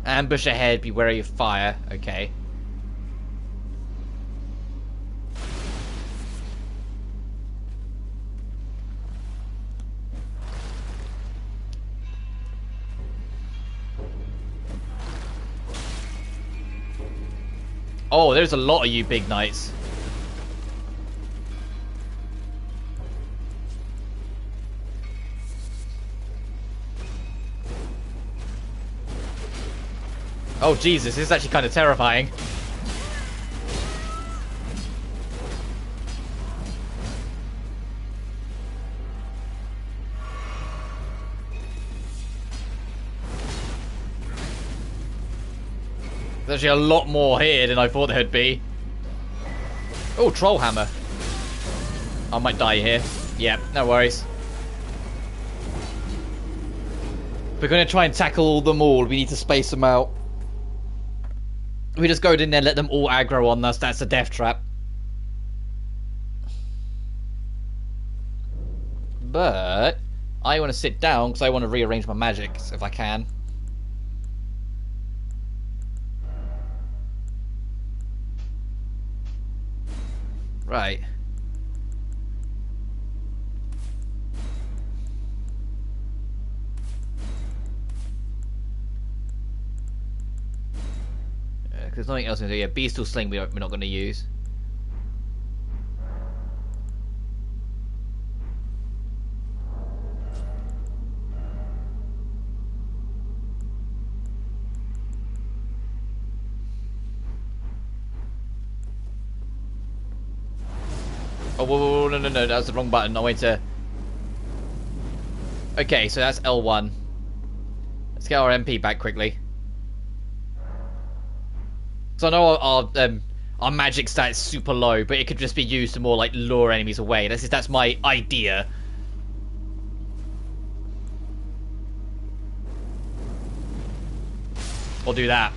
Ambush ahead, be wary of fire. Okay. Oh, there's a lot of you big knights. Oh Jesus, this is actually kind of terrifying. There's actually a lot more here than I thought there'd be. Oh, troll hammer. I might die here. Yep, no worries. We're going to try and tackle them all. We need to space them out. We just go in there and let them all aggro on us. That's a death trap. But I want to sit down because I want to rearrange my magics if I can. Right. There's nothing else in there. Yeah, Beastal Sling we're not going to use. Oh, whoa, no, that was the wrong button. I went to... Okay, so that's L1. Let's get our MP back quickly. So I know our magic stat is super low, but it could just be used to more like lure enemies away. That's my idea. Or do that.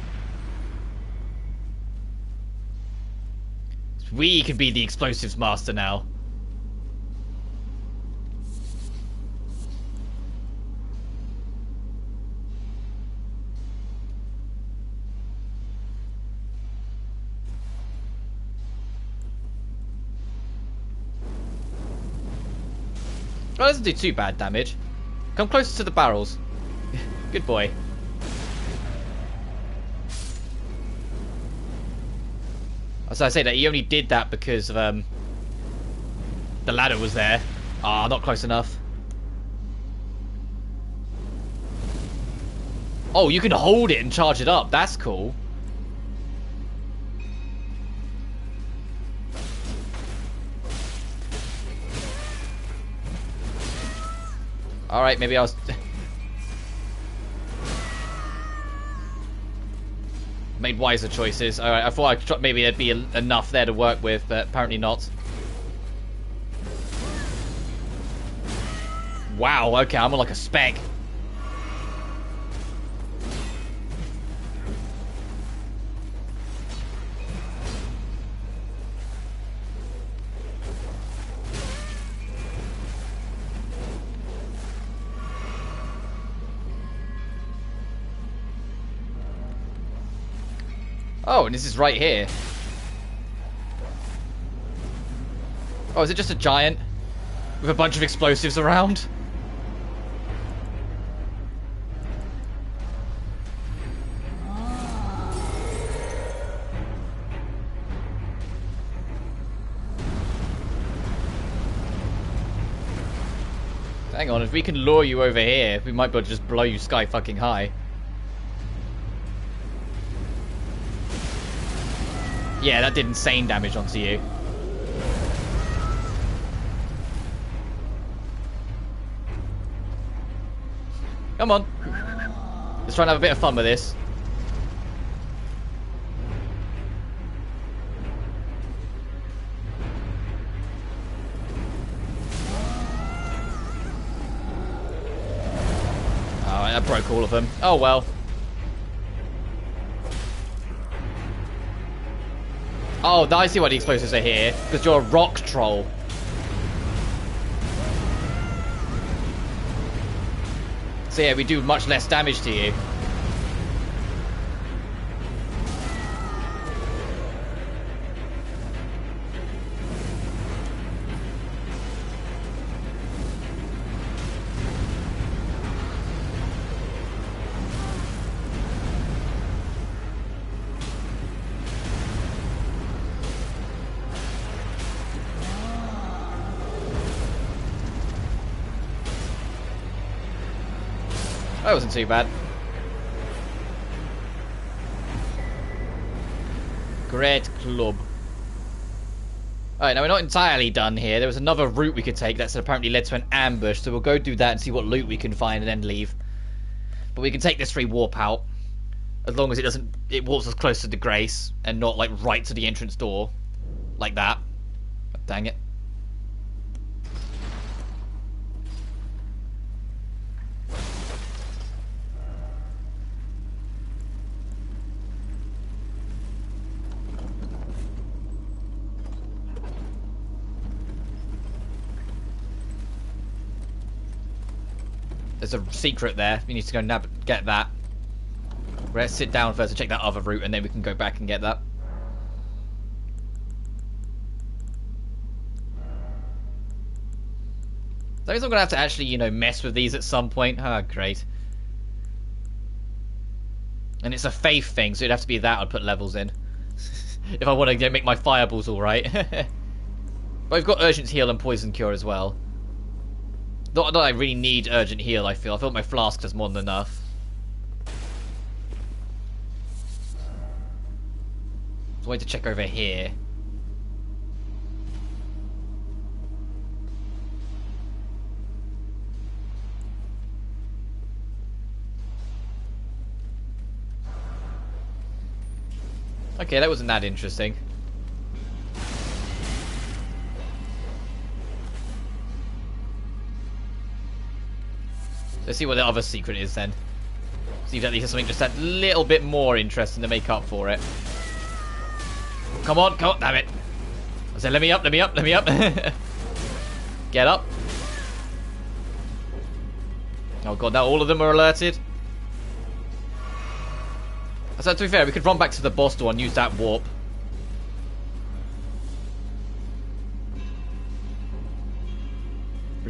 We could be the explosives master now. Oh, it doesn't do too bad damage. Come closer to the barrels. Good boy. As I say that he only did that because of the ladder was there. Ah, not close enough. Oh, you can hold it and charge it up. That's cool. Alright, maybe I was... made wiser choices. Alright, I thought maybe there'd be enough there to work with, but apparently not. Wow, okay, I'm on like a speck. Oh, and this is right here. Oh, is it just a giant with a bunch of explosives around? Hang on, if we can lure you over here, we might be able to just blow you sky fucking high. Yeah, that did insane damage onto you. Come on. Let's try and have a bit of fun with this. Alright, that broke all of them. Oh well. Oh, I see why the explosives are here. Because you're a rock troll. So yeah, we do much less damage to you. That wasn't too bad. Great club. Alright, now we're not entirely done here. There was another route we could take that's apparently led to an ambush, so we'll go do that and see what loot we can find and then leave. But we can take this free warp out. As long as it warps us close to the Grace and not like right to the entrance door. Like that. Dang it. There's a secret there. We need to go get that. Let's sit down first and check that other route, and then we can go back and get that. That means I'm gonna have to actually, you know, mess with these at some point. Ah, great. And it's a faith thing, so it'd have to be that I'd put levels in. If I want to make my fireballs alright. But we've got urgent heal and poison cure as well. Not that I really need urgent heal, I feel like my flask does more than enough. So I need to check over here. Okay, that wasn't that interesting. Let's see what the other secret is then. See if that leads to something just that little bit more interesting to make up for it. Come on, damn it. I said, let me up. Get up. Oh god, now all of them are alerted. So to be fair, we could run back to the boss door and use that warp.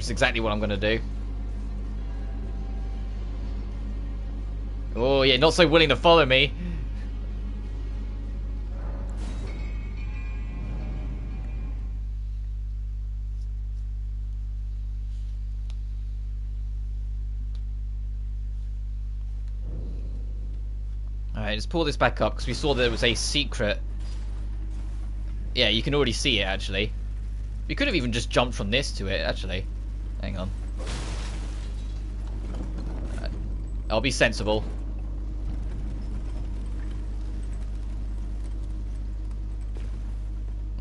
which is exactly what I'm going to do. Oh, yeah, not so willing to follow me. Alright, let's pull this back up, because we saw there was a secret. Yeah, you can already see it, actually. We could have even just jumped from this to it, actually. Hang on. I'll be sensible.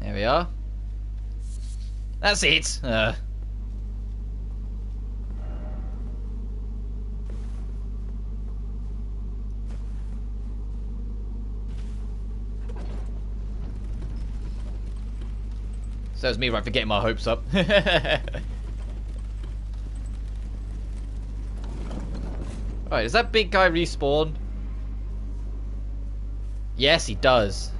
There we are. That's it. So it's me right for getting my hopes up. Right, does that big guy respawn? Yes, he does.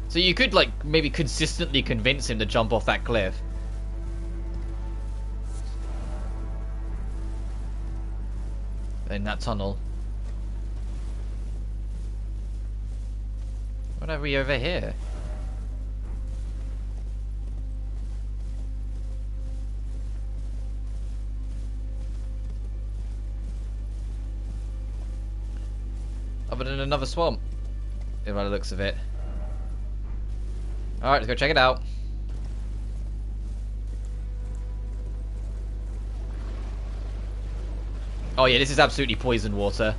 So you could, like, maybe consistently convince him to jump off that cliff. In that tunnel. What have we over here? Other than another swamp, by the looks of it. Alright, let's go check it out. Oh yeah, this is absolutely poisoned water.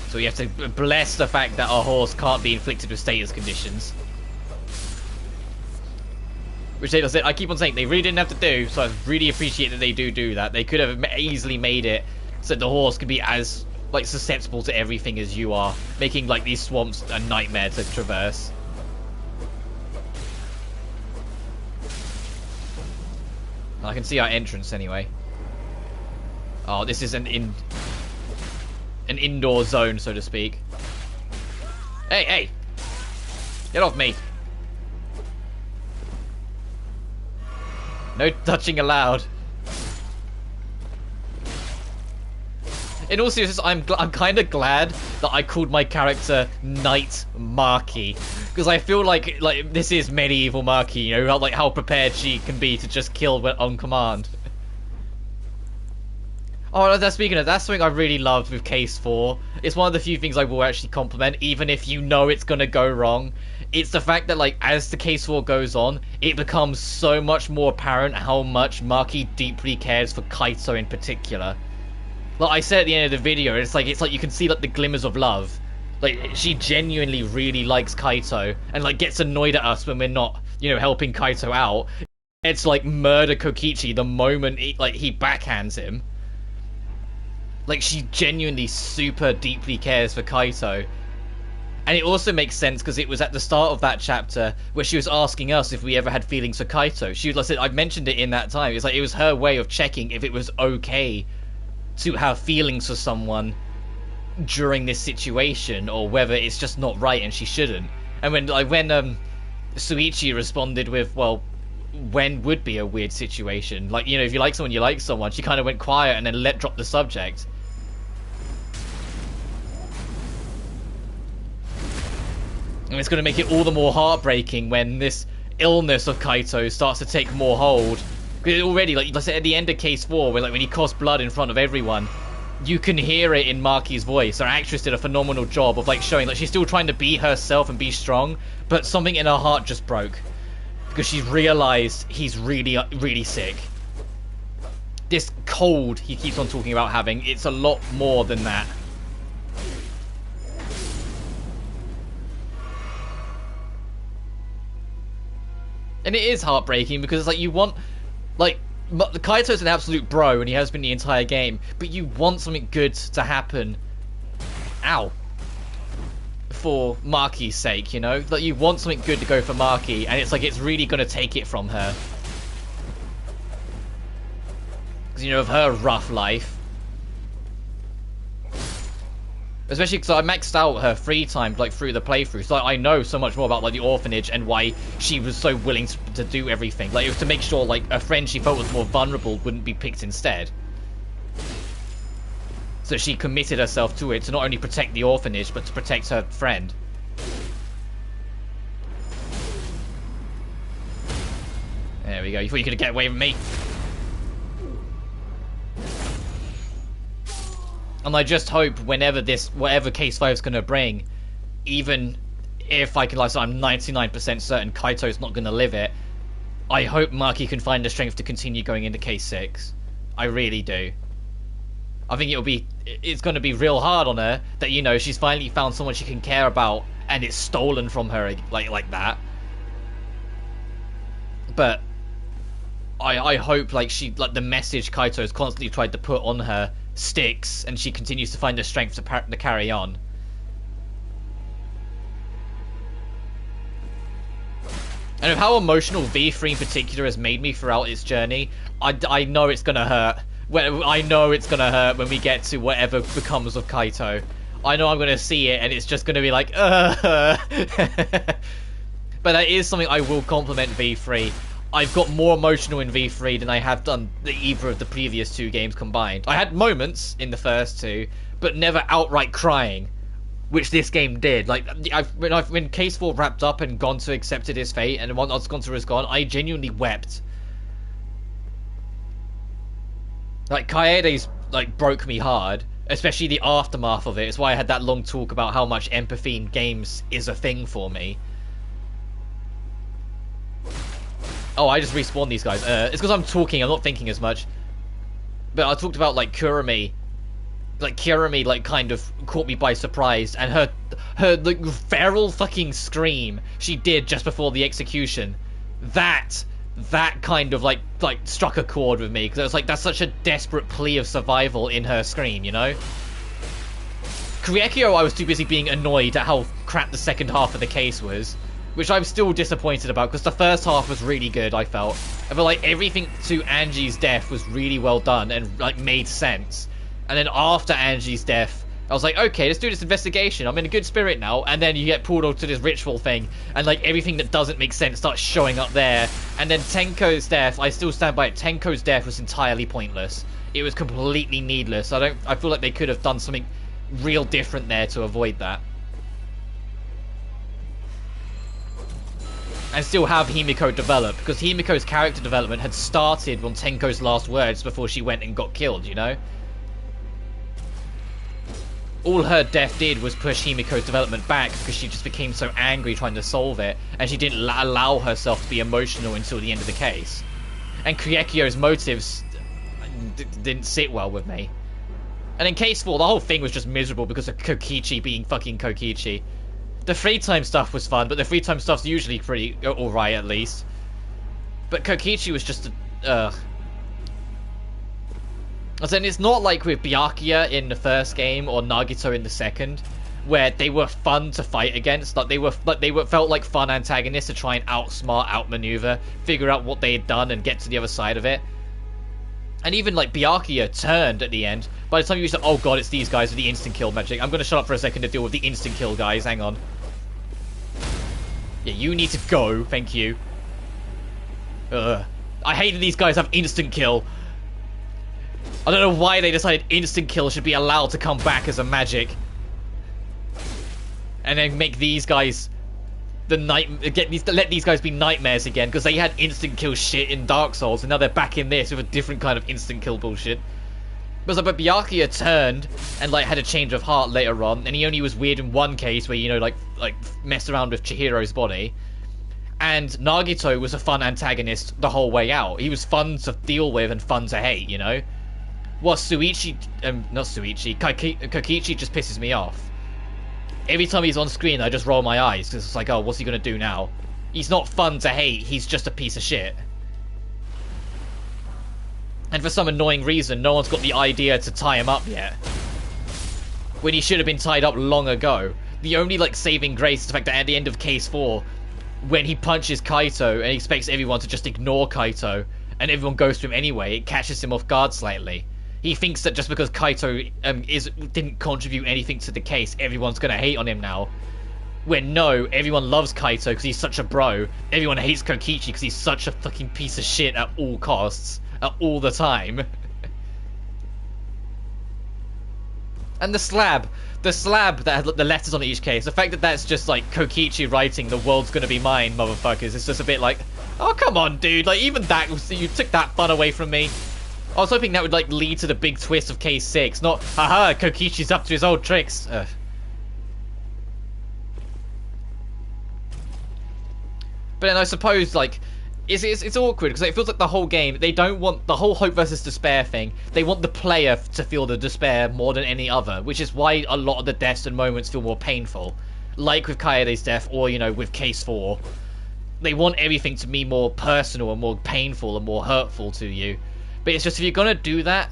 So we have to bless the fact that our horse can't be inflicted with status conditions. Which they said, I keep on saying they really didn't have to do, so I really appreciate that they do that. They could have easily made it so the horse could be as, like, susceptible to everything as you are, making, like, these swamps a nightmare to traverse. I can see our entrance anyway. Oh, this is an indoor zone, so to speak. Hey, hey! Get off me! No touching allowed. In all seriousness, I'm kind of glad that I called my character Knight Marky, because I feel like this is medieval Marky, you know, like how prepared she can be to just kill when on command. Oh, speaking of, that's something I really loved with Case 4. It's one of the few things I will actually compliment, even if you know it's gonna go wrong. It's the fact that, like, as the Case 4 goes on, it becomes so much more apparent how much Marky deeply cares for Kaito in particular. Like I said at the end of the video, it's like you can see, like, the glimmers of love. Like, she genuinely really likes Kaito, and, like, gets annoyed at us when we're not, you know, helping Kaito out. It's like murder Kokichi the moment he backhands him. Like, she genuinely super deeply cares for Kaito. And it also makes sense because it was at the start of that chapter where she was asking us if we ever had feelings for Kaito. She was like, I mentioned it in that time. It's like it was her way of checking if it was okay to have feelings for someone during this situation, or whether it's just not right and she shouldn't. And when Suichi responded with, well, when would be a weird situation? Like, you know, if you like someone, you like someone. She kind of went quiet and then let drop the subject. And it's going to make it all the more heartbreaking when this illness of Kaito starts to take more hold. Because already, like I said, at the end of Case 4, where, like, when he coughs blood in front of everyone, you can hear it in Marky's voice. Our actress did a phenomenal job of, like, showing that she's still trying to be herself and be strong, but something in her heart just broke. Because she's realised he's really, really sick. This cold he keeps on talking about having, it's a lot more than that. And it is heartbreaking because it's like you want, like, Kaito's an absolute bro and he has been the entire game, but you want something good to happen. Ow. For Marky's sake, you know? Like, you want something good to go for Marky, and it's like it's really going to take it from her. Because, you know, of her rough life. Especially because I maxed out her free time, like, through the playthrough. So I know so much more about, like, the orphanage and why she was so willing to do everything. Like, it was to make sure, like, a friend she felt was more vulnerable wouldn't be picked instead. So she committed herself to it to not only protect the orphanage, but to protect her friend. There we go. You thought you could get away with me? And I just hope whenever whatever Case 5 is going to bring, even if I can, like, so I'm 99% certain Kaito's not going to live it, I hope Maki can find the strength to continue going into Case 6. I really do. I think it's going to be real hard on her that, you know, she's finally found someone she can care about and it's stolen from her like that. But I hope, like, the message Kaito has constantly tried to put on her sticks and she continues to find the strength to carry on. And with how emotional V3 in particular has made me throughout its journey, I know it's gonna hurt. I know it's gonna hurt when we get to whatever becomes of Kaito. I know I'm gonna see it and it's just gonna be like, But that is something I will compliment V3. I've got more emotional in V3 than I have done either of the previous two games combined. I had moments in the first two, but never outright crying, which this game did. Like, when Case 4 wrapped up and Gonzo accepted his fate, and once Gonzo was gone, I genuinely wept. Like, Kaede's, like, broke me hard, especially the aftermath of it. It's why I had that long talk about how much empathy in games is a thing for me. Oh, I just respawned these guys. It's because I'm talking, I'm not thinking as much. But I talked about, like, Kurumi. Like, Kurumi, like, kind of caught me by surprise. And her like, feral fucking scream she did just before the execution. That kind of, like struck a chord with me. Because it was like, that's such a desperate plea of survival in her scream, you know? Kryekio, I was too busy being annoyed at how crap the second half of the case was. Which I'm still disappointed about, because the first half was really good, I felt. I felt like everything to Angie's death was really well done and, like, made sense. And then after Angie's death, I was like, okay, let's do this investigation. I'm in a good spirit now. And then you get pulled onto this ritual thing, and, like, everything that doesn't make sense starts showing up there. And then Tenko's death, I still stand by it. Tenko's death was entirely pointless. It was completely needless. I feel like they could have done something real different there to avoid that. And still have Himiko develop, because Himiko's character development had started on Tenko's last words before she went and got killed, you know? All her death did was push Himiko's development back, because she just became so angry trying to solve it, and she didn't allow herself to be emotional until the end of the case. And Kryekio's motives didn't sit well with me. And in Case 4, the whole thing was just miserable because of Kokichi being fucking Kokichi. The free time stuff was fun, but the free time stuff's usually pretty alright at least. But Kokichi was just I said, it's not like with Byakuya in the first game or Nagito in the second, where they were fun to fight against. Like they felt like fun antagonists to try and outsmart, outmaneuver, figure out what they had done and get to the other side of it. And even, like, Byakuya turned at the end. By the time you said, oh god, it's these guys with the instant kill magic. I'm gonna shut up for a second to deal with the instant kill guys, hang on. Yeah, you need to go, thank you. I hated these guys have instant kill. I don't know why they decided instant kill should be allowed to come back as a magic. And then make these guys let these guys be nightmares again, because they had instant kill shit in Dark Souls, and now they're back in this with a different kind of instant kill bullshit. But Byakuya turned and, like, had a change of heart later on, and he only was weird in one case where, you know, like messed around with Chihiro's body. And Nagito was a fun antagonist the whole way out. He was fun to deal with and fun to hate, you know. While Kokichi just pisses me off. Every time he's on screen, I just roll my eyes, because it's like, oh, what's he going to do now? He's not fun to hate, he's just a piece of shit. And for some annoying reason, no one's got the idea to tie him up yet. When he should have been tied up long ago. The only, like, saving grace is the fact that at the end of Case 4, when he punches Kaito and he expects everyone to just ignore Kaito, and everyone goes to him anyway, it catches him off guard slightly. He thinks that just because Kaito didn't contribute anything to the case, everyone's gonna hate on him now. When no, everyone loves Kaito because he's such a bro. Everyone hates Kokichi because he's such a fucking piece of shit at all costs, at all the time. And the slab that had the letters on each case, the fact that that's just like Kokichi writing, "The world's gonna be mine, motherfuckers," it's just a bit like, oh come on, dude. Like even that, you took that fun away from me. I was hoping that would like lead to the big twist of case 6, not haha, Kokichi's up to his old tricks. Ugh. But then I suppose like it's awkward because it feels like the whole game, they don't want the whole hope versus despair thing. They want the player to feel the despair more than any other, which is why a lot of the deaths and moments feel more painful. Like with Kaede's death, or you know, with case 4. They want everything to be more personal and more painful and more hurtful to you. But it's just, if you're gonna do that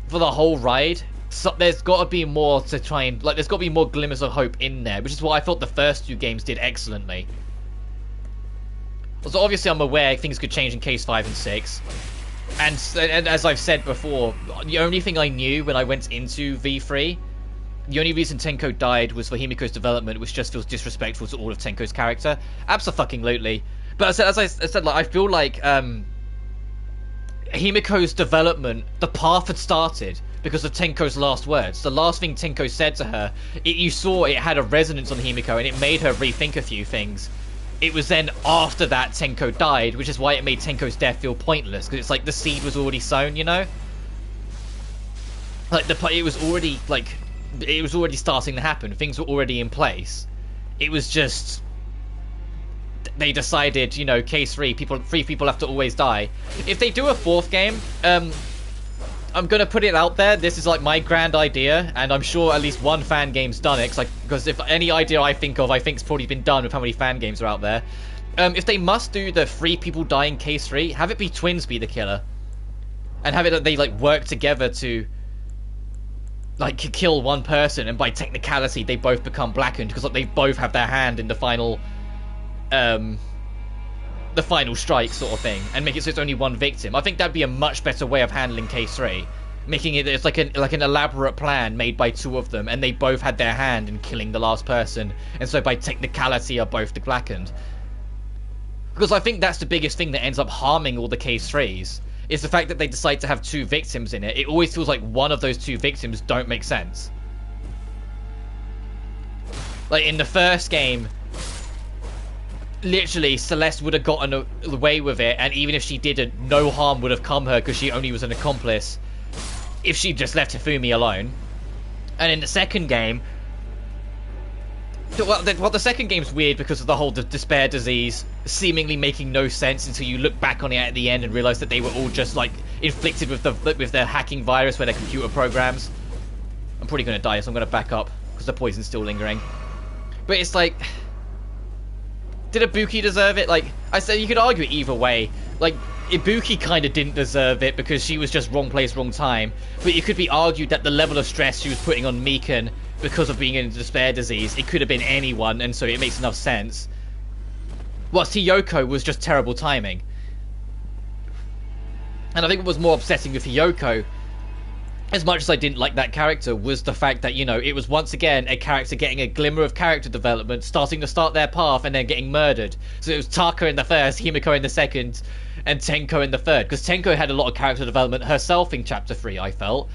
for the whole ride, so there's got to be more to try and like. There's got to be more glimmers of hope in there, which is what I thought the first 2 games did excellently. So obviously I'm aware things could change in case 5 and 6, and as I've said before, the only thing I knew when I went into V3, the only reason Tenko died was for Himiko's development, which just feels disrespectful to all of Tenko's character. Abso-fucking-lutely. But as I said, like, I feel like Himiko's development, the path had started because of Tenko's last words. The last thing Tenko said to her, you saw it had a resonance on Himiko, and it made her rethink a few things. It was then after that Tenko died, which is why it made Tenko's death feel pointless, because it's like the seed was already sown, you know? Like, it was already starting to happen. Things were already in place. It was just, they decided, you know, case 3 people have to always die. If they do a 4th game, I'm gonna put it out there, this is like my grand idea, and I'm sure at least one fan game's done it, because if any idea I think of, I think it's probably been done with how many fan games are out there. If they must do the 3 people die in case 3, have it be twins be the killer. And have it that they like work together to like kill one person, and by technicality they both become blackened, because like, they both have their hand in the final strike sort of thing, and make it so it's only one victim. I think that'd be a much better way of handling case 3, making it it's like an elaborate plan made by 2 of them, and they both had their hand in killing the last person, and so by technicality are both blackened. Because I think that's the biggest thing that ends up harming all the case 3s, is the fact that they decide to have 2 victims in it. It always feels like one of those 2 victims don't make sense. Like in the first game, literally, Celeste would have gotten away with it, and even if she didn't, no harm would have come her because she only was an accomplice if she just left Hifumi alone. And in the second game, well, the second game's weird because of the whole despair disease seemingly making no sense until you look back on it at the end and realize that they were all just like inflicted with the hacking virus, where their computer programs. I'm probably going to die, so I'm going to back up because the poison's still lingering. But it's like, did Ibuki deserve it? Like, I said, you could argue it either way. Like, Ibuki kind of didn't deserve it because she was just wrong place, wrong time. But it could be argued that the level of stress she was putting on Mikan because of being in despair disease, it could have been anyone, and so it makes enough sense. Whilst Hiyoko was just terrible timing. And I think what was more upsetting with Hiyoko, as much as I didn't like that character, was the fact that, you know, it was once again a character getting a glimmer of character development, starting to start their path, and then getting murdered. So it was Taka in the first, Himiko in the second, and Tenko in the third. Because Tenko had a lot of character development herself in Chapter 3, I felt.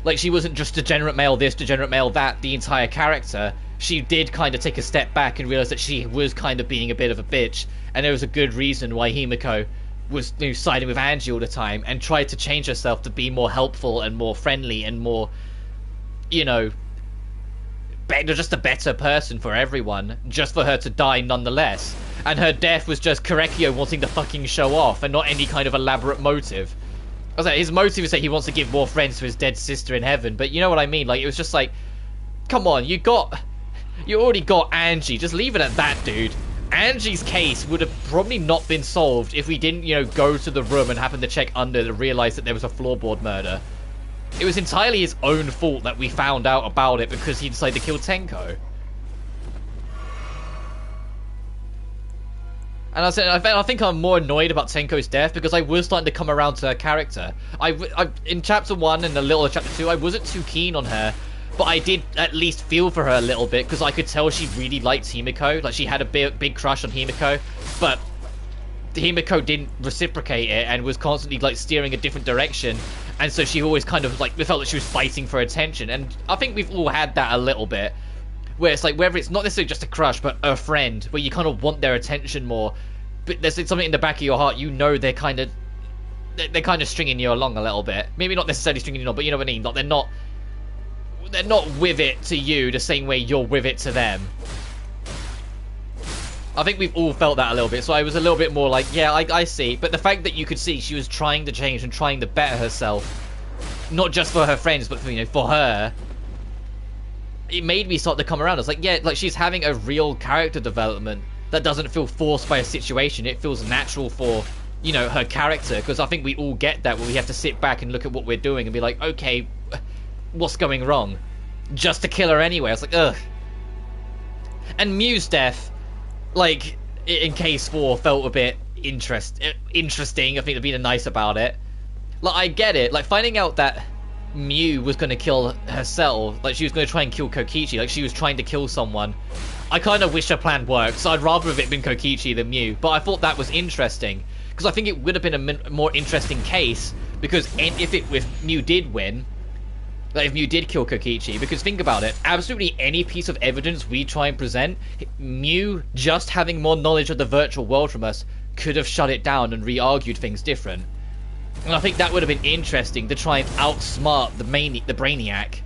Like, she wasn't just degenerate male this, degenerate male that, the entire character. She did kind of take a step back and realize that she was kind of being a bit of a bitch, and there was a good reason why Himiko was, you know, siding with Angie all the time, and tried to change herself to be more helpful and more friendly and more, you know, just a better person for everyone, just for her to die nonetheless. And her death was just Korekio wanting to fucking show off, and not any kind of elaborate motive. I was like, his motive is that he wants to give more friends to his dead sister in heaven, but you know what I mean? Like, it was just like, come on, you already got Angie, just leave it at that, dude. Angie's case would have probably not been solved if we didn't, you know, go to the room and happen to check under to realize that there was a floorboard murder. It was entirely his own fault that we found out about it because he decided to kill Tenko. And I think I'm more annoyed about Tenko's death because I was starting to come around to her character. In chapter 1 and a little of chapter 2, I wasn't too keen on her, but I did at least feel for her a little bit because I could tell she really liked Himiko. Like, she had a big crush on Himiko, but Himiko didn't reciprocate it and was constantly like steering a different direction, and so she always kind of like felt that she was fighting for attention. And I think we've all had that a little bit, where it's like, whether it's not necessarily just a crush but a friend, where you kind of want their attention more, but there's something in the back of your heart, you know, they're kind of stringing you along a little bit. Maybe not necessarily stringing you along, but you know what I mean. Like, they're not with it to you the same way you're with it to them. I think we've all felt that a little bit, so I was a little bit more like, yeah, I see. But the fact that you could see she was trying to change and trying to better herself, not just for her friends, but for, you know, for her, it made me start to come around. I was like, yeah, like, she's having a real character development that doesn't feel forced by a situation. It feels natural for, you know, her character, because I think we all get that, where we have to sit back and look at what we're doing and be like, okay, what's going wrong? Just to kill her anyway. I was like, ugh. And Mew's death, like, in case 4, felt a bit interesting. I think they're being nice about it. Like, I get it. Like, finding out that Mew was going to kill herself, like, she was going to try and kill Kokichi, like, she was trying to kill someone. I kind of wish her plan worked, so I'd rather have it been Kokichi than Mew. But I thought that was interesting, because I think it would have been a more interesting case, because if Mew did win, like, if Mew did kill Kokichi, because think about it, absolutely any piece of evidence we try and present, Mew just having more knowledge of the virtual world from us could have shut it down and re-argued things different. And I think that would have been interesting, to try and outsmart the Brainiac.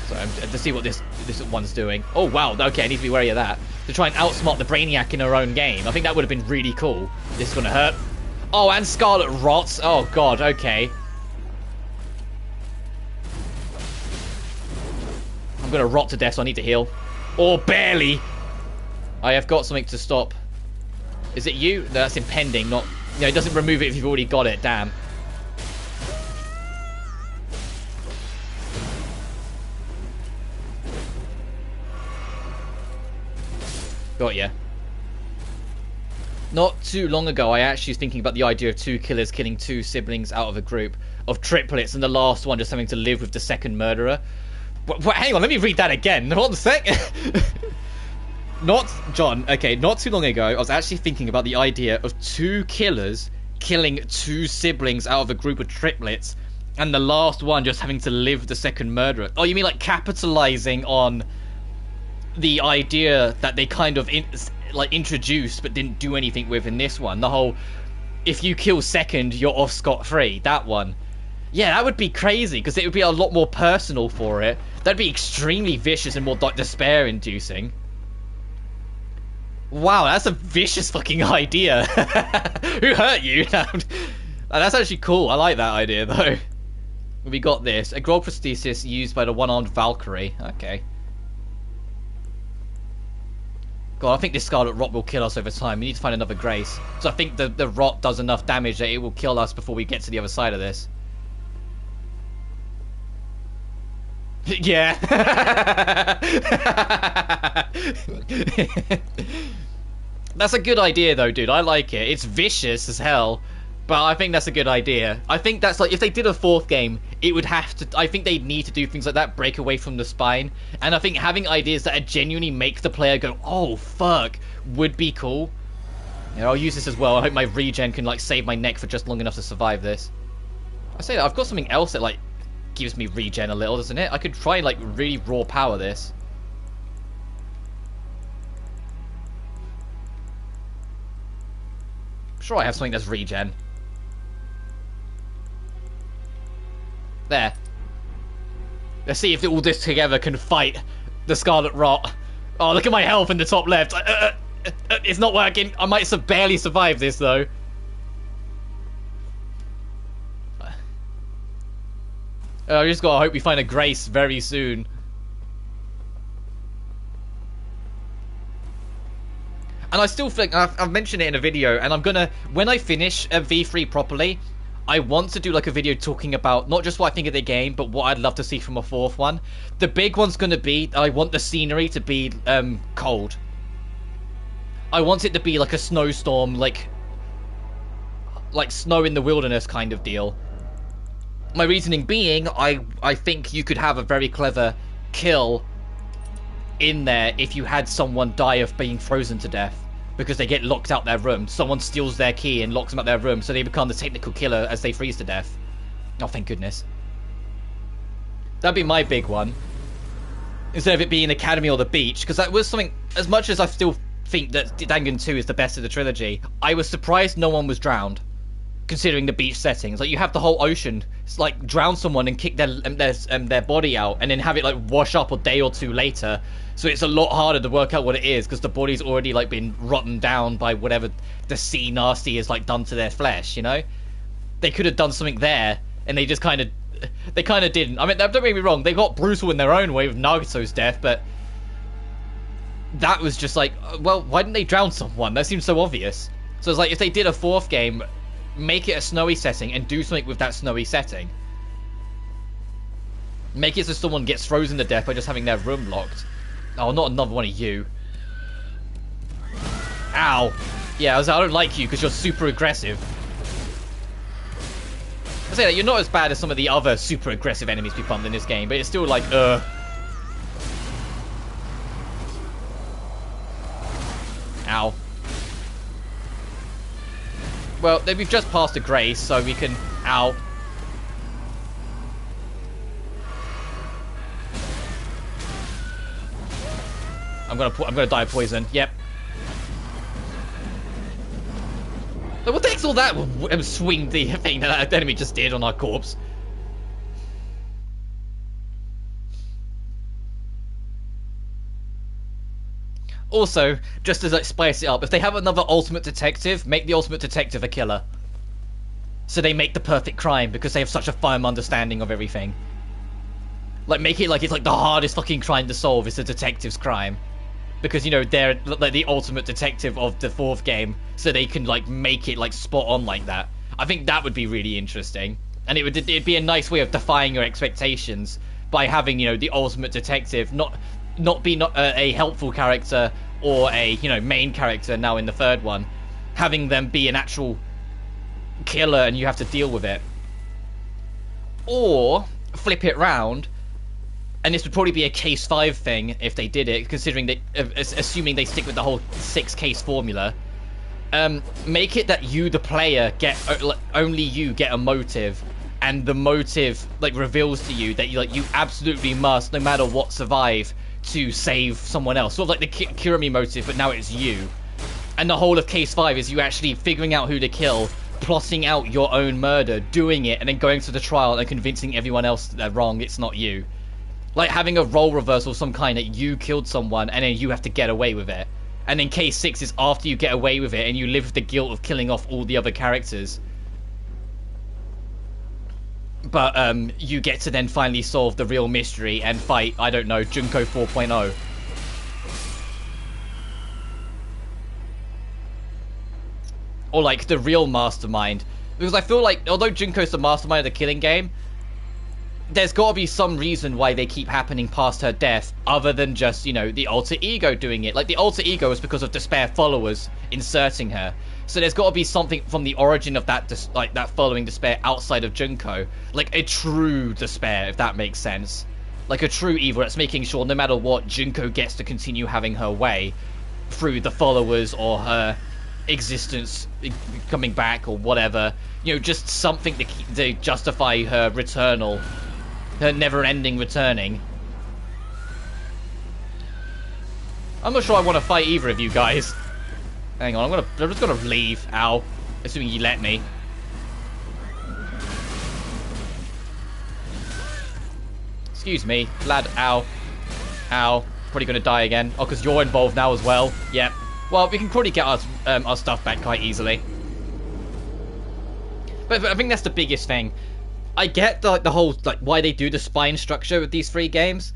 So to see what this one's doing. Oh wow, okay, I need to be wary of that. To try and outsmart the Brainiac in her own game. I think that would have been really cool. This is gonna hurt. Oh, and Scarlet rots. Oh god, okay. I'm gonna rot to death, so I need to heal. Or barely. I have got something to stop. Is it you? No, that's impending, not... No, it doesn't remove it if you've already got it, damn. Got ya. Not too long ago, I actually was thinking about the idea of 2 killers killing 2 siblings out of a group of triplets, and the last one just having to live with the second murderer. Hang on, let me read that again. Hold on a sec. Not too long ago, I was actually thinking about the idea of 2 killers killing 2 siblings out of a group of triplets, and the last one just having to live with the second murderer. Oh, you mean like capitalizing on the idea that they kind of introduced but didn't do anything with in this one? The whole, if you kill second, you're off scot-free. That one. Yeah, that would be crazy, because it would be a lot more personal for it. That'd be extremely vicious and more despair-inducing. Wow, that's a vicious fucking idea. Who hurt you? That's actually cool. I like that idea, though. We got this. A gold prosthesis used by the one-armed Valkyrie. Okay. God, I think this Scarlet Rot will kill us over time. We need to find another Grace. So I think the Rot does enough damage that it will kill us before we get to the other side of this. Yeah. That's a good idea, though, dude. I like it. It's vicious as hell, but I think that's a good idea. I think that's like, if they did a 4th game, it would have to... I think they'd need to do things like that, break away from the spine, and I think having ideas that genuinely make the player go, oh, fuck, would be cool. Yeah, I'll use this as well. I hope my regen can, like, save my neck for just long enough to survive this. I say that, I've got something else that, like, gives me regen a little, doesn't it? I could try, like, really raw power this. I'm sure I have something that's regen. There. Let's see if all this together can fight the Scarlet Rot. Oh, look at my health in the top left. It's not working. I might barely survive this, though. I just gotta hope we find a Grace very soon. And I still think, I've mentioned it in a video, and I'm gonna, when I finish a V3 properly, I want to do like a video talking about not just what I think of the game, but what I'd love to see from a fourth one. The big one's going to be, I want the scenery to be cold. I want it to be like a snowstorm, like snow in the wilderness kind of deal. My reasoning being, I think you could have a very clever kill in there if you had someone die of being frozen to death. Because they get locked out their room. Someone steals their key and locks them out their room, so they become the technical killer as they freeze to death. Oh, thank goodness. That'd be my big one. Instead of it being Academy or the beach, because that was something, as much as I still think that Dangan 2 is the best of the trilogy, I was surprised no one was drowned. Considering the beach settings, like you have the whole ocean, it's like drown someone and kick their body out, and then have it like wash up a day or two later. So it's a lot harder to work out what it is because the body's already like been rotten down by whatever the sea nasty has like done to their flesh. You know, they could have done something there, and they just kind of didn't. I mean, don't get me wrong, they got brutal in their own way with Nagato's death, but that was just like, well, why didn't they drown someone? That seems so obvious. So it's like if they did a fourth game, make it a snowy setting and do something with that snowy setting. Make it so someone gets frozen to death by just having their room locked. Oh, not another one of you. Ow. Yeah, I don't like you because you're super aggressive. I say that you're not as bad as some of the other super aggressive enemies we found in this game, but it's still like, Ow. Well, then we've just passed a grace, so we can... Ow. I'm gonna die of poison. Yep. What the heck's all that swing the thing that enemy just did on our corpse? Also, just to like spice it up, if they have another ultimate detective, make the ultimate detective a killer. So they make the perfect crime because they have such a firm understanding of everything. Like make it like it's like the hardest fucking crime to solve is the detective's crime. Because, you know, they're like the ultimate detective of the fourth game, so they can like make it like spot on like that. I think that would be really interesting, and it'd be a nice way of defying your expectations by having, you know, the ultimate detective not be a helpful character or a, you know, main character now in the third one, having them be an actual killer and you have to deal with it. Or flip it round. And this would probably be a case 5 thing if they did it, considering that, assuming they stick with the whole 6 case formula. Make it that you, the player, only you get a motive, and the motive like reveals to you that you absolutely must, no matter what, survive to save someone else. Sort of like the Kirami motive, but now it's you. And the whole of case 5 is you actually figuring out who to kill, plotting out your own murder, doing it, and then going to the trial and convincing everyone else that they're wrong, it's not you. Like having a role reversal of some kind that you killed someone and then you have to get away with it. And then case 6 is after you get away with it and you live with the guilt of killing off all the other characters. But you get to then finally solve the real mystery and fight, I don't know, Junko 4.0. Or like the real mastermind. Because I feel like, although Junko's the mastermind of the killing game, there's got to be some reason why they keep happening past her death, other than just, you know, the alter ego doing it. Like, the alter ego is because of Despair followers inserting her. So there's got to be something from the origin of that, that following Despair outside of Junko. Like, a true Despair, if that makes sense. Like, a true evil that's making sure, no matter what, Junko gets to continue having her way through the followers or her existence coming back or whatever. You know, just something to justify her returnal. Her never-ending returning. I'm not sure I want to fight either of you guys. Hang on, I'm just gonna leave. Ow. Assuming you let me. Excuse me, lad. Ow. Ow. Probably gonna die again. Oh, because you're involved now as well. Yep. Well, we can probably get our stuff back quite easily. But I think that's the biggest thing. I get the whole, like, why they do the spine structure with these 3 games,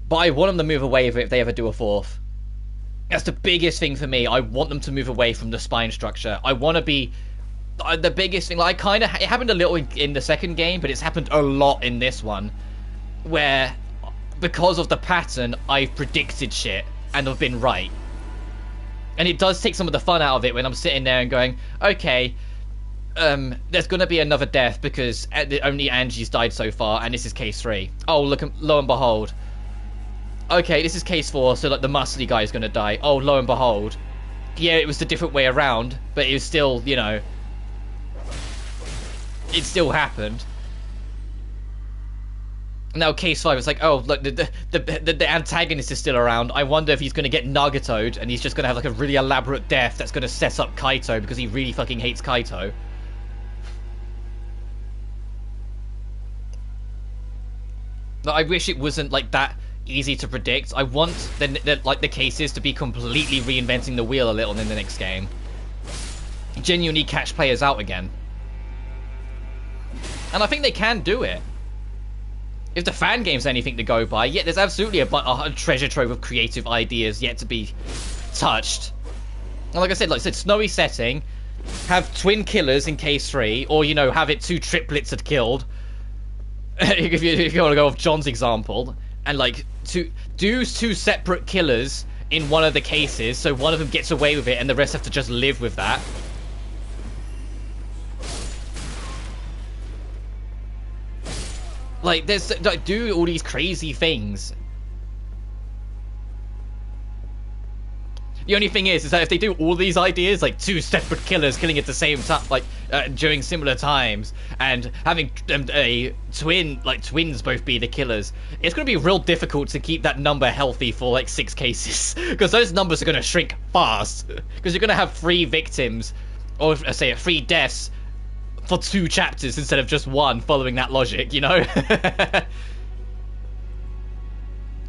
but I want them to move away with it if they ever do a 4th. That's the biggest thing for me. I want them to move away from the spine structure. I want to be the biggest thing, like, it happened a little in the second game, but it's happened a lot in this one, where because of the pattern, I've predicted shit and I've been right. And it does take some of the fun out of it when I'm sitting there and going, okay, there's going to be another death because only Angie's died so far, and this is case 3. Oh, look, lo and behold. Okay, this is case 4, so like the muscly guy is going to die. Oh, lo and behold. Yeah, it was the different way around, but it was still, you know, it still happened. Now case 5, it's like, oh, look, the antagonist is still around. I wonder if he's going to get Nagato'd and he's just going to have like a really elaborate death that's going to set up Kaito because he really fucking hates Kaito. But I wish it wasn't like that easy to predict. I want the cases to be completely reinventing the wheel a little in the next game. Genuinely catch players out again. And I think they can do it. If the fan game's anything to go by, yeah, there's absolutely a treasure trove of creative ideas yet to be touched. And like I said, snowy setting, have twin killers in case 3, or, you know, have it 2 triplets had killed. if you want to go off John's example, and like do 2 separate killers in one of the cases, so one of them gets away with it and the rest have to just live with that. Like, do all these crazy things. The only thing is that if they do all these ideas, like 2 separate killers killing at the same time, like during similar times, and having twins both be the killers, it's going to be real difficult to keep that number healthy for like 6 cases, because those numbers are going to shrink fast. Because you're going to have 3 victims, or say 3 deaths, for 2 chapters instead of just 1, following that logic, you know?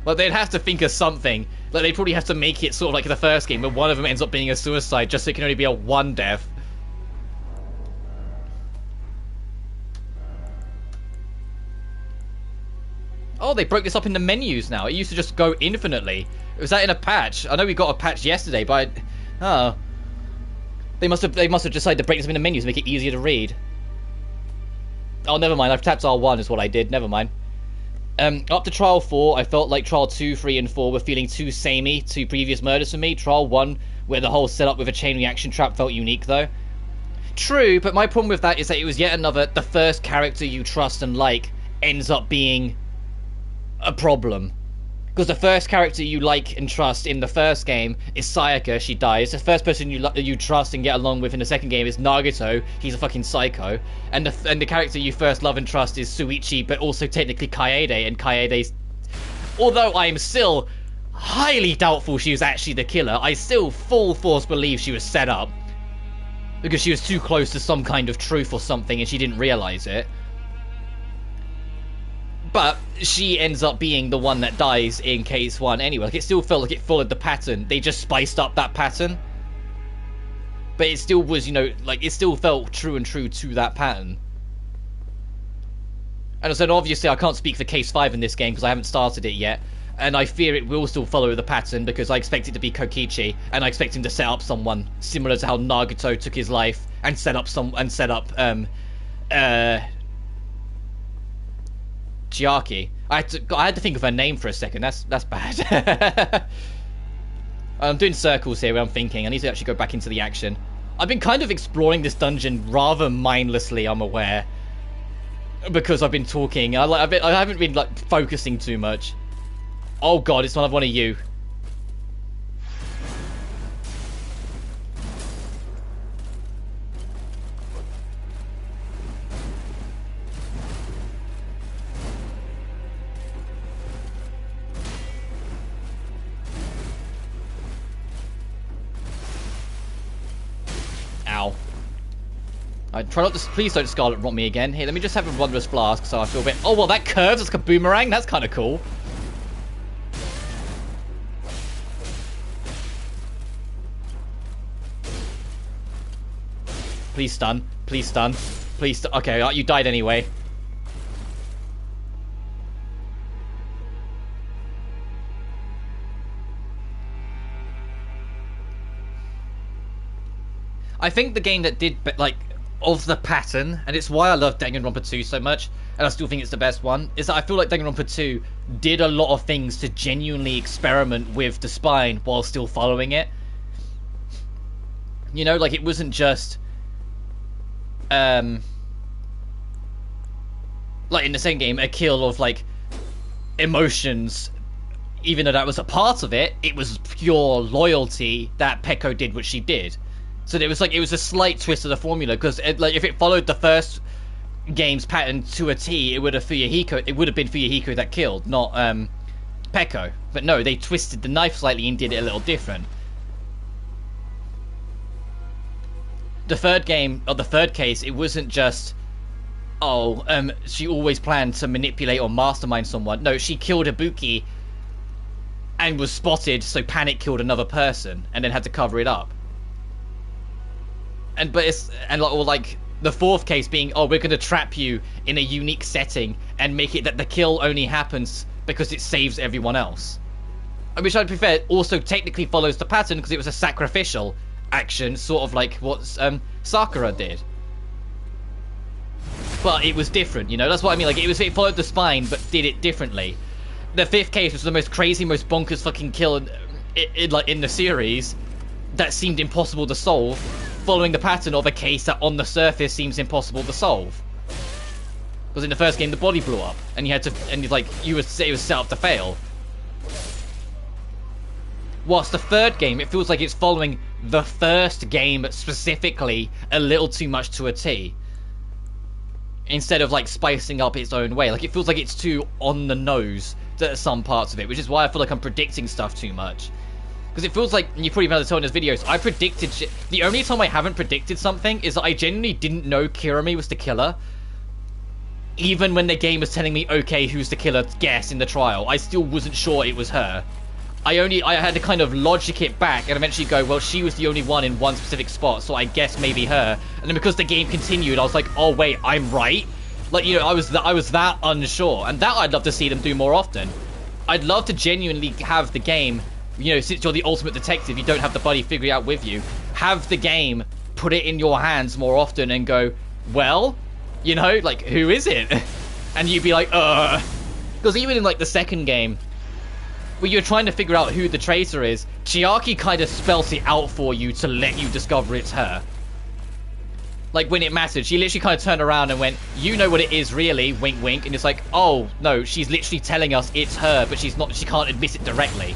Well, they'd have to think of something. Like, they'd probably have to make it sort of like the first game, where one of them ends up being a suicide, just so it can only be a 1 death. Oh, they broke this up into menus now. It used to just go infinitely. Was that in a patch? I know we got a patch yesterday, but oh. They must have decided to break this up into menus to make it easier to read. Oh, never mind. I've tapped R1 is what I did. Never mind. Up to Trial 4, I felt like Trial 2, 3, and 4 were feeling too samey to previous murders for me. Trial 1, where the whole setup with a chain reaction trap felt unique, though. True, but my problem with that is that it was yet another, the first character you trust and like ends up being a problem. Because the first character you like and trust in the first game is Sayaka, she dies. The first person you trust and get along with in the second game is Nagato, he's a fucking psycho. And the character you first love and trust is Suichi, but also technically Kaede, and Kaede's... Although I am still highly doubtful she was actually the killer, I still full force believe she was set up. Because she was too close to some kind of truth or something and she didn't realise it. But she ends up being the one that dies in case 1 anyway. Like, it still felt like it followed the pattern. They just spiced up that pattern. But it still was, you know, like, it still felt true to that pattern. And so obviously I can't speak for case 5 in this game because I haven't started it yet. And I fear it will still follow the pattern because I expect it to be Kokichi. And I expect him to set up someone similar to how Nagato took his life and set up Chiaki. I had to think of her name for a second. That's bad. I'm doing circles here where I'm thinking. I need to actually go back into the action. I've been kind of exploring this dungeon rather mindlessly, I'm aware, because I've been talking. I haven't been like focusing too much. Oh god, it's one of you. Ow. I try not to. Please don't Scarlet Rot me again. Here, let me just have a Wondrous Flask so I feel a bit. Oh, well, that curves. It's like a boomerang. That's kind of cool. Please stun. Please stun. Please stun. Okay, you died anyway. I think the game that did, like, of the pattern, and it's why I love Danganronpa 2 so much, and I still think it's the best one, is that I feel like Danganronpa 2 did a lot of things to genuinely experiment with the spine while still following it. You know, like, it wasn't just like in the same game, a kill of like emotions. Even though that was a part of it, it was pure loyalty that Peko did what she did. So it was like, it was a slight twist of the formula, because like if it followed the first game's pattern to a T, it would have been Fuyuhiko that killed, not Peko. But no, they twisted the knife slightly and did it a little different. The third game, or the third case, it wasn't just, oh, she always planned to manipulate or mastermind someone. No, she killed Ibuki and was spotted, so Panic killed another person and then had to cover it up. And like the fourth case being, oh, we're going to trap you in a unique setting and make it that the kill only happens because it saves everyone else. Which, I'd be fair, also technically follows the pattern because it was a sacrificial action, sort of like what Sakura did. But it was different, you know? That's what I mean. Like, it followed the spine, but did it differently. The fifth case was the most crazy, most bonkers fucking kill in the series that seemed impossible to solve, following the pattern of a case that on the surface seems impossible to solve. Because in the first game, the body blew up, and you would say it was set up to fail. Whilst the third game, it feels like it's following the first game specifically a little too much to a T. Instead of like spicing up its own way. Like, it feels like it's too on the nose to some parts of it, which is why I feel like I'm predicting stuff too much. Because it feels like, you probably remember telling us videos, I predicted shit. The only time I haven't predicted something is that I genuinely didn't know Kirami was the killer. Even when the game was telling me, okay, who's the killer, guess in the trial, I still wasn't sure it was her. I had to kind of logic it back and eventually go, well, she was the only one in one specific spot, so I guess maybe her. And then because the game continued, I was like, oh wait, I'm right? Like, you know, I was that unsure. And that I'd love to see them do more often. I'd love to genuinely have the game, you know, since you're the ultimate detective, you don't have the buddy figure it out with you, have the game put it in your hands more often and go, well, you know, like, who is it? And you'd be like, because even in like the second game, where you're trying to figure out who the traitor is, Chiaki kind of spells it out for you to let you discover it's her. Like, when it mattered, she literally kind of turned around and went, you know what it is really, wink wink, and it's like, oh no, she's literally telling us it's her, but she can't admit it directly.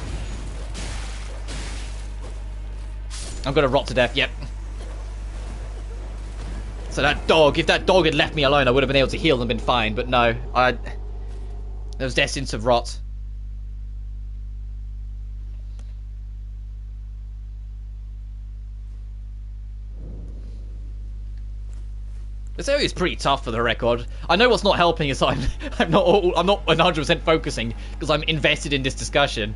I'm gonna rot to death, yep. So that dog, if that dog had left me alone, I would have been able to heal and been fine, but no, I was destined to rot. This area is pretty tough, for the record. I know what's not helping is I'm not 100% focusing because I'm invested in this discussion.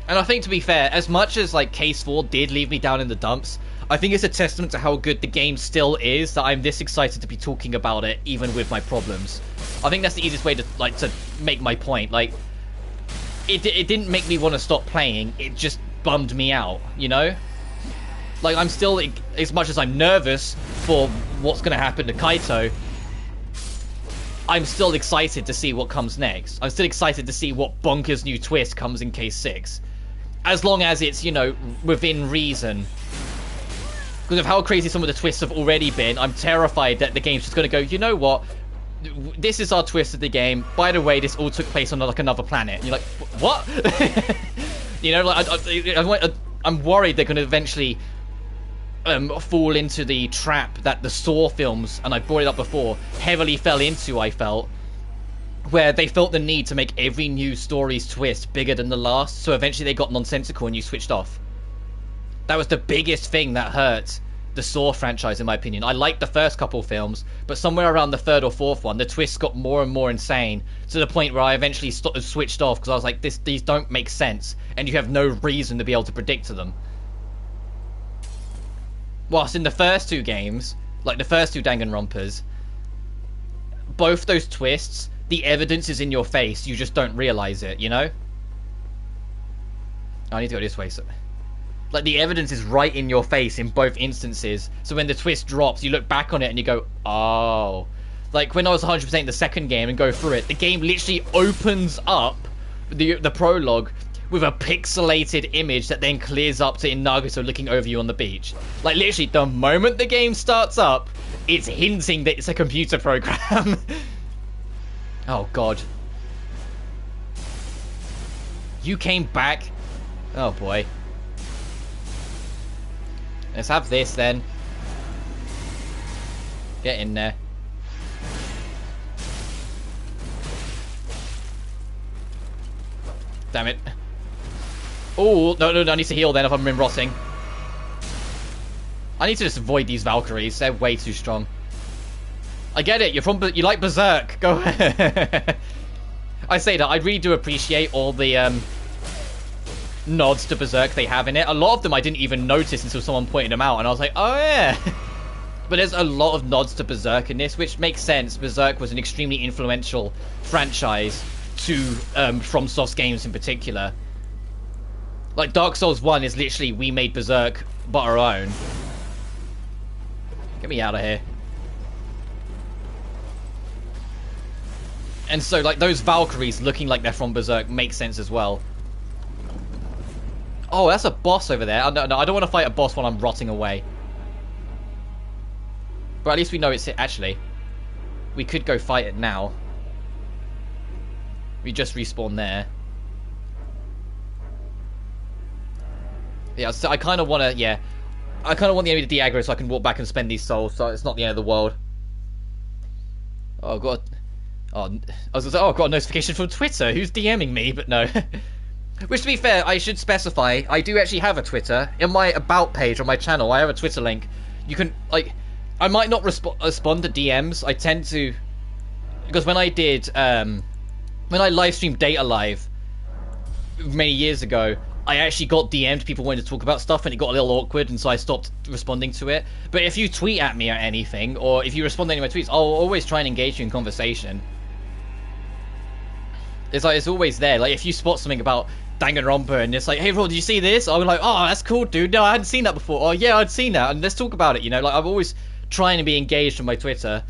And I think, to be fair, as much as like Case 4 did leave me down in the dumps, I think it's a testament to how good the game still is that I'm this excited to be talking about it, even with my problems. I think that's the easiest way to make my point. Like, it didn't make me want to stop playing. It just bummed me out, you know? Like, I'm still, as much as I'm nervous for what's going to happen to Kaito, I'm still excited to see what comes next. I'm still excited to see what bonkers new twist comes in Case 6. As long as it's, you know, within reason. Because of how crazy some of the twists have already been, I'm terrified that the game's just going to go, you know what? This is our twist of the game. By the way, this all took place on, like, another planet. And you're like, what? You know, like, I'm worried they're going to eventually fall into the trap that the Saw films, and I brought it up before, heavily fell into, I felt, where they felt the need to make every new story's twist bigger than the last, so eventually they got nonsensical and you switched off. That was the biggest thing that hurt the Saw franchise, in my opinion. I liked the first couple films, but somewhere around the third or fourth one, the twists got more and more insane, to the point where I eventually switched off, because I was like, these don't make sense, and you have no reason to be able to predict them. Whilst in the first two games, like the first two Danganronpas, both those twists, the evidence is in your face, you just don't realise it, you know? I need to go this way, so... Like, the evidence is right in your face in both instances. So when the twist drops, you look back on it and you go, oh. Like, when I was 100% the second game and go through it, the game literally opens up the prologue with a pixelated image that then clears up to Nagato looking over you on the beach. Like, literally, the moment the game starts up, it's hinting that it's a computer program. Oh, God. You came back? Oh, boy. Let's have this, then. Get in there. Damn it. Oh, no, I need to heal then if I'm in rotting. I need to just avoid these Valkyries. They're way too strong. I get it. You like Berserk. Go ahead. I say that. I really do appreciate all the nods to Berserk they have in it. A lot of them I didn't even notice until someone pointed them out, and I was like, oh yeah. But there's a lot of nods to Berserk in this, which makes sense. Berserk was an extremely influential franchise to FromSoft's games in particular. Like, Dark Souls 1 is literally, we made Berserk but our own. Get me out of here. And so, like, those Valkyries looking like they're from Berserk makes sense as well. Oh, that's a boss over there. No, I don't want to fight a boss while I'm rotting away. But at least we know it's it. Actually, we could go fight it now. We just respawn there. Yeah, so I kind of want to, yeah. I kind of want the enemy to de-aggro so I can walk back and spend these souls, so it's not the end of the world. Oh, God. Oh, I was gonna say, oh, I've got a notification from Twitter. Who's DMing me? But no. Which, to be fair, I should specify, I do actually have a Twitter. In my About page on my channel, I have a Twitter link. You can, like, I might not respond to DMs. I tend to, because when I did, when I live streamed Data Live many years ago, I actually got DM'd, people wanted to talk about stuff, and it got a little awkward, and so I stopped responding to it. But if you tweet at me or anything, or if you respond to any of my tweets, I'll always try and engage you in conversation. It's like, it's always there. Like, if you spot something about Danganronpa, and it's like, hey, bro, did you see this? I'm like, oh, that's cool, dude. No, I hadn't seen that before. Oh, yeah, I'd seen that, and let's talk about it, you know? Like, I'm always trying to be engaged on my Twitter.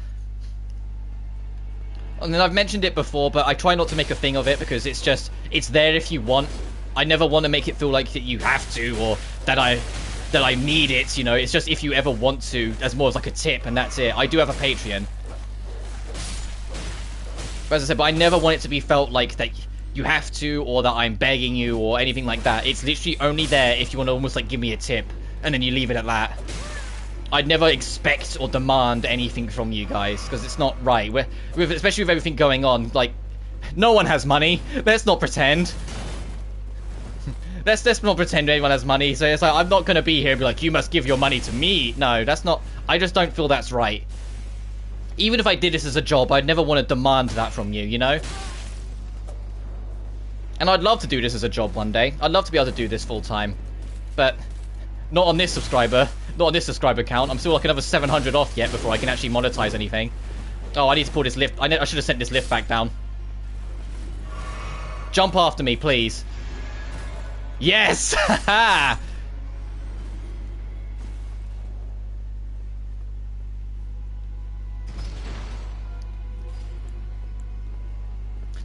And then I've mentioned it before, but I try not to make a thing of it, because it's just, it's there if you want. I never want to make it feel like that you have to, or that I need it, you know? It's just if you ever want to, as more as like a tip, and that's it. I do have a Patreon. But as I said, but I never want it to be felt like that you have to, or that I'm begging you, or anything like that. It's literally only there if you want to almost like give me a tip, and then you leave it at that. I'd never expect or demand anything from you guys, because it's not right. Especially with everything going on, like, no one has money. Let's not pretend. Let's not pretend anyone has money. So it's like, I'm not going to be here and be like, you must give your money to me. No, that's not, I just don't feel that's right. Even if I did this as a job, I'd never want to demand that from you, you know? And I'd love to do this as a job one day. I'd love to be able to do this full time. But not on this subscriber. Not on this subscriber count. I'm still like another 700 off yet before I can actually monetize anything. Oh, I need to pull this lift. I should have sent this lift back down. Jump after me, please. Yes! Haha!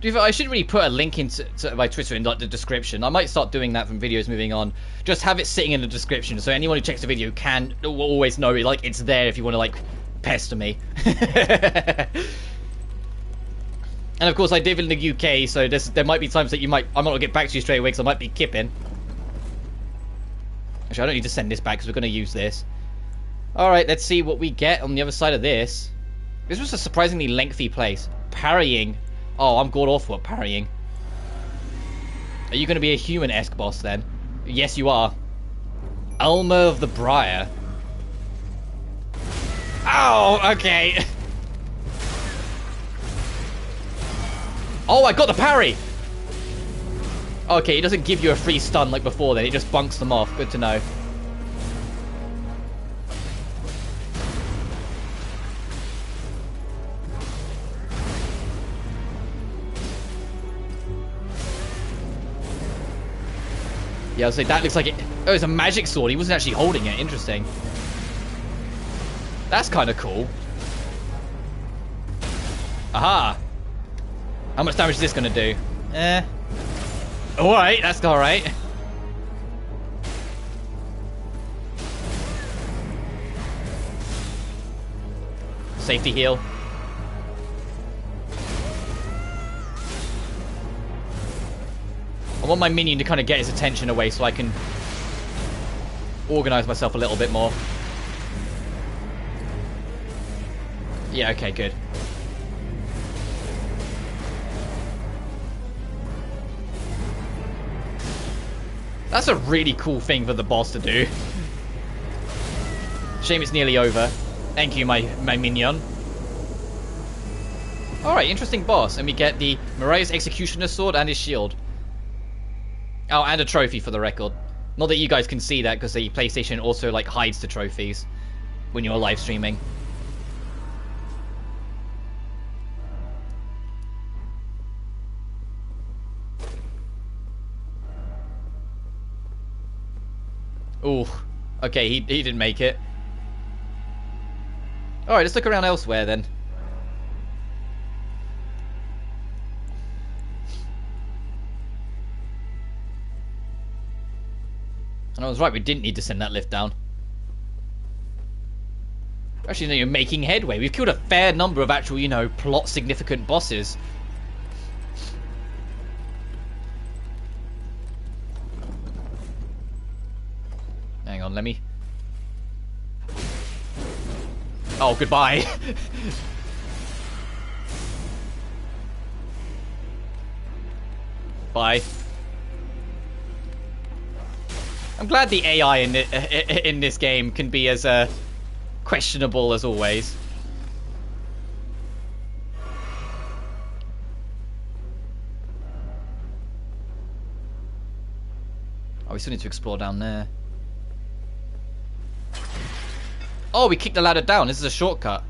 I should really put a link into my Twitter in like the description. I might start doing that from videos moving on. Just have it sitting in the description, so anyone who checks the video will always know like it's there if you want to like pester me. And of course, I live in the UK, so there might be times that I'm not gonna get back to you straight away because I might be kipping. Actually, I don't need to send this back because we're gonna use this. All right, let's see what we get on the other side of this. This was a surprisingly lengthy place. Parrying. Oh, I'm god-awful at parrying. Are you going to be a human-esque boss, then? Yes, you are. Alma of the Briar. Oh, okay. Oh, I got the parry! Okay, it doesn't give you a free stun like before then. It just bunks them off. Good to know. Yeah, I'll say that looks like it. Oh, it's a magic sword. He wasn't actually holding it. Interesting. That's kind of cool. Aha. How much damage is this going to do? Alright, that's alright. Safety heal. I want my minion to kind of get his attention away so I can organize myself a little bit more. Yeah, okay, good. That's a really cool thing for the boss to do. Shame it's nearly over. Thank you, my minion. Alright, interesting boss. And we get the Mariah's Executioner's Sword and his shield. Oh, and a trophy for the record. Not that you guys can see that because the PlayStation also like hides the trophies when you're live streaming. Ooh, okay, he didn't make it. Alright, let's look around elsewhere then. And I was right, we didn't need to send that lift down. Actually, no, you're making headway. We've killed a fair number of actual, you know, plot significant bosses. Hang on, let me... Oh, goodbye. Bye. I'm glad the AI in this game can be as questionable as always. Oh, we still need to explore down there. Oh, we kicked the ladder down. This is a shortcut.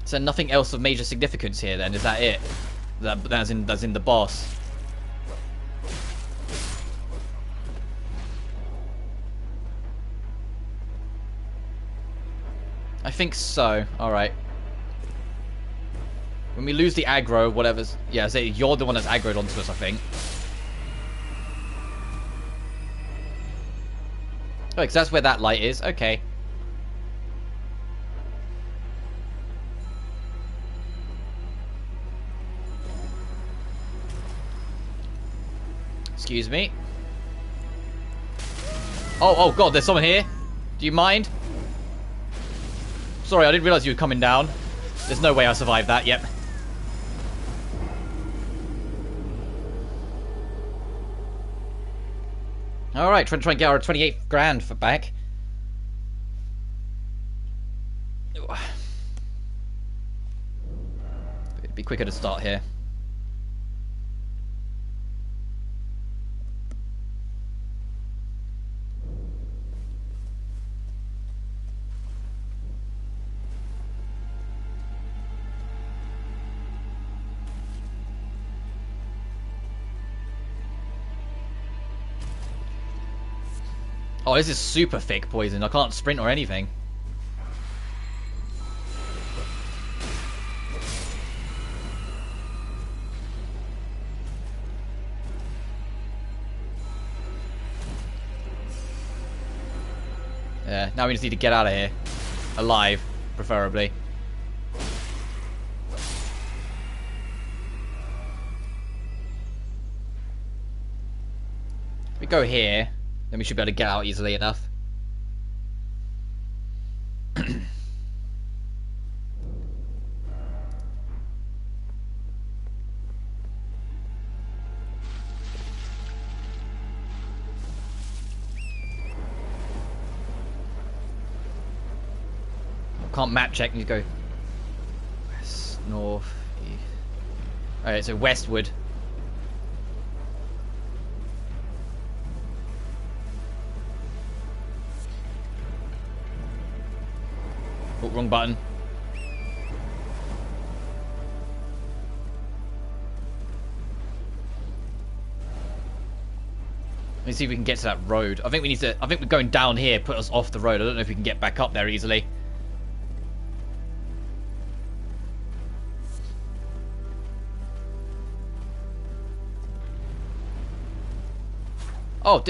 So nothing else of major significance here then? Is that it? That's in the boss. I think so. Alright. When we lose the aggro, whatever's... Yeah, so you're the one that's aggroed onto us, I think. Oh, because that's where that light is. Okay. Excuse me. Oh god, there's someone here. Do you mind? Sorry, I didn't realize you were coming down. There's no way I survived that, yep. Alright, trying to get our 28 grand for back. It'd be quicker to start here. Oh, this is super thick poison. I can't sprint or anything. Yeah, now we just need to get out of here. Alive, preferably. If we go here, then we should be able to get out easily enough. Can't map check, need to go west, north, east. Alright, so westward. Oh, wrong button. Let me see if we can get to that road. I think we need to. I think we're going down here, put us off the road. I don't know if we can get back up there easily. Oh,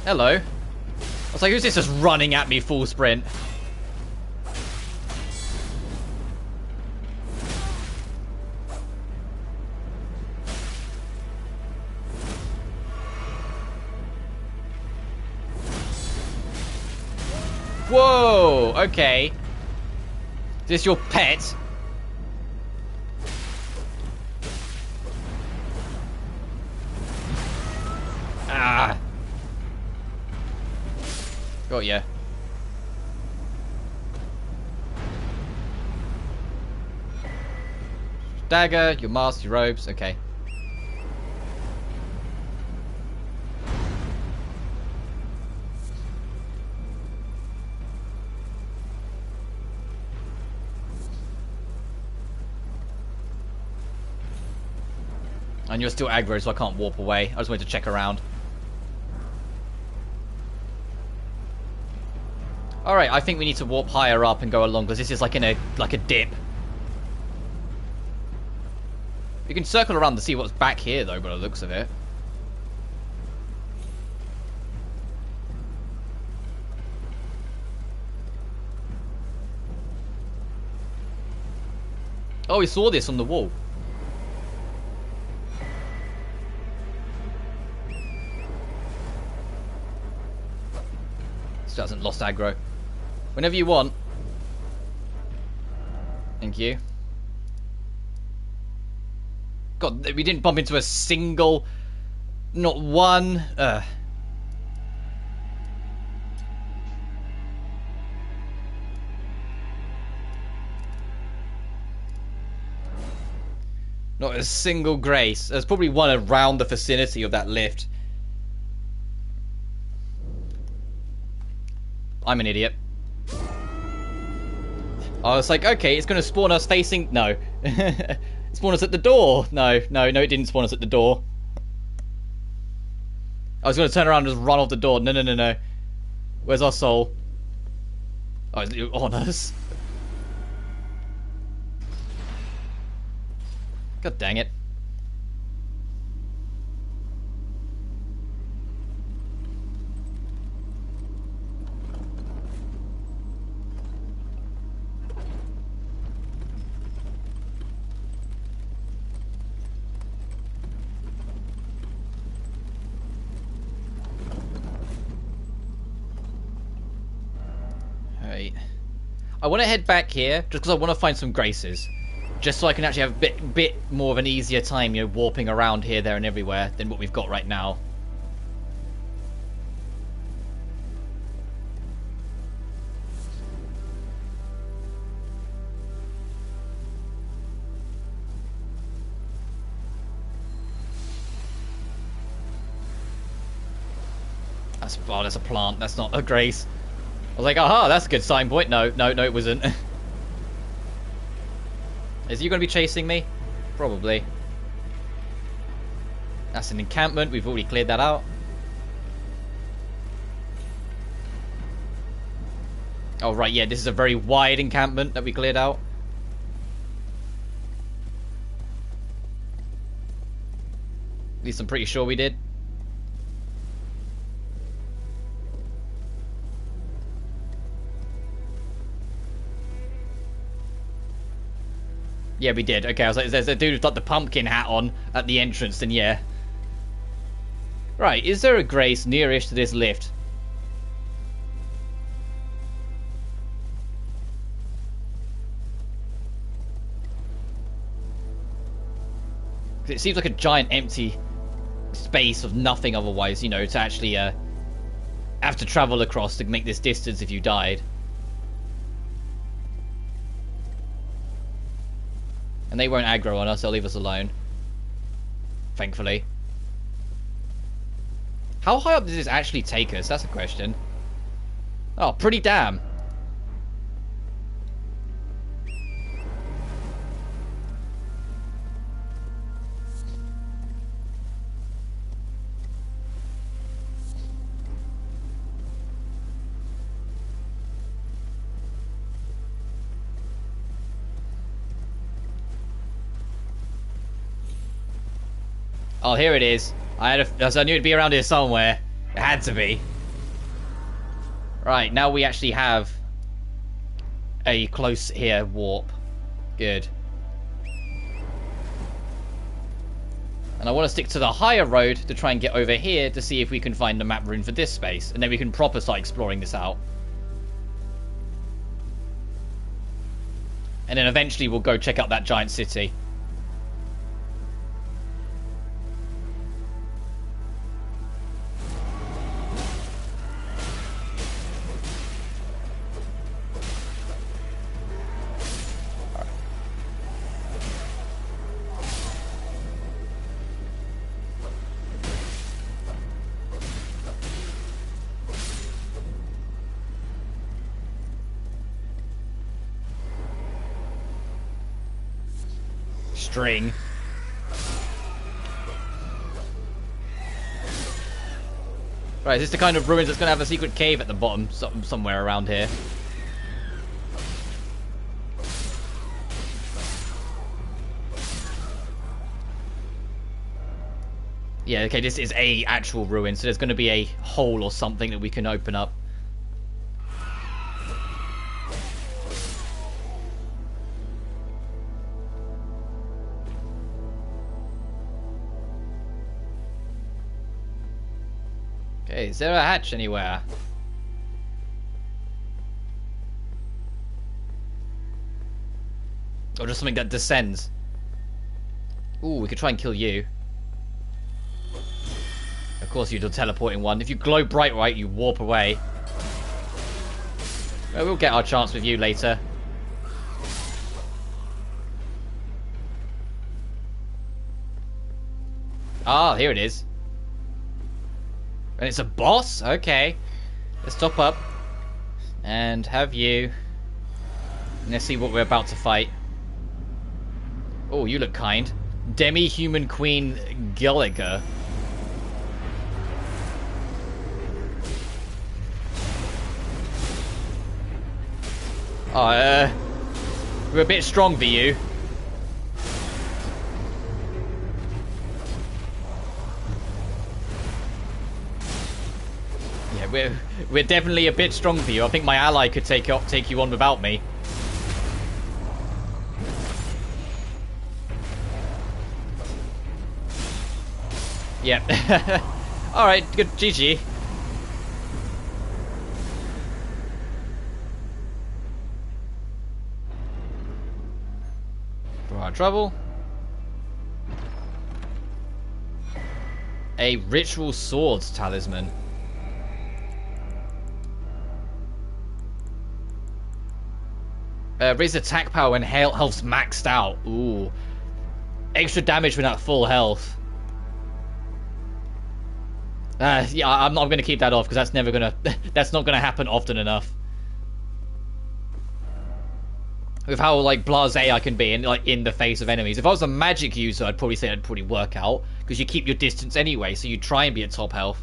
hello. I was like, who's this just running at me full sprint? Whoa, okay. Is this your pet? Ah. Got ya. Dagger, your mask, your robes, okay. And you're still aggro, so I can't warp away. I just wanted to check around. Alright, I think we need to warp higher up and go along, because this is like in a dip. You can circle around to see what's back here, though, by the looks of it. Oh, we saw this on the wall. Still hasn't lost aggro. Whenever you want. Thank you. God, we didn't bump into a single... Not one... Not a single grace. There's probably one around the vicinity of that lift. I'm an idiot. I was like, okay, it's going to spawn us facing... No. Spawn us at the door. No, it didn't spawn us at the door. I was going to turn around and just run off the door. No. Where's our soul? Oh, is it on us? God dang it. I want to head back here just because I want to find some graces, just so I can actually have a bit more of an easier time, warping around here, there, and everywhere than what we've got right now. That's a plant. That's not a grace. I was like, aha, that's a good sign point. No, it wasn't. Is he going to be chasing me? Probably. That's an encampment. We've already cleared that out. Oh, right, yeah, this is a very wide encampment that we cleared out. At least I'm pretty sure we did. Yeah, we did. Okay, I was like, there's a dude who's got the pumpkin hat on at the entrance, then yeah. Right, is there a grace nearish to this lift? It seems like a giant empty space of nothing otherwise, to actually have to travel across to make this distance if you died. And they won't aggro on us, they'll leave us alone. Thankfully. How high up does this actually take us? That's a question. Oh, pretty damn. Oh, here it is. I knew it'd be around here somewhere. It had to be. Right, now we actually have a close here warp. Good. And I want to stick to the higher road to try and get over here to see if we can find the map rune for this space. And then we can proper start exploring this out. And then eventually we'll go check out that giant city. String. Right, is this the kind of ruins that's going to have a secret cave at the bottom, somewhere around here? Yeah, okay, this is a actual ruin, so there's going to be a hole or something that we can open up. Okay, is there a hatch anywhere? Or just something that descends? Ooh, we could try and kill you. Of course you're the teleporting one. If you glow bright white, you warp away. Well, we'll get our chance with you later. Ah, here it is. And it's a boss? Okay. Let's top up. And have you. And let's see what we're about to fight. Oh, you look kind. Demi-human Queen Gilliga. Oh, we're a bit strong for you. Yeah, we're definitely a bit strong for you. I think my ally could take you on without me. Yep. Alright, good. GG. For our trouble. A ritual swords talisman. Raise attack power when health's maxed out. Ooh. Extra damage when at full health. Yeah, I'm not going to keep that off because that's never going to... that's not going to happen often enough. With how, like, blasé I can be in the face of enemies. If I was a magic user, I'd probably say it'd probably work out. Because you keep your distance anyway, so you try and be at top health.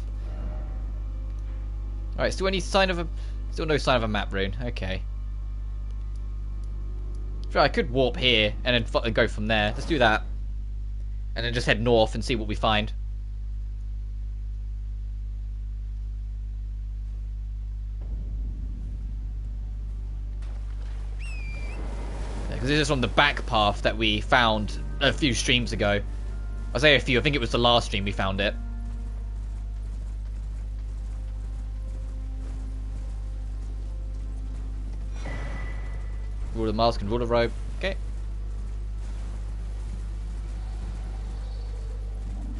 Alright, still any sign of a... Still no sign of a map rune. Okay. Sure, I could warp here and then go from there. Let's do that. And then just head north and see what we find. Because this is from the back path that we found a few streams ago. I say a few, I think it was the last stream we found it. Rule of mask and rule of robe. Okay.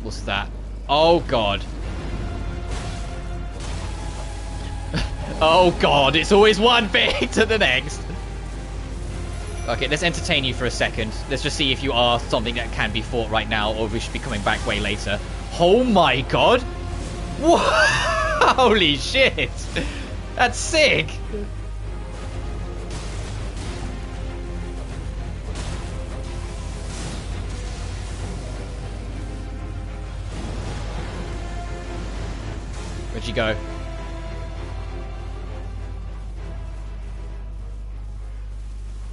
What's that? Oh god. Oh god, it's always one thing to the next. Okay, let's entertain you for a second. Let's just see if you are something that can be fought right now, or if we should be coming back way later. Oh my god! Whoa! Holy shit! That's sick! Where'd you go?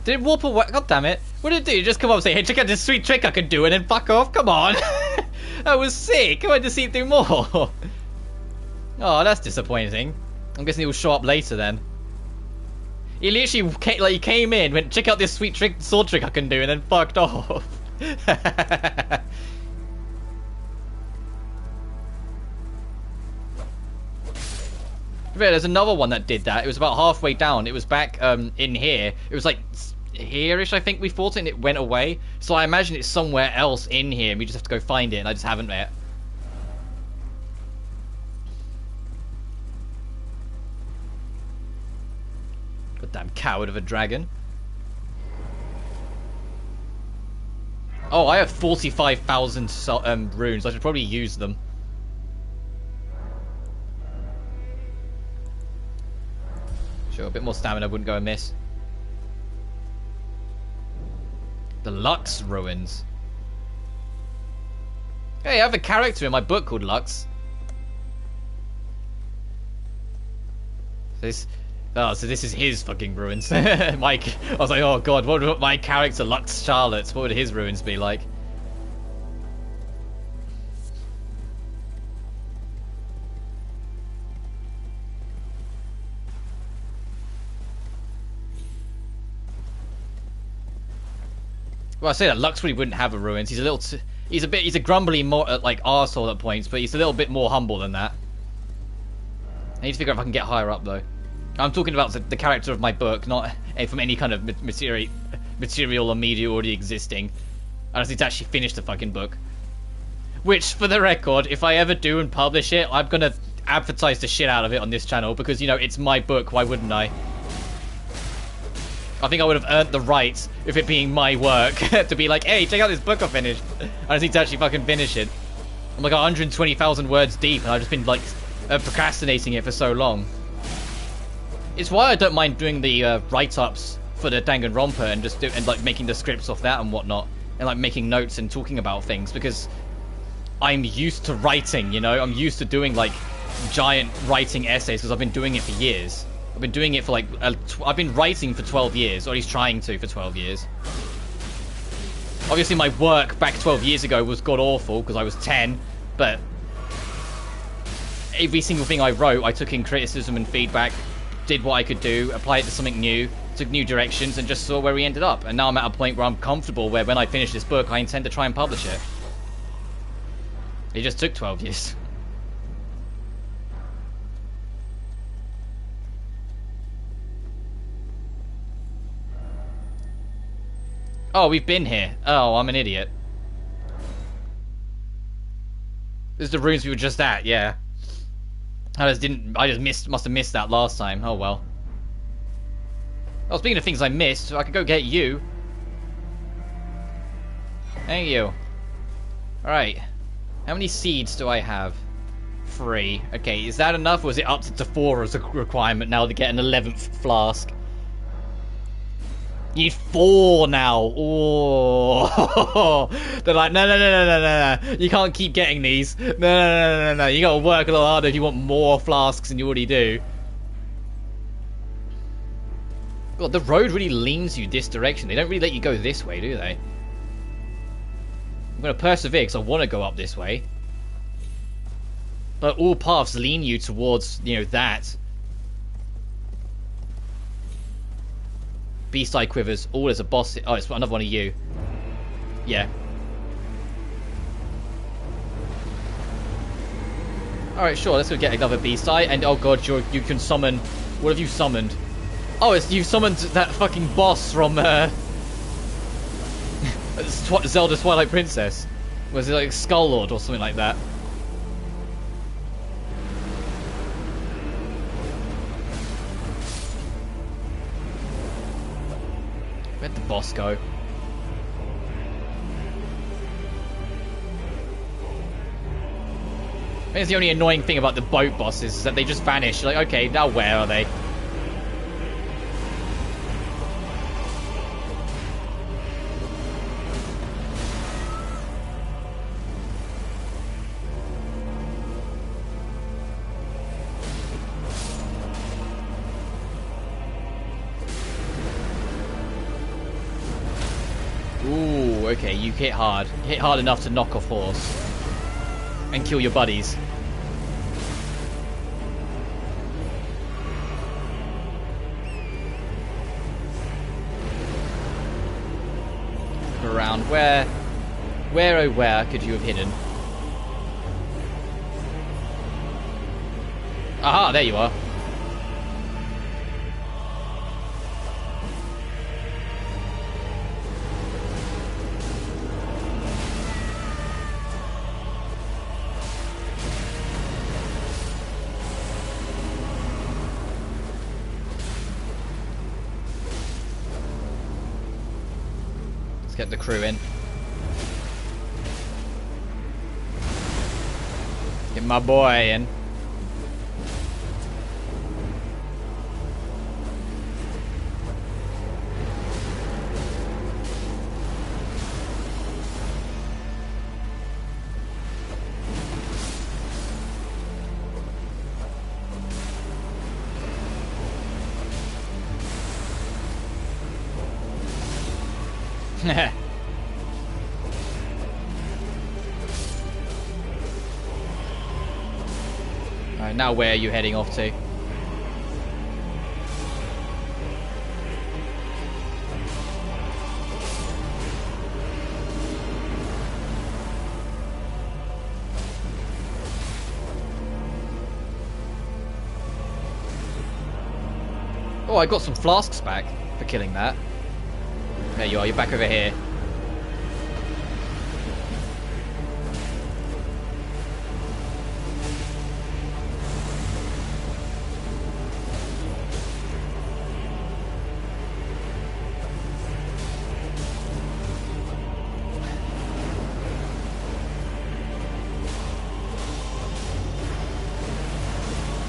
Did it warp away? God damn it. What did it do? You just come up and say, hey, check out this sweet trick I can do and then fuck off? Come on. That was sick. I wanted to see it do more. Oh, that's disappointing. I'm guessing it will show up later then. He literally he came in, went, check out this sweet sword trick I can do, and then fucked off. There's another one that did that. It was about halfway down. It was back in here. It was like here-ish, I think we fought it, and it went away. So I imagine it's somewhere else in here, and we just have to go find it, and I just haven't yet. Goddamn coward of a dragon. Oh, I have 45,000 runes. I should probably use them. Sure, a bit more stamina wouldn't go amiss. The Lux Ruins. Hey, I have a character in my book called Lux. So this is his fucking ruins. Mike, I was like, oh god, what would my character Lux Charlotte? What would his ruins be like? Well, I say that Lux really wouldn't have a ruins. He's a little, he's a grumbly like arsehole at points, but he's a little bit more humble than that. I need to figure out if I can get higher up though. I'm talking about the character of my book, not from any kind of material or media already existing. I just need to actually finish the fucking book. Which, for the record, if I ever do and publish it, I'm gonna advertise the shit out of it on this channel because, you know, it's my book. Why wouldn't I? I think I would have earned the right, if it being my work, to be like, hey, check out this book I finished. I just need to actually fucking finish it. I'm like 120,000 words deep, and I've just been like procrastinating it for so long. It's why I don't mind doing the write-ups for the Danganronpa and just like making the scripts off that and whatnot, and like making notes and talking about things, because I'm used to writing, you know? I'm used to doing like giant writing essays because I've been doing it for years. I've been doing it for like I've been writing for 12 years, or at least trying to for 12 years. Obviously my work back 12 years ago was god awful because I was 10, but every single thing I wrote, I took in criticism and feedback, did what I could do, applied it to something new, took new directions, and just saw where we ended up. And now I'm at a point where I'm comfortable where when I finish this book, I intend to try and publish it. It just took 12 years. Oh, we've been here. Oh, I'm an idiot. This is the ruins we were just at, yeah. I must have missed that last time. Oh well. Oh, speaking of things I missed, I could go get you. Thank you. Alright. How many seeds do I have? 3. Okay, is that enough, or is it up to 4 as a requirement now to get an 11th flask? You need 4 now. Oh, they're like, no. You can't keep getting these. No. You gotta work a little harder if you want more flasks than you already do. God, the road really leans you this direction. They don't really let you go this way, do they? I'm gonna persevere because I want to go up this way. But all paths lean you towards, you know, that. Beast-eye quivers. Oh, there's a boss. Oh, it's another one of you. Yeah. Alright, sure. Let's go get another beast-eye. And oh god, you can summon... What have you summoned? Oh, you summoned that fucking boss from Zelda Twilight Princess. Was it like Skull Lord or something like that? Where'd the boss go? I think it's the only annoying thing about the boat bosses is that they just vanish. You're like, okay, now where are they? Ooh, okay, you hit hard. Hit hard enough to knock off horse. and kill your buddies. Look around. Where, oh where could you have hidden? Aha, there you are. Let's get the crew in. Get my boy in. Alright, now where are you heading off to? Oh, I got some flasks back for killing that. There you are, you're back over here.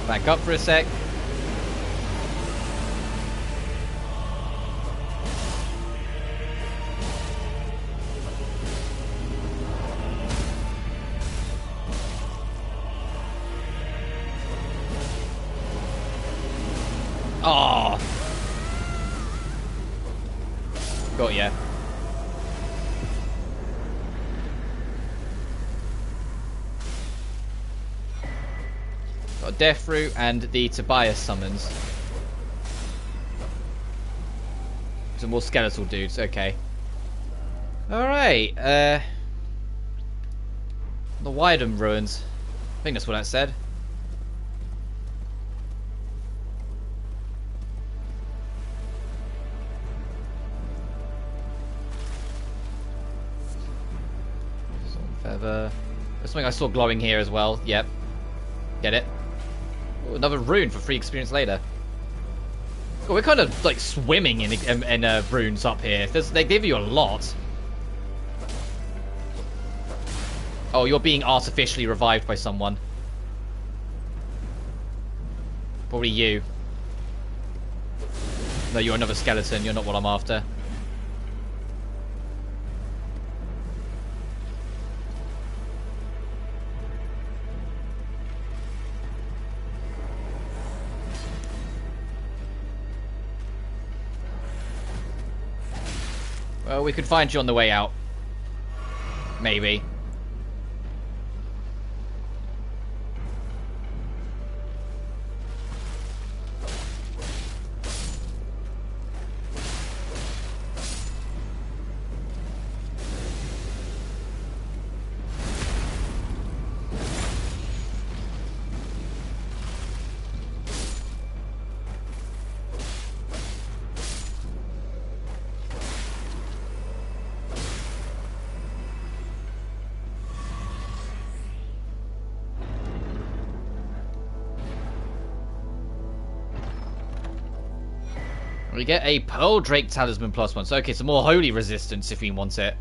Back up for a sec. Oh, got ya. Got a death root and the Tobias summons. Some more skeletal dudes. Okay. All right. The Wyden ruins. I think that's what that said. Feather. There's something I saw glowing here as well. Yep. Get it. Ooh, another rune for free experience later. Oh, we're kind of like swimming in runes up here. They give you a lot. Oh, you're being artificially revived by someone. Probably you. No, you're another skeleton. You're not what I'm after. Well, we could find you on the way out. Maybe. We get a Pearl Drake Talisman +1. So, okay, some more holy resistance if we want it.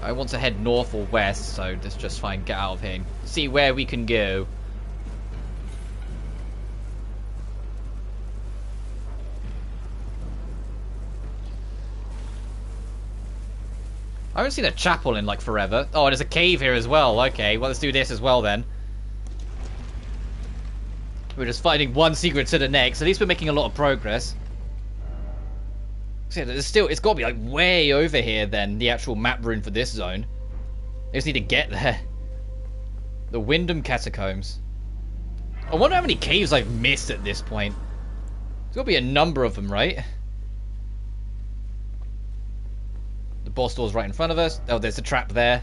I want to head north or west, so let's just try and get out of here and see where we can go. I haven't seen a chapel in like forever. Oh, there's a cave here as well. Okay, well let's do this as well then. We're just finding one secret to the next. At least we're making a lot of progress. So there's still, it's got to be like way over here then, the actual map rune for this zone. I just need to get there. The Wyndham Catacombs. I wonder how many caves I've missed at this point. There's got to be a number of them, right? The boss door's right in front of us. Oh, there's a trap there.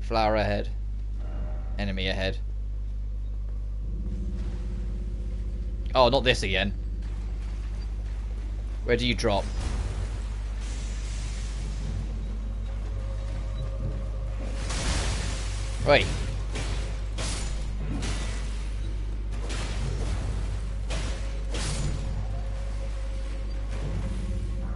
Flower ahead. Enemy ahead. Oh, not this again. Where do you drop? Wait.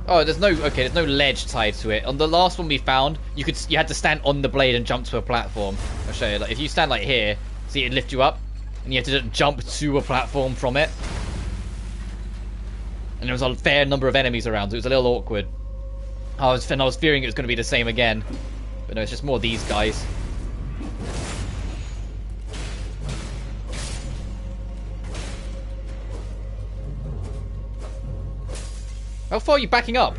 Oh, there's no ledge tied to it. On the last one we found, you had to stand on the blade and jump to a platform. I'll show you. Like if you stand like here, see it'd lift you up, and you had to jump to a platform from it. And there was a fair number of enemies around, so it was a little awkward. I was fearing it was going to be the same again, but no, it's just more of these guys. How far are you backing up?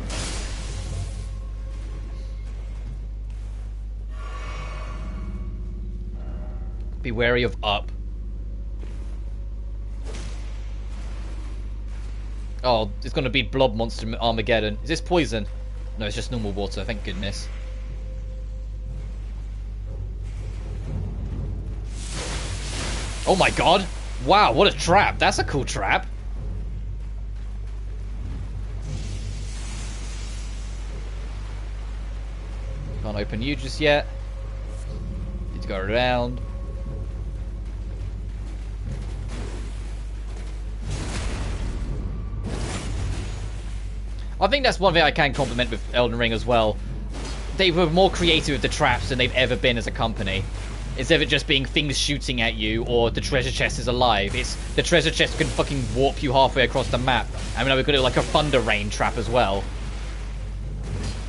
Be wary of up. Oh, it's gonna be Blob Monster Armageddon. Is this poison? No, it's just normal water, thank goodness. Oh my god! Wow, what a trap! That's a cool trap! Can't open you just yet. Need to go around. I think that's one thing I can compliment with Elden Ring as well. They were more creative with the traps than they've ever been as a company. Instead of it just being things shooting at you or the treasure chest is alive, it's the treasure chest can fucking warp you halfway across the map. I mean, we've got it like a thunder rain trap as well.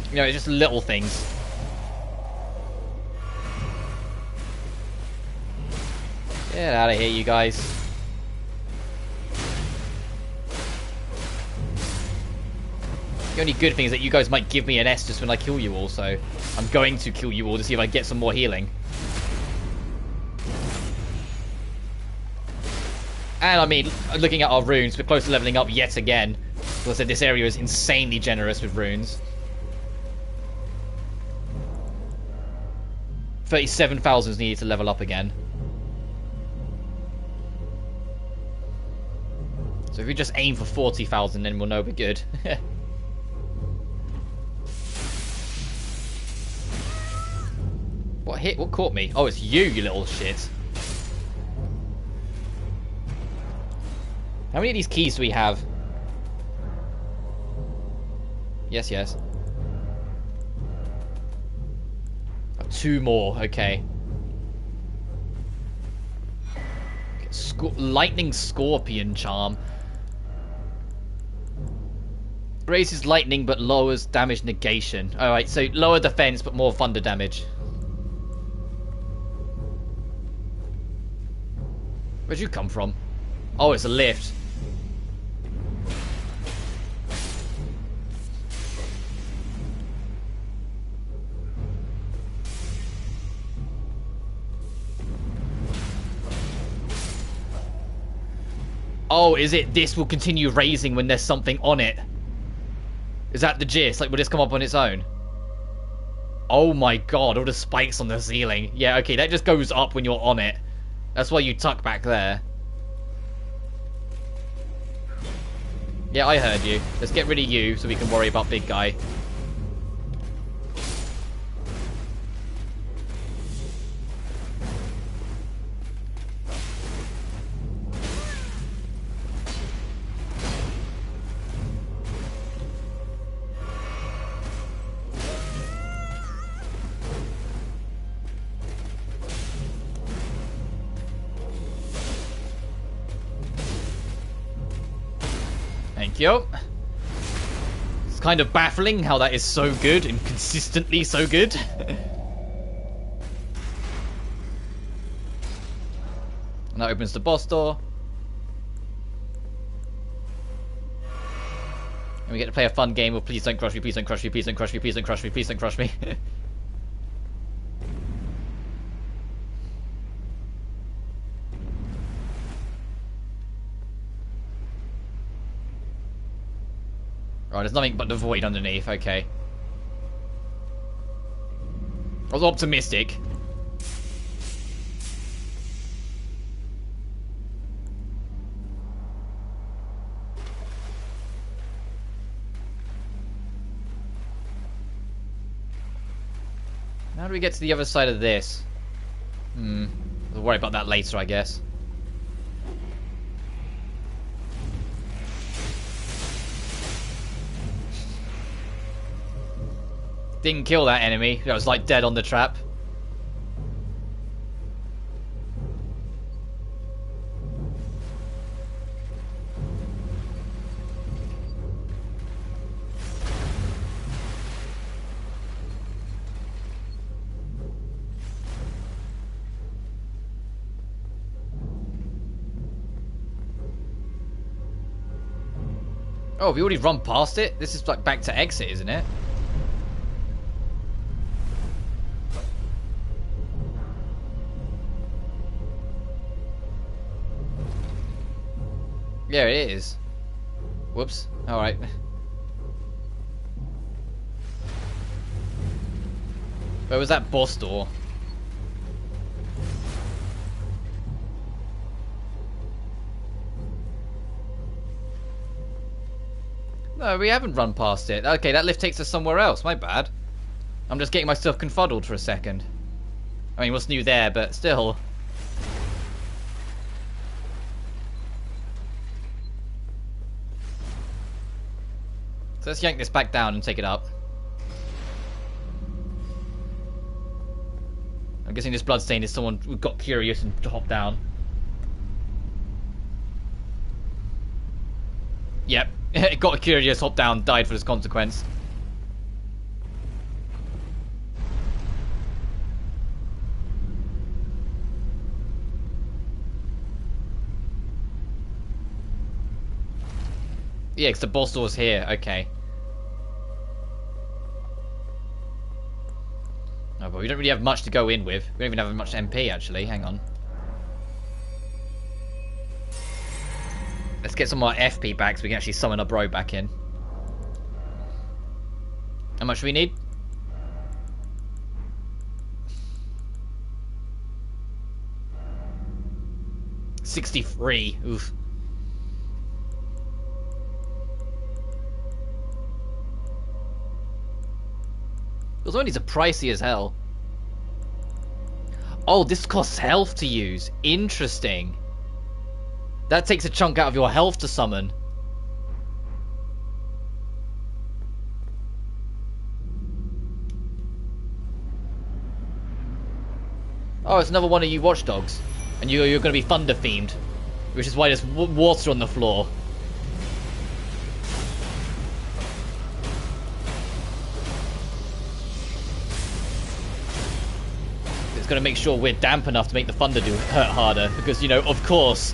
You know, it's just little things. Get out of here, you guys. The only good thing is that you guys might give me an S just when I kill you all, so I'm going to kill you all to see if I get some more healing. And I mean, looking at our runes, we're close to leveling up yet again. As I said, this area is insanely generous with runes. 37,000 is needed to level up again. So if we just aim for 40,000, then we'll know we're good. What hit? What caught me? Oh, it's you, you little shit. How many of these keys do we have? Yes, yes. Oh, 2 more, okay. Lightning Scorpion Charm. Raises lightning but lowers damage negation. Alright, so lower defense but more thunder damage. Where'd you come from? Oh, it's a lift. Oh, is it this will continue raising when there's something on it? Is that the gist? Like, will this come up on its own? Oh my god, all the spikes on the ceiling. Yeah, okay, that just goes up when you're on it. That's why you tuck back there. Yeah, I heard you. Let's get rid of you so we can worry about big guy. Thank you. It's kind of baffling how that is so good and consistently so good. And that opens the boss door. And we get to play a fun game of please don't crush me, please don't crush me, please don't crush me, please don't crush me, please don't crush me. Right, there's nothing but the void underneath, okay. I was optimistic. How do we get to the other side of this? We'll worry about that later, I guess. Didn't kill that enemy. That was like dead on the trap. Oh, we already run past it? This is like back to exit, isn't it? Yeah, it is. Whoops. Alright. Where was that boss door? No, we haven't run past it. Okay, that lift takes us somewhere else. My bad. I'm just getting myself confuddled for a second. I mean, what's new there, but still. So let's yank this back down and take it up. I'm guessing this bloodstain is someone who got curious and hopped down. Yep. It got curious, hopped down, died for this consequence. Yeah, because the boss door's here. Okay. Oh, but we don't really have much to go in with. We don't even have much MP, actually. Hang on. Let's get some more FP back so we can actually summon a bro back in. How much do we need? $63. Oof. Those ones are pricey as hell. Oh, this costs health to use. Interesting. That takes a chunk out of your health to summon. Oh, it's another one of you watchdogs. And you're going to be thunder themed. Which is why there's water on the floor. It's going to make sure we're damp enough to make the thunder hurt harder. Because, you know, of course.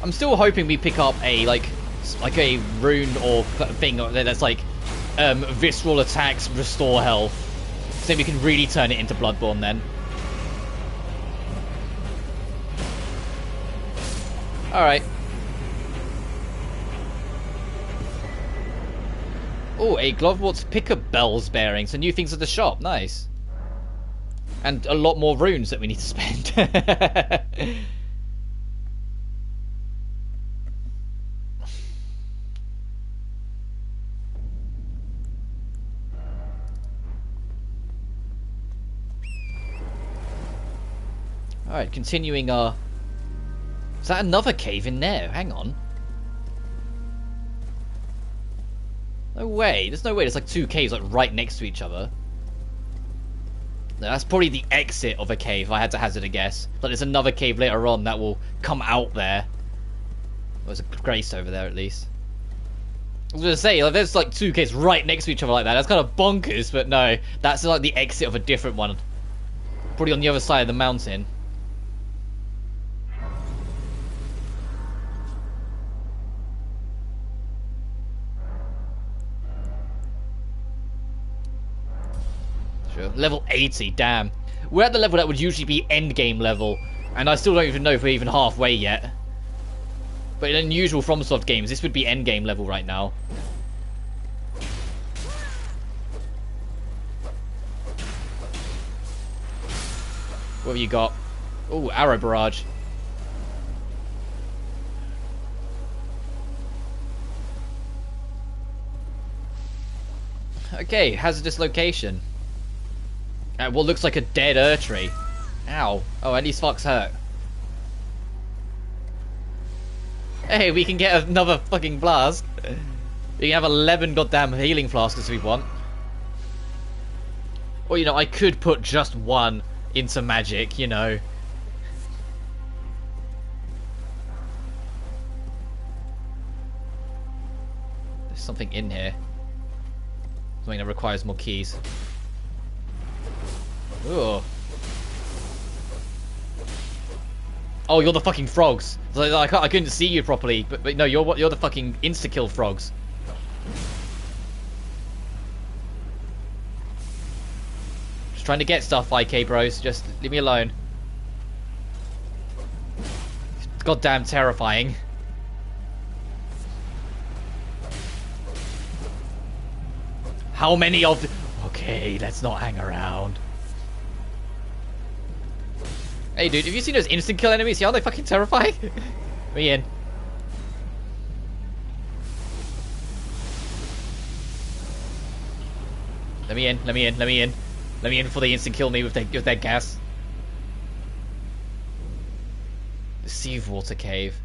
I'm still hoping we pick up a like a rune or thing that's like visceral attacks restore health, so we can really turn it into Bloodborne then. Alright. Oh, a Glovewort's pickup bells bearing, so new things at the shop, nice. And a lot more runes that we need to spend. Alright, continuing our... Is that another cave in there? Hang on. No way. There's no way. There's like 2 caves like right next to each other. No, that's probably the exit of a cave, if I had to hazard a guess. But there's another cave later on that will come out there. There's a grace over there, at least. I was going to say, like, there's like 2 caves right next to each other like that. That's kind of bonkers, but no. That's like the exit of a different one. Probably on the other side of the mountain. Sure. Level 80, damn. We're at the level that would usually be endgame level, and I still don't even know if we're even halfway yet. But in unusual FromSoft games, this would be endgame level right now. What have you got? Oh, arrow barrage. Okay, hazardous location. At what looks like a dead Erdtree. Ow. Oh, at least Fox hurt. Hey, we can get another fucking blast. We can have 11 goddamn healing flasks if we want. Or, you know, I could put just 1 into magic, you know. There's something in here. Something that requires more keys. Ooh. Oh, you're the fucking frogs. I couldn't see you properly, but no, you're the fucking insta-kill frogs. Just trying to get stuff, IK bros. Just leave me alone. It's goddamn terrifying. How many of? Okay, let's not hang around. Hey dude, have you seen those instant kill enemies? Yeah, aren't they fucking terrifying? Me in. Let me in, let me in, let me in. Let me in before they instant kill me with their gas. The Sea Water Cave.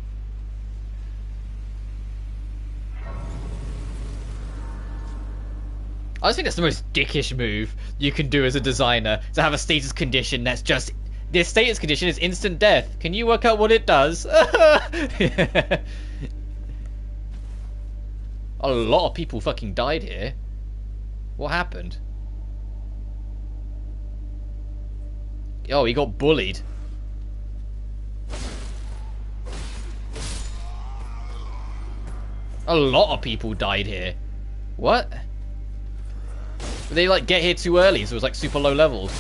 I just think that's the most dickish move you can do as a designer, to have a status condition that's just... This status condition is instant death. Can you work out what it does? A lot of people fucking died here. What happened? Oh, he got bullied. A lot of people died here. What? Did they like get here too early, so it was like super low levels?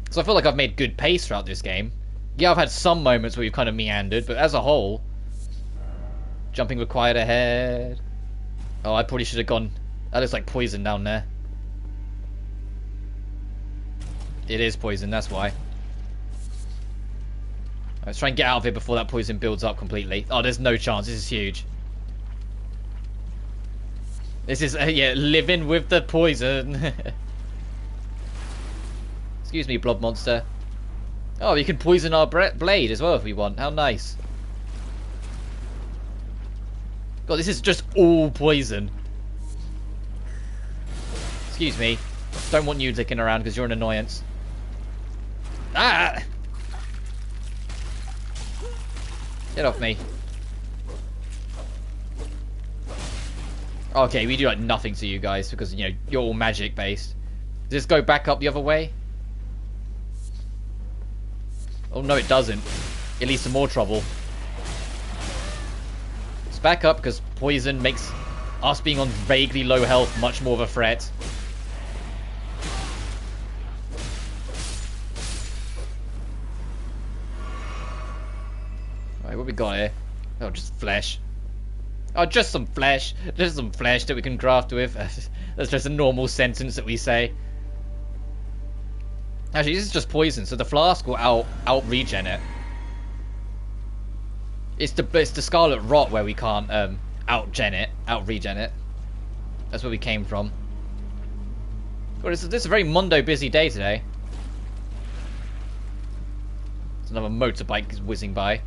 So I feel like I've made good pace throughout this game. Yeah, I've had some moments where we've kind of meandered, but as a whole... Jumping required ahead. Oh, I probably should have gone... That looks like poison down there. It is poison, that's why. Let's try and get out of here before that poison builds up completely. Oh, there's no chance. This is huge. This is, yeah, living with the poison. Excuse me, blob monster. Oh, we can poison our blade as well if we want. How nice. God, this is just all poison. Excuse me. Don't want you dicking around because you're an annoyance. Ah! Get off me. Okay, we do like nothing to you guys because, you know, you're all magic based. Does this go back up the other way? Oh no, it doesn't. It leads to more trouble. It's back up because poison makes us being on vaguely low health much more of a threat. Alright, what we got here? Oh, just flesh. Oh, just some flesh. Just some flesh that we can craft with. That's just a normal sentence that we say. Actually, this is just poison, so the flask will out regen it. It's the Scarlet Rot where we can't out regen it. That's where we came from. God, this is a very Mondo busy day today. There's another motorbike whizzing by.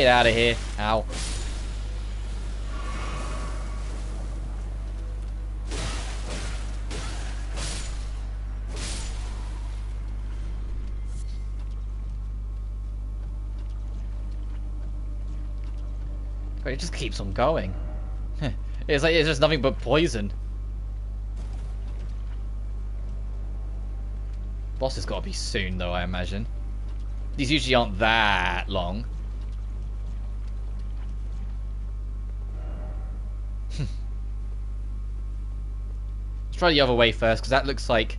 out of here. Ow. But it just keeps on going. It's like it's just nothing but poison. Boss has got to be soon, though, I imagine. These usually aren't that long. Let's try the other way first, because that looks like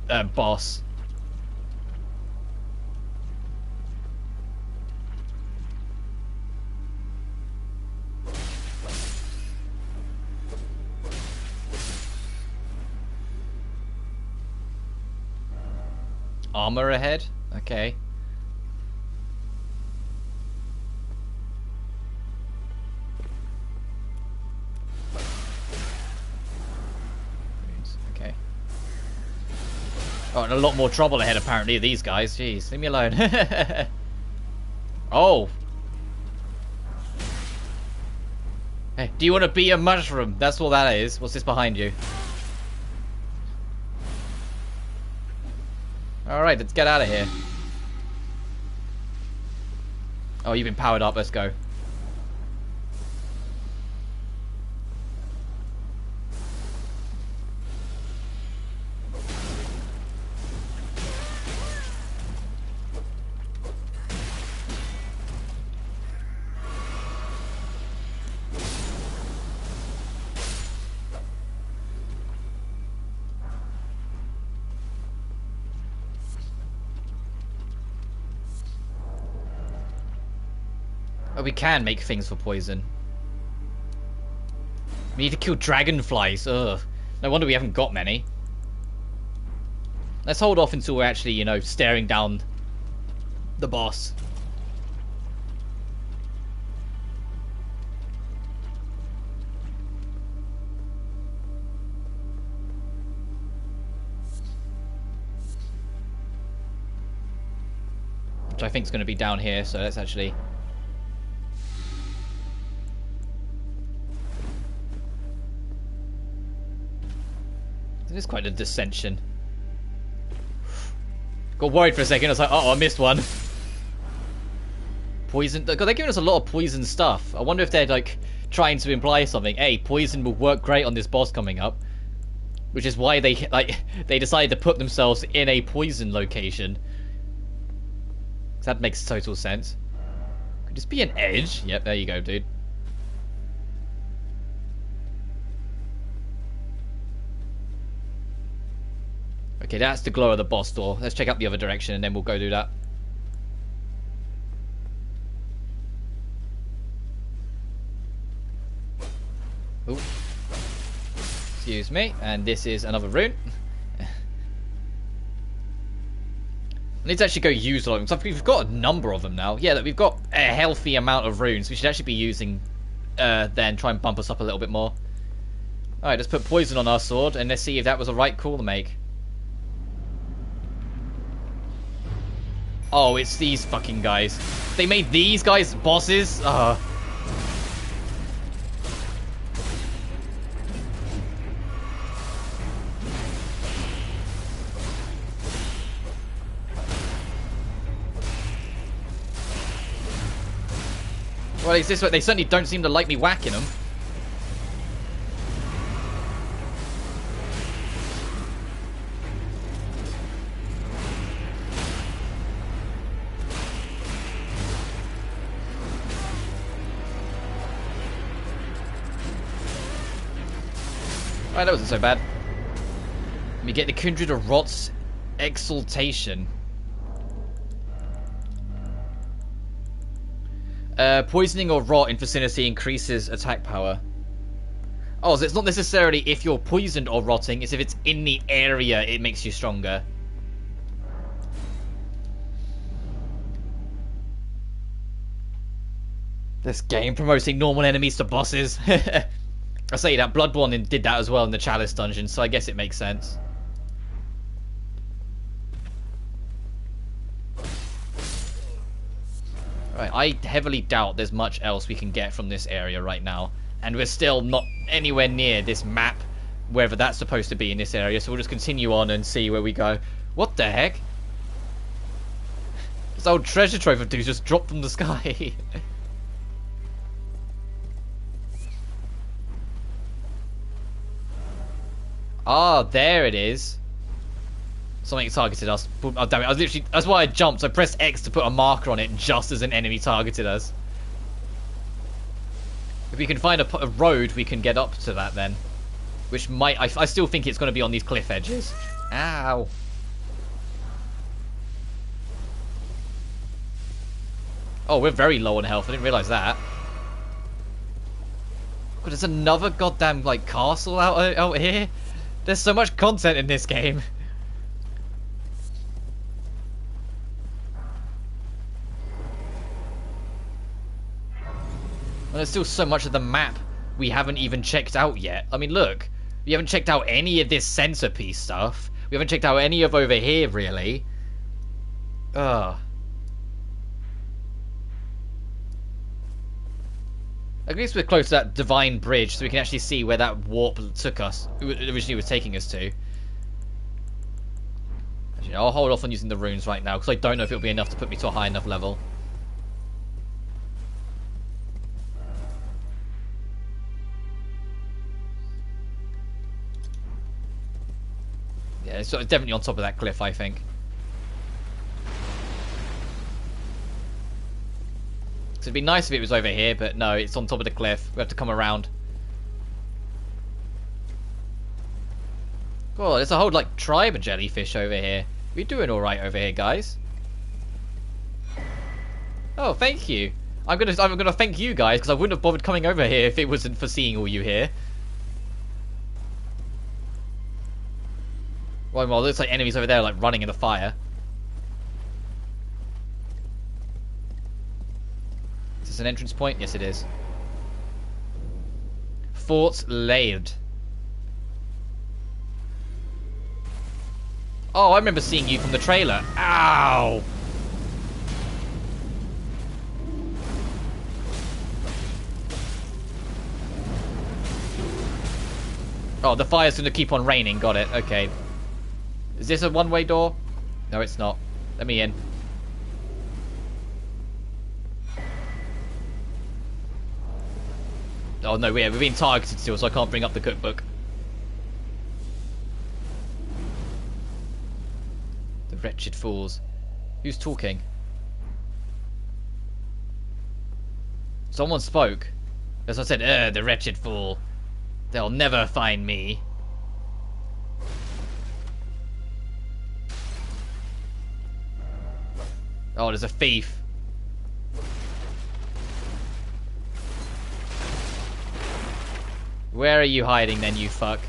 a boss. Armor ahead? Okay. Okay. Oh, and a lot more trouble ahead apparently, these guys. Jeez, leave me alone. Oh. Hey, do you want to be a mushroom? That's all that is. What's this behind you? Alright, let's get out of here. Oh, you've been powered up. Let's go. Oh, we can make things for poison. We need to kill dragonflies. Ugh. No wonder we haven't got many. Let's hold off until we're actually, you know, staring down the boss. Which I think is going to be down here, so let's actually... It is quite a dissension. Got worried for a second. I was like, oh, I missed one. Poison. God, they're giving us a lot of poison stuff. I wonder if they're like trying to imply something. Hey, poison will work great on this boss coming up, which is why they they decided to put themselves in a poison location. That makes total sense. Could this be an edge? Yep, there you go, dude. Okay, that's the glow of the boss door. Let's check out the other direction and then we'll go do that. Ooh. Excuse me. And this is another rune. I need to actually go use a lot of them. So we've got a number of them now. Yeah, we've got a healthy amount of runes. We should actually be using then try and bump us up a little bit more. Alright, let's put poison on our sword and let's see if that was the right call to make. Oh, it's these fucking guys. They made these guys bosses? Well, it's this way. They certainly don't seem to like me whacking them. Alright, that wasn't so bad. We get the Kindred of Rot's Exaltation. Poisoning or rot in vicinity increases attack power. Oh, so it's not necessarily if you're poisoned or rotting, it's if it's in the area it makes you stronger. This game promoting normal enemies to bosses. I say that Bloodborne did that as well in the Chalice dungeon, so I guess it makes sense. Right, I heavily doubt there's much else we can get from this area right now. And we're still not anywhere near this map, wherever that's supposed to be in this area. So we'll just continue on and see where we go. What the heck? This old treasure trove of dudes just dropped from the sky. Ah, there it is. Something targeted us. Oh, damn it. I was literally... That's why I jumped. I pressed X to put a marker on it just as an enemy targeted us. If we can find a road, we can get up to that then. Which might... I still think it's going to be on these cliff edges. Ow. Oh, we're very low on health. I didn't realise that. But there's another goddamn, like, castle out here. There's so much content in this game. And there's still so much of the map we haven't even checked out yet. I mean, look. We haven't checked out any of this centerpiece stuff. We haven't checked out any of over here, really. Ugh. At least we're close to that divine bridge, so we can actually see where that warp took us. Originally was taking us to. Actually, I'll hold off on using the runes right now, because I don't know if it'll be enough to put me to a high enough level. Yeah, it's definitely on top of that cliff, I think. It'd be nice if it was over here, but no, it's on top of the cliff. We have to come around. Oh, there's a whole like tribe of jellyfish over here. We're doing all right over here, guys. Oh, thank you. I'm gonna thank you guys because I wouldn't have bothered coming over here if it wasn't for seeing all you here. Well, it looks like enemies over there like running in the fire. Is this an entrance point? Yes, it is. Fort Laird. Oh, I remember seeing you from the trailer. Ow! Oh, the fire's going to keep on raining. Got it. Okay. Is this a one-way door? No, it's not. Let me in. Oh no, we're being targeted still, so I can't bring up the cookbook. The wretched fools. Who's talking? Someone spoke. As I said, the wretched fool. They'll never find me. Oh, there's a thief. Where are you hiding then, you fuck?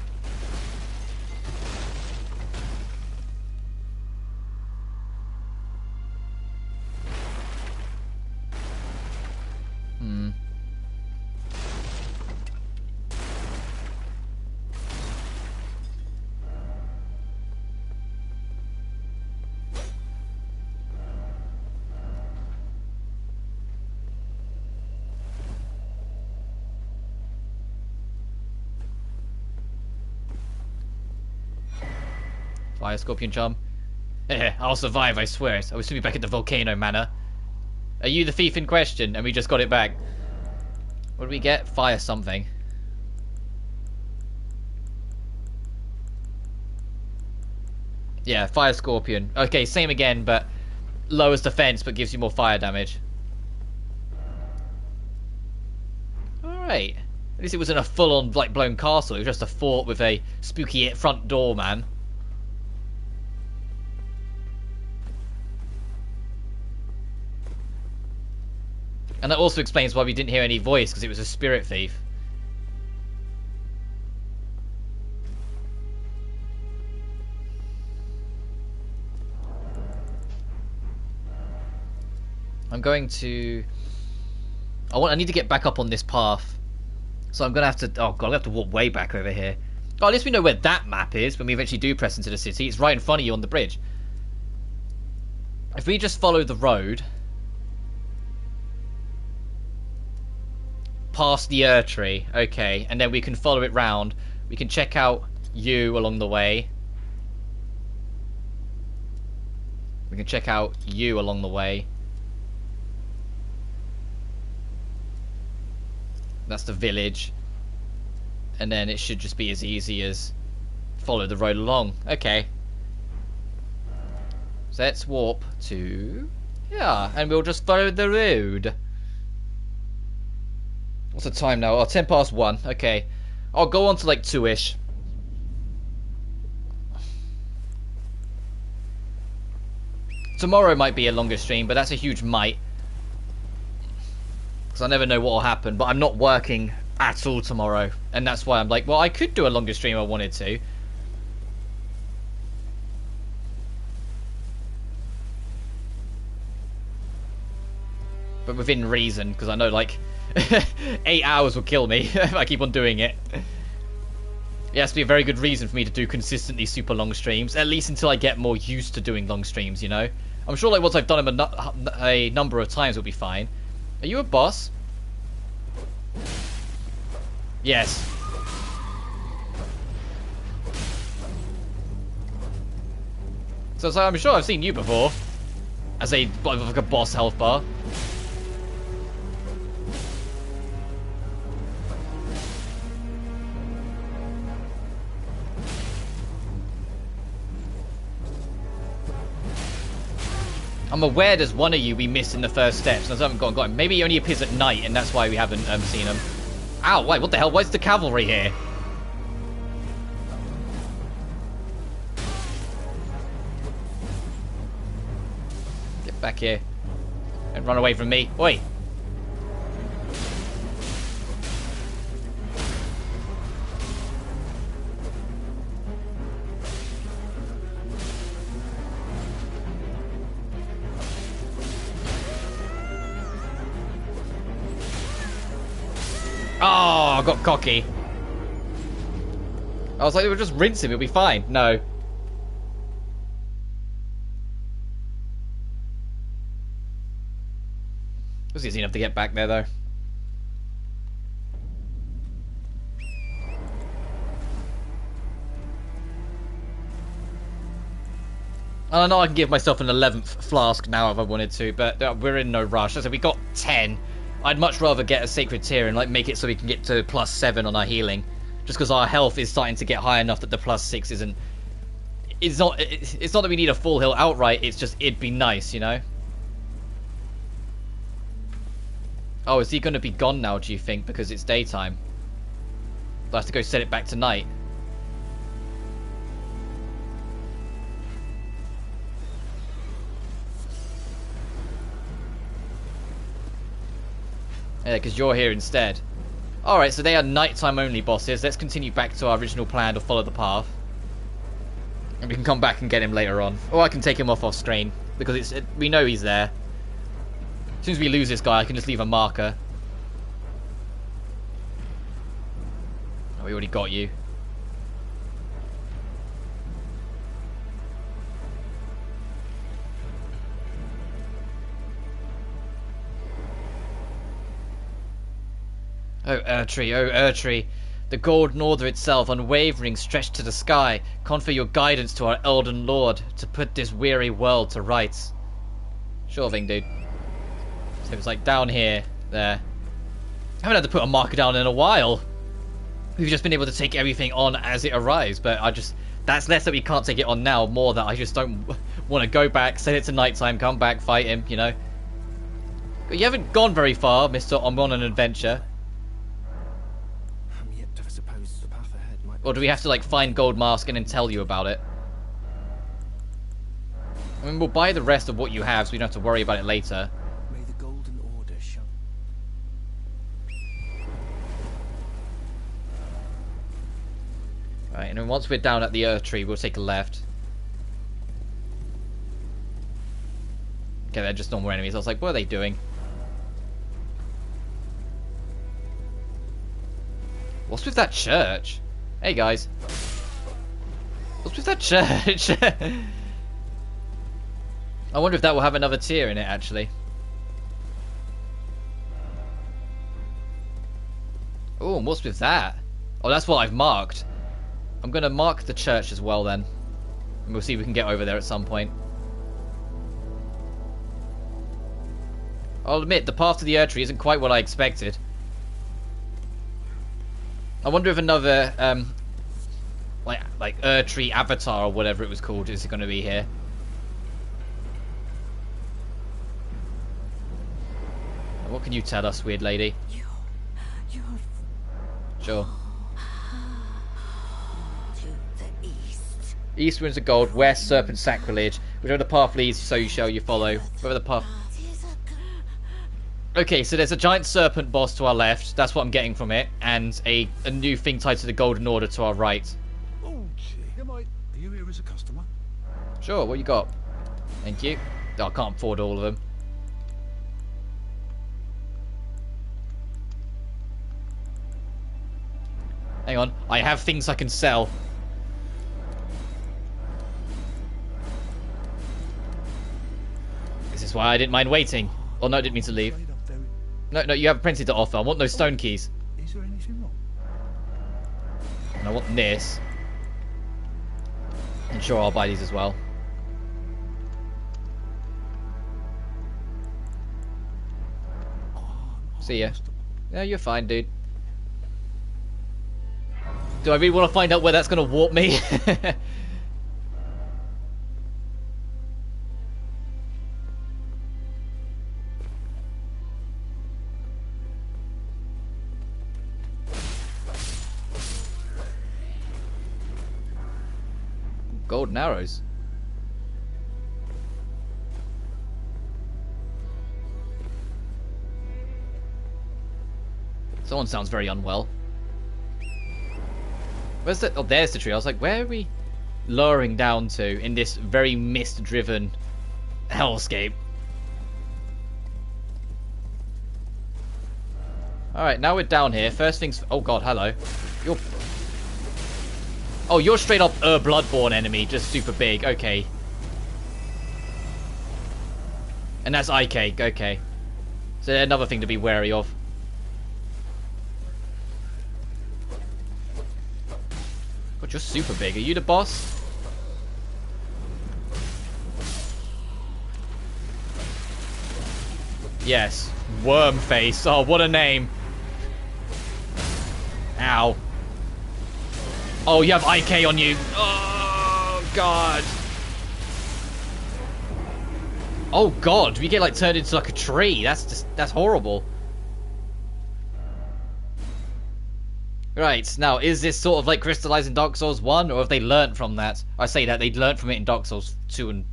Fire Scorpion Charm. I'll survive, I swear it. I will soon be back at the Volcano Manor. Are you the thief in question? And we just got it back. What did we get? Fire something. Yeah, Fire Scorpion. Okay, same again, but lowers defense, but gives you more fire damage. Alright. At least it wasn't a full-on, like, blown castle. It was just a fort with a spooky front door, man. And that also explains why we didn't hear any voice, because it was a spirit thief. I'm going to... I need to get back up on this path. So I'm going to have to... Oh god, I have to walk way back over here. Oh, at least we know where that map is when we eventually do press into the city. It's right in front of you on the bridge. If we just follow the road... past the Tree. Okay, and then we can follow it round. We can check out you along the way. We can check out you along the way. That's the village. And then it should just be as easy as follow the road along. Okay. So let's warp to... yeah, and we'll just follow the road. What's the time now? Oh, 10 past 1. Okay. I'll go on to like 2-ish. Tomorrow might be a longer stream, but that's a huge might. Because I never know what will happen, but I'm not working at all tomorrow. And that's why I'm like, well, I could do a longer stream if I wanted to. But within reason, because I know like 8 hours will kill me if I keep on doing it. It has to be a very good reason for me to do consistently super long streams, at least until I get more used to doing long streams, you know? I'm sure like once I've done them a number of times, it'll be fine. Are you a boss? Yes. So I'm sure I've seen you before as a like a boss health bar. I'm aware there's one of you we missed in the first steps, and I haven't got him. Maybe he only appears at night, and that's why we haven't seen him. Ow, wait, what the hell? Why's the cavalry here? Get back here. And run away from me. Oi! Oh, I got cocky. I was like, we'll just rinse him, it'll be fine. No. It was easy enough to get back there, though. I know I can give myself an 11th flask now if I wanted to, but we're in no rush. As I said, we got 10. I'd much rather get a sacred tier and like make it so we can get to +7 on our healing, just because our health is starting to get high enough that the +6 isn't. It's not that we need a full heal outright. It's just it'd be nice, you know. Oh, is he going to be gone now? Do you think because it's daytime? I'll have to go set it back to night. Yeah, because you're here instead. Alright, so they are nighttime only bosses. Let's continue back to our original plan to follow the path. And we can come back and get him later on. Or I can take him off screen, because we know he's there. As soon as we lose this guy, I can just leave a marker. Oh, we already got you. Oh, Erdtree, the gold norther itself, unwavering, stretched to the sky, confer your guidance to our Elden Lord, to put this weary world to rights. Sure thing, dude. So it's like down here, there. I haven't had to put a marker down in a while. We've just been able to take everything on as it arrives, but that's less that we can't take it on now, more that I just don't want to go back, set it to nighttime, come back, fight him, you know. But you haven't gone very far, Mr. I'm on an adventure. Or do we have to like find Gold Mask and then tell you about it? I mean, we'll buy the rest of what you have so we don't have to worry about it later. May the Golden Order shine. Right, and then once we're down at the Erdtree, we'll take a left. Okay, they're just normal enemies. I was like, what are they doing? What's with that church? Hey guys. What's with that church? I wonder if that will have another tier in it actually. Oh, and what's with that? Oh, that's what I've marked. I'm going to mark the church as well then. And we'll see if we can get over there at some point. I'll admit, the path to the Erdtree isn't quite what I expected. I wonder if another, like Erdtree avatar or whatever it was called is going to be here. What can you tell us, weird lady? You're Sure. to the east. East winds of gold, west serpent sacrilege. Whichever the path leads, so you shall you follow. Wherever the path. Okay, so there's a giant serpent boss to our left. That's what I'm getting from it, and a new thing tied to the Golden Order to our right. Oh, gee. Are you here as a customer? Sure. What you got? Thank you. Oh, I can't afford all of them. Hang on, I have things I can sell. This is why I didn't mind waiting. Oh no, I didn't mean to leave. No, you have plenty to offer. I want those stone keys. Is there anything wrong? And I want this. And sure, I'll buy these as well. See ya. Yeah, you're fine, dude. Do I really want to find out where that's going to warp me? Golden arrows. Someone sounds very unwell. Where's the... Oh, there's the tree. I was like, where are we lowering down to in this very mist-driven hellscape? Alright, now we're down here. First things... Oh, God, hello. You're... Oh, you're straight up a Bloodborne enemy. Just super big. Okay. And that's IK. Okay. So another thing to be wary of. God, you're super big. Are you the boss? Yes. Wormface. Oh, what a name. Ow. Oh, you have IK on you. Oh, God. Oh, God. We get, like, turned into, like, a tree. That's horrible. Right, now, is this sort of like crystallized in Dark Souls 1, or have they learnt from that? I say that, they learnt from it in Dark Souls 2 and...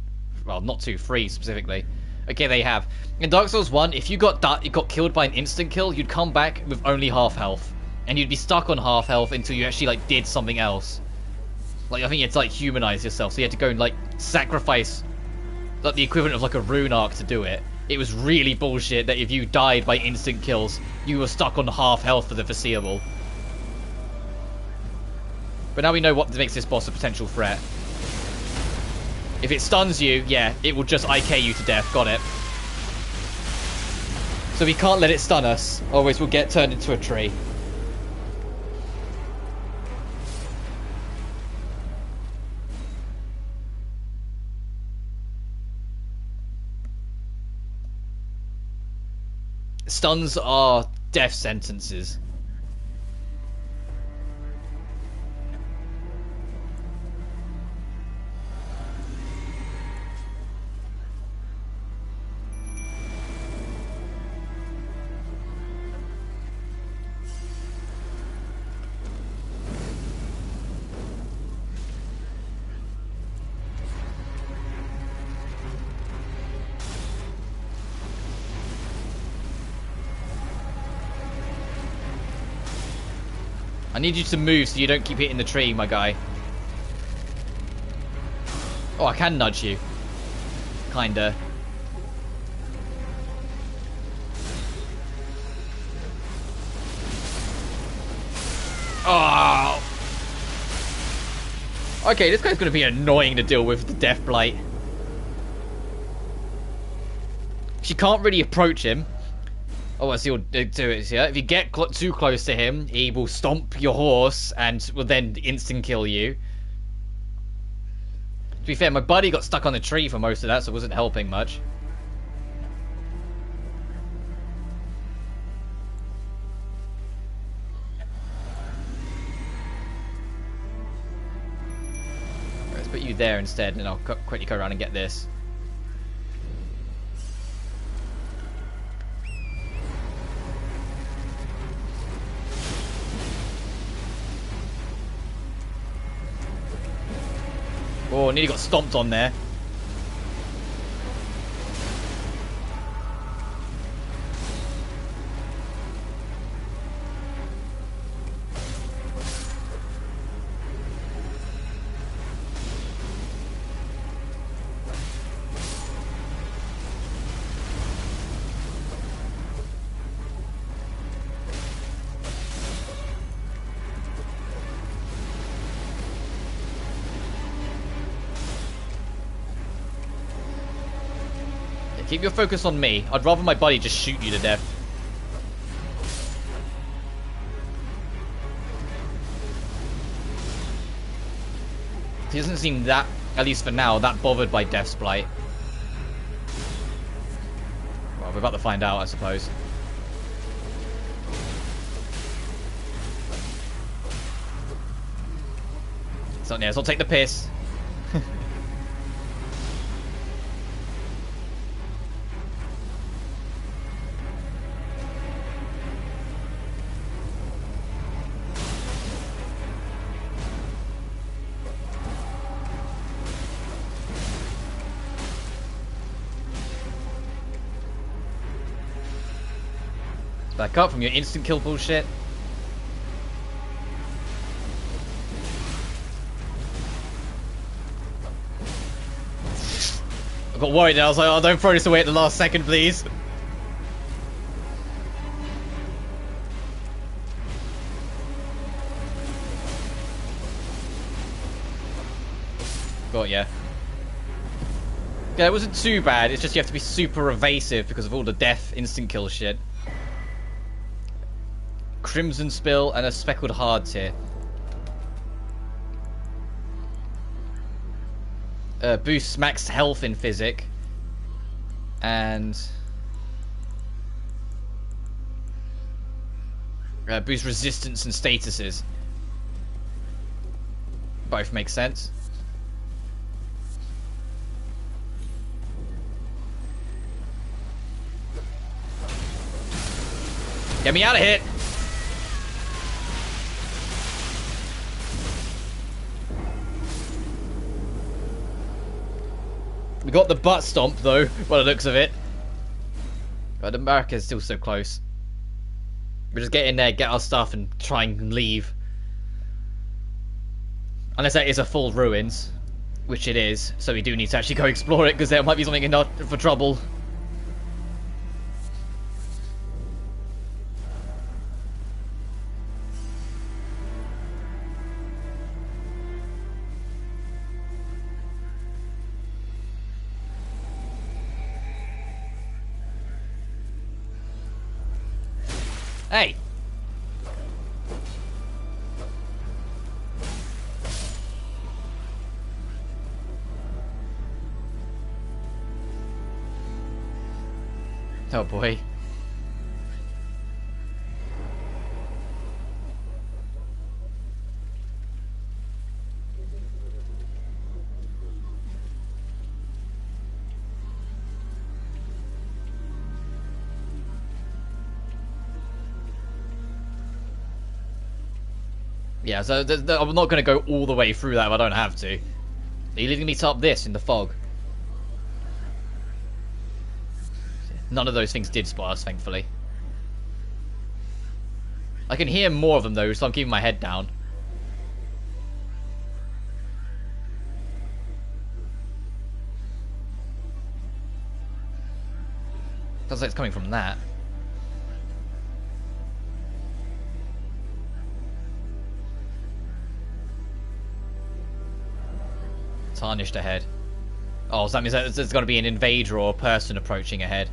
Well, not 2, 3 specifically. Okay, they have. In Dark Souls 1, if you got killed by an instant kill, you'd come back with only half health. And you'd be stuck on half health until you actually, like, did something else. Like, I think you had to, like, humanize yourself, so you had to go and, like, sacrifice, like, the equivalent of, like, a rune arc to do it. It was really bullshit that if you died by instant kills, you were stuck on half health for the foreseeable. But now we know what makes this boss a potential threat. If it stuns you, yeah, it will just IK you to death. Got it. So we can't let it stun us, otherwise we'll get turned into a tree. Stuns are death sentences. I need you to move so you don't keep hitting the tree, my guy. Oh, I can nudge you. Kinda. Oh. Okay, this guy's gonna be annoying to deal with the Death Blight. She can't really approach him. Oh, what's he'll do is, yeah, if you get too close to him, he will stomp your horse and will then instant kill you. To be fair, my buddy got stuck on a tree for most of that, so it wasn't helping much. Let's put you there instead, and I'll quickly go around and get this. Oh, nearly got stomped on there. Keep your focus on me. I'd rather my buddy just shoot you to death. He doesn't seem that, at least for now, that bothered by Death's Blight. Well, we're about to find out, I suppose. So, yeah, so I'll take the piss. Back up from your instant kill bullshit. I got worried and I was like, oh, don't throw this away at the last second, please. Got ya. Yeah, it wasn't too bad, it's just you have to be super evasive because of all the death instant kill shit. Crimson Spill and a Speckled Hardtear. Boosts max health in Physic. And boosts resistance and statuses. Both make sense. Get me out of here! We got the butt stomp though, by the looks of it. But America's still so close. We just get in there, get our stuff, and try and leave. Unless that is a full ruins, which it is. So we do need to actually go explore it, because there might be something in for trouble. Hey! Oh boy. Yeah, so I'm not going to go all the way through that if I don't have to. Are you leaving me to up this in the fog? None of those things did spot us, thankfully. I can hear more of them though, so I'm keeping my head down. Sounds like it's coming from that. Tarnished ahead. Oh, so that means that there's got to be an invader or a person approaching ahead.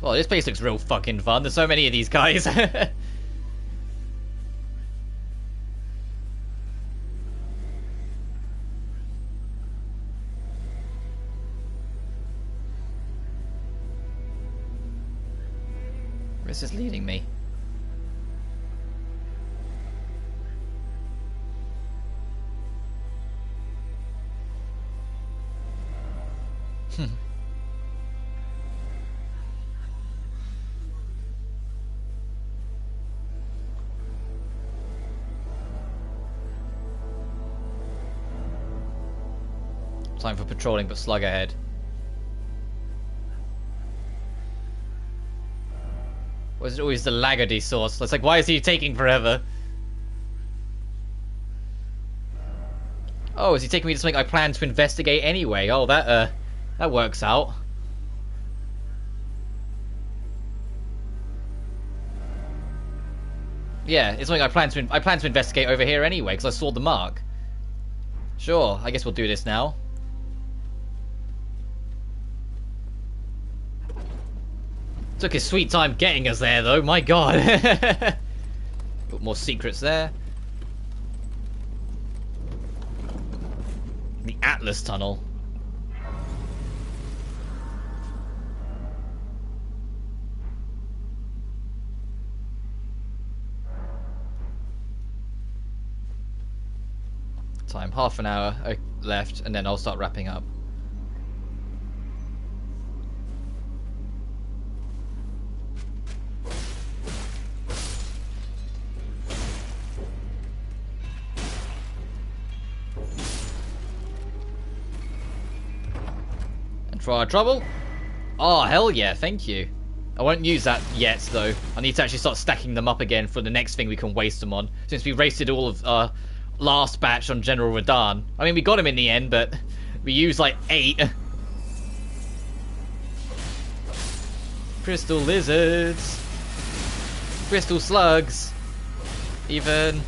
Oh, this place looks real fucking fun. There's so many of these guys. Where's this leading me? Time for patrolling, but slug ahead. Was it always the Laggardy source? It's like, why is he taking forever? Oh, is he taking me to something I plan to investigate anyway? Oh, that works out. Yeah, it's something I plan to investigate over here anyway, because I saw the mark. Sure, I guess we'll do this now. Took his sweet time getting us there, though. My God. Got more secrets there. The Atlas Tunnel. Time, half an hour left, and then I'll start wrapping up. For our trouble? Oh, hell yeah, thank you. I won't use that yet, though. I need to actually start stacking them up again for the next thing we can waste them on. Since we wasted all of our last batch on General Radahn. I mean, we got him in the end, but we used like 8. Crystal lizards. Crystal slugs. Even.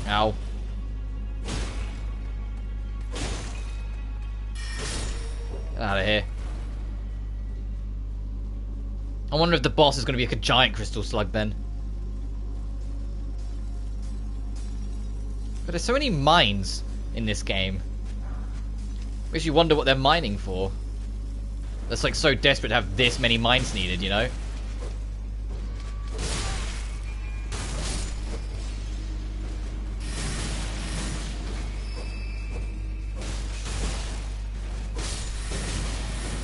Ow. Get out of here. I wonder if the boss is going to be like a giant crystal slug then. But there's so many mines in this game. Makes you wonder what they're mining for. That's like so desperate to have this many mines needed, you know?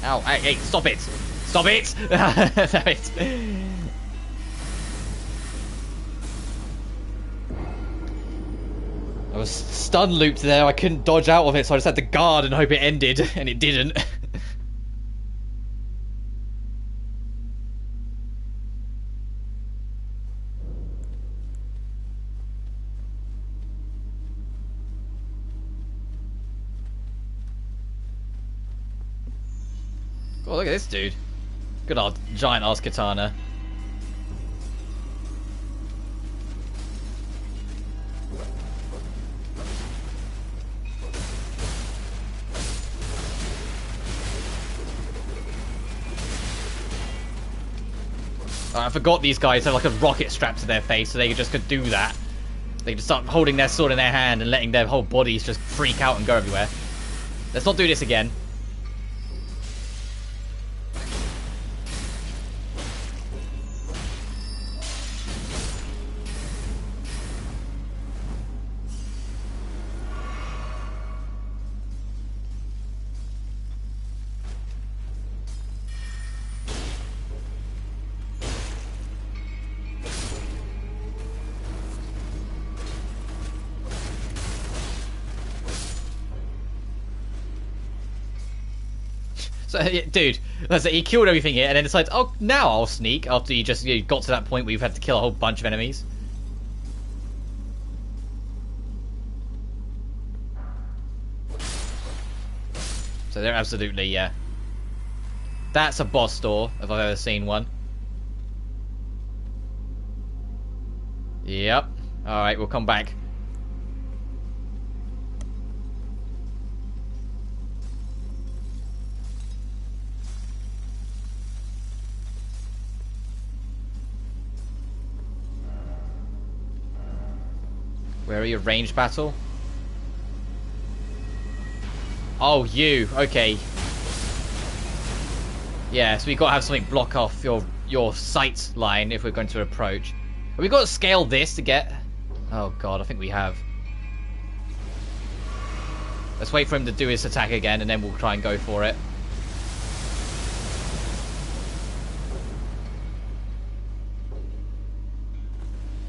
Ow, hey, stop it! Stop it! Damn it. I was stun looped there, I couldn't dodge out of it, so I just had to guard and hope it ended, and it didn't. Oh, look at this dude. Good old giant ass katana. Oh, I forgot these guys have like a rocket strapped to their face, so they could do that. They could start holding their sword in their hand and letting their whole bodies just freak out and go everywhere. Let's not do this again. So, dude, he killed everything here and then decides, oh, now I'll sneak after you just got to that point where you've had to kill a whole bunch of enemies. So they're absolutely, yeah. That's a boss door, if I've ever seen one. Yep. Alright, we'll come back. Where are you? Range battle? Oh, you. Okay. Yeah, so we've got to have something block off your sight line if we're going to approach. Have we got to scale this to get... Oh god, I think we have. Let's wait for him to do his attack again and then we'll try and go for it.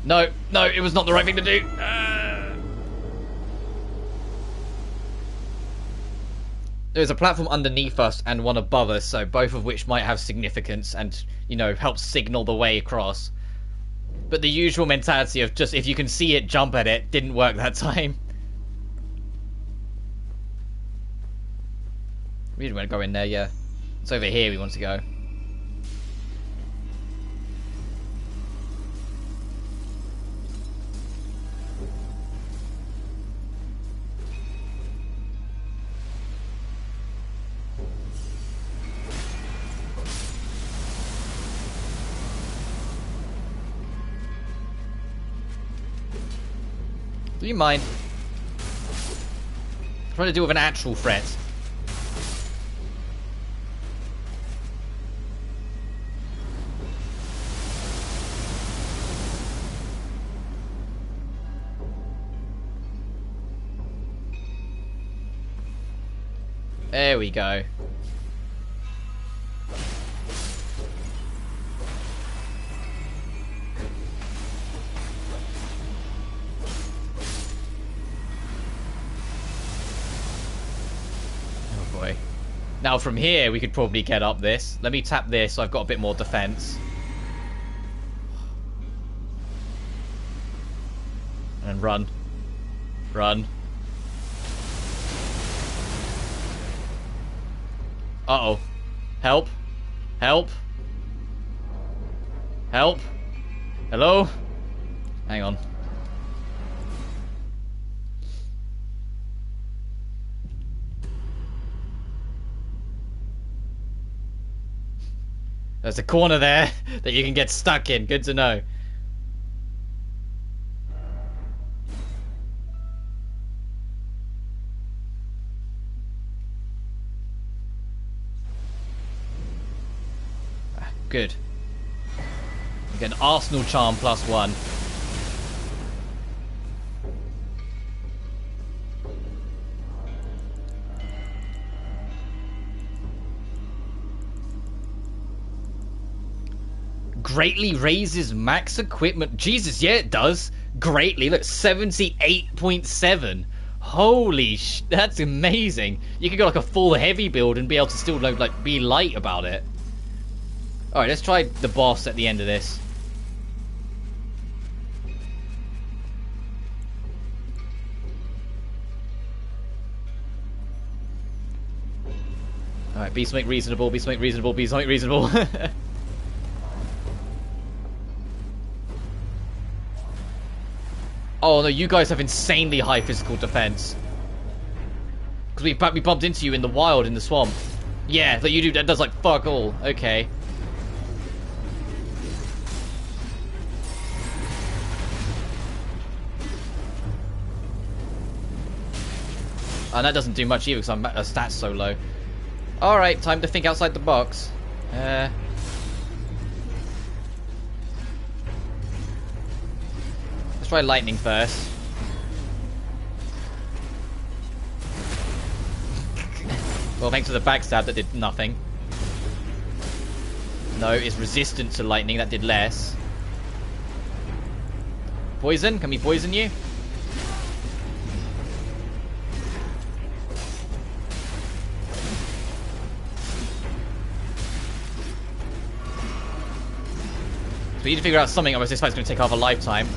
No, no, it was not the right thing to do. There's a platform underneath us and one above us, so both of which might have significance and, you know, help signal the way across. But the usual mentality of just, if you can see it, jump at it, didn't work that time. We didn't want to go in there, yeah. It's over here we want to go. Do you mind? I'm trying to deal with an actual threat. There we go. Now from here we could probably get up this. Let me tap this so I've got a bit more defense. And run. Run. Uh-oh. Help. Help. Help. Hello? Hang on. There's a corner there that you can get stuck in. Good to know. Good. You get an Arsenal charm +1. Greatly raises max equipment. Jesus, yeah, it does. Greatly. Look, 78.7. Holy sh... That's amazing. You could go like a full heavy build and be able to still like be light about it. Alright, let's try the boss at the end of this. Alright, be something reasonable, be something reasonable, be something reasonable. Oh no, you guys have insanely high physical defense. Because we bumped into you in the wild, in the swamp. Yeah, that you do, that does like fuck all. Okay. And that doesn't do much either because my stats so low. Alright, time to think outside the box. Let's try lightning first. Well, thanks for the backstab, that did nothing. No, it's resistant to lightning, that did less. Poison? Can we poison you? So we need to figure out something, otherwise this fight's going to take half a lifetime.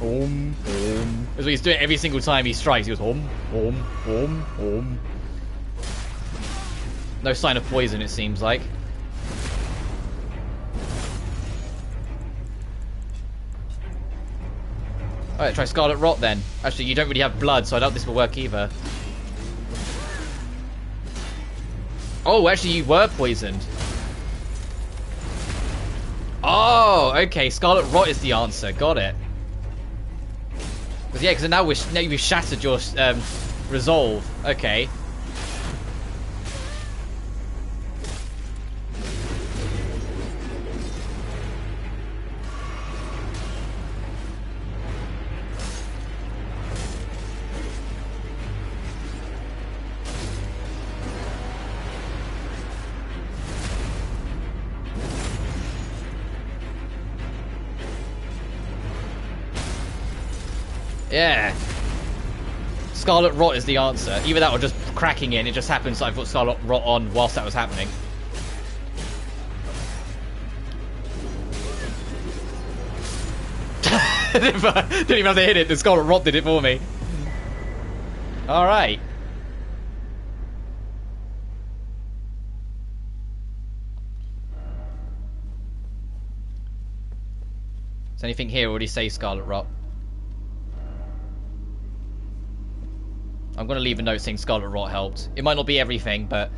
Om, om. That's what he's doing every single time he strikes. He goes om, om, om, om. No sign of poison, it seems like. Alright, try Scarlet Rot then. Actually, you don't really have blood, so I doubt this will work either. Oh, actually, you were poisoned. Oh, okay. Scarlet Rot is the answer. Got it. Because yeah, because now we've shattered your resolve. Okay. Yeah. Scarlet Rot is the answer. Either that or just cracking it, and it just happens that I put Scarlet Rot on whilst that was happening. Didn't even have to hit it, the Scarlet Rot did it for me. Alright. Is anything here already say Scarlet Rot? I'm going to leave a note saying Scarlet Rot helped. It might not be everything, but...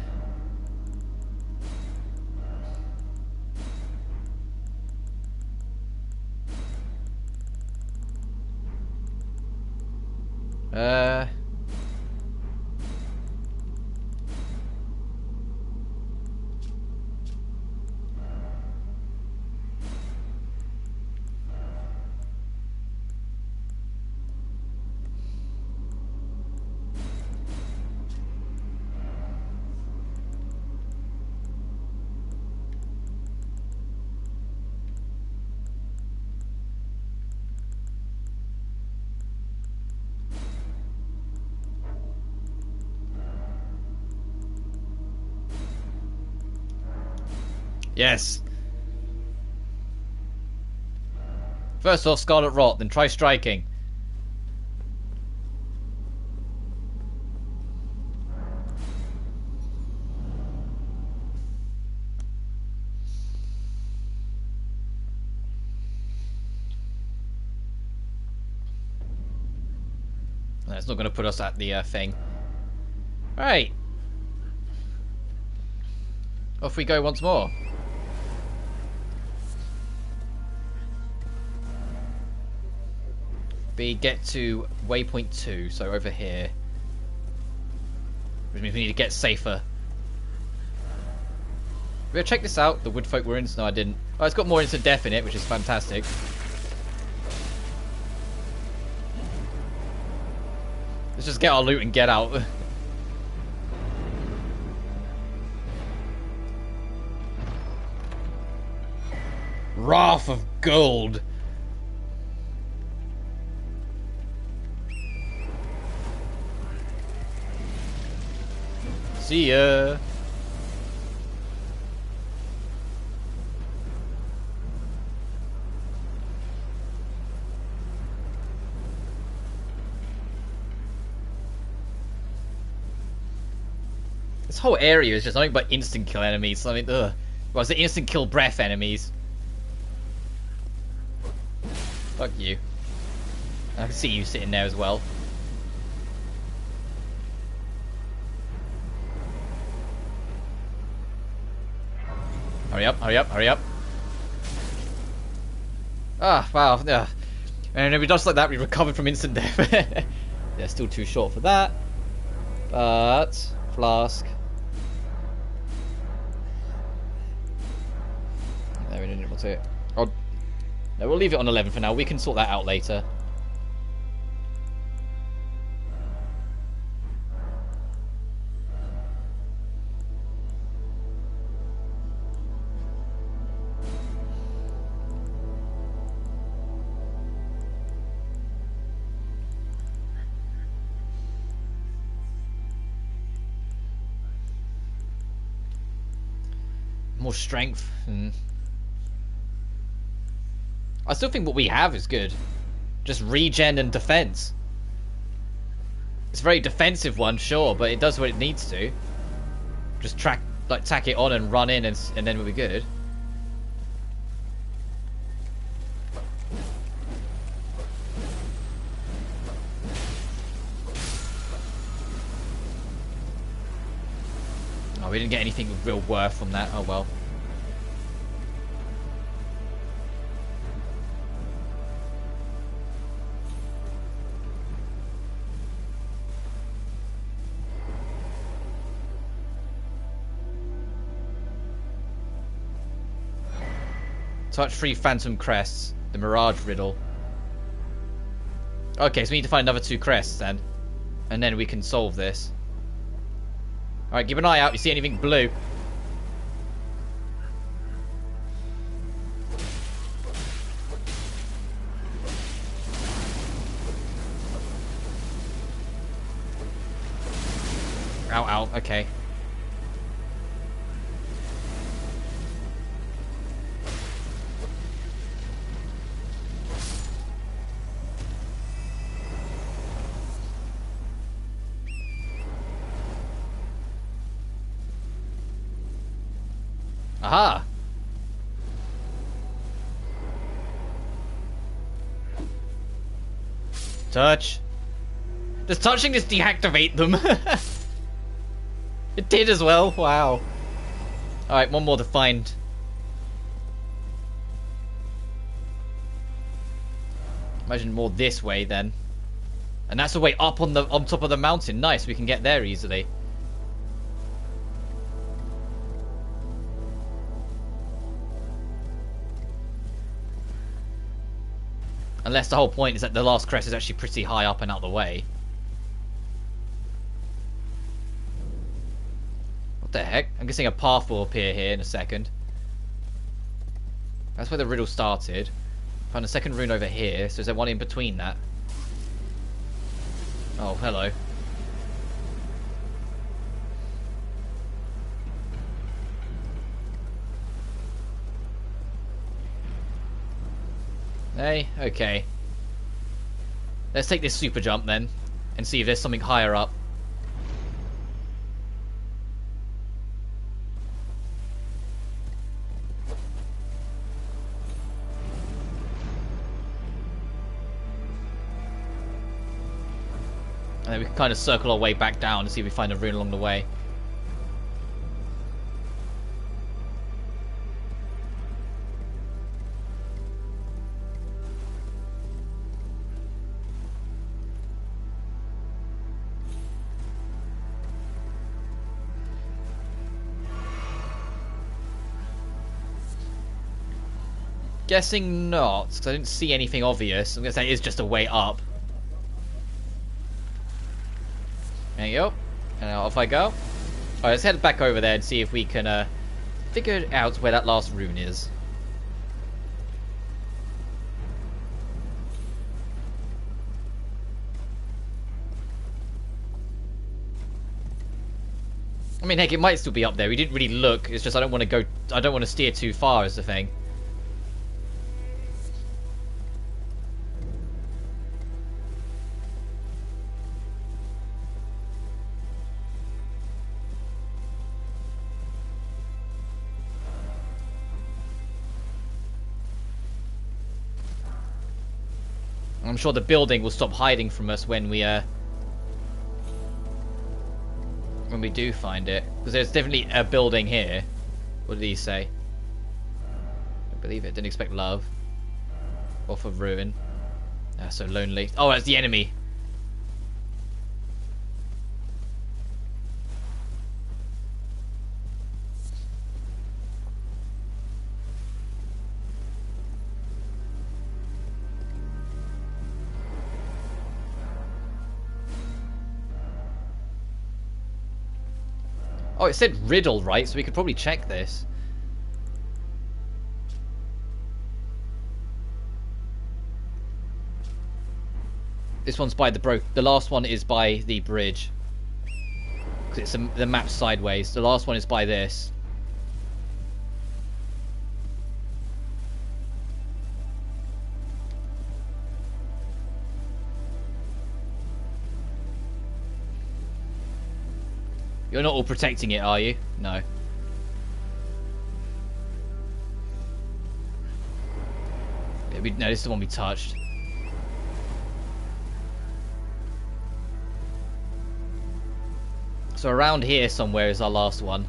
Yes. First off, Scarlet Rot, then try striking. That's not going to put us at the thing. Alright. Off we go once more. We get to waypoint 2, so over here. Which means we need to get safer. We'll check this out. The woodfolk were in. No, I didn't. Oh, it's got more instant death in it, which is fantastic. Let's just get our loot and get out. Wrath of Gold. See ya. This whole area is just nothing but instant kill enemies. Something, ugh. Well, it's the instant kill breath enemies. Fuck you. I can see you sitting there as well. Hurry up, hurry up, hurry up. Ah, wow. Yeah. And if we just like that, we recovered from instant death. They're still too short for that. But, flask. There we didn't want to. Oh, no, we'll leave it on 11 for now. We can sort that out later. More strength. I still think what we have is good. Just regen and defense. It's a very defensive one, sure, but it does what it needs to. Just tack it on and run in, and then we'll be good. Oh, we didn't get anything of real worth from that. Oh well. Touch 3 phantom crests. The mirage riddle. Okay, so we need to find another 2 crests then. And then we can solve this. Alright, keep an eye out. You see anything blue? Ow, ow. Okay. Aha! Touch. Does touching just deactivate them? It did as well. Wow. Alright, one more to find. Imagine more this way then. And that's the way up on top of the mountain. Nice, we can get there easily. Unless the whole point is that the last crest is actually pretty high up and out of the way. What the heck? I'm guessing a path will appear here in a second. That's where the riddle started. Found a second rune over here, so is there one in between that? Oh, hello. Hey, okay. Let's take this super jump then, and see if there's something higher up. And then we can kind of circle our way back down to see if we find a rune along the way. Guessing not, because I didn't see anything obvious. I'm going to say it's just a way up. There you go. And off I go. Alright, let's head back over there and see if we can figure out where that last rune is. I mean, heck, it might still be up there. We didn't really look. It's just I don't want to steer too far is the thing. I'm sure the building will stop hiding from us when we do find it, because there's definitely a building here. What did he say? I believe it. Didn't expect love. Off of ruin. Ah, so lonely. Oh, that's the enemy. Oh, it said riddle, right? So we could probably check this. This one's by the last one is by the bridge. Because it's the map sideways. The last one is by this. You're not all protecting it, are you? No. Yeah, no, this is the one we touched. So around here somewhere is our last one.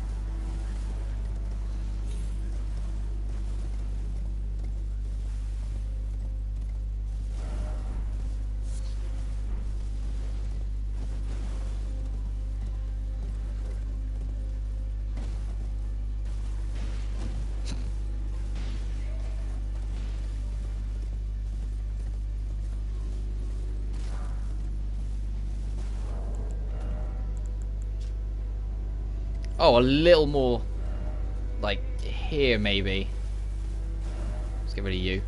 Oh, a little more, like, here, maybe. Let's get rid of you.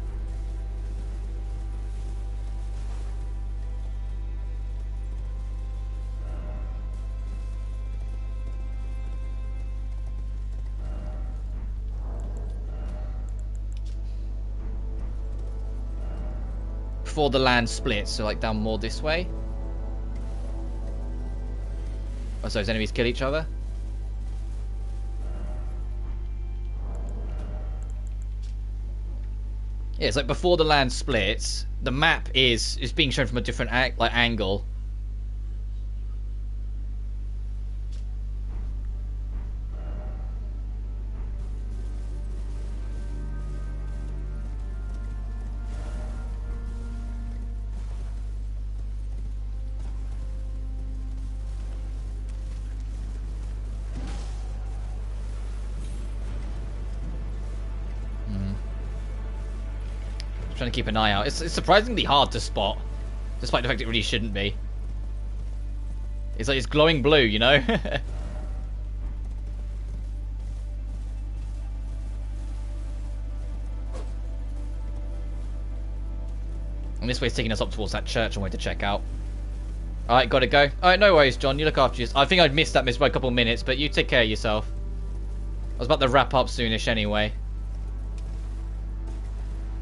Before the land splits, so, like, down more this way. Oh, so those enemies kill each other? Yeah, it's like before the land splits, the map is being shown from a different angle. Trying to keep an eye out. It's surprisingly hard to spot, despite the fact it really shouldn't be. It's like it's glowing blue, you know? And this way's taking us up towards that church I wanted to check out. Alright, gotta go. Alright, no worries, John. You look after yourself. I think I'd missed that miss by a couple of minutes, but you take care of yourself. I was about to wrap up soonish anyway.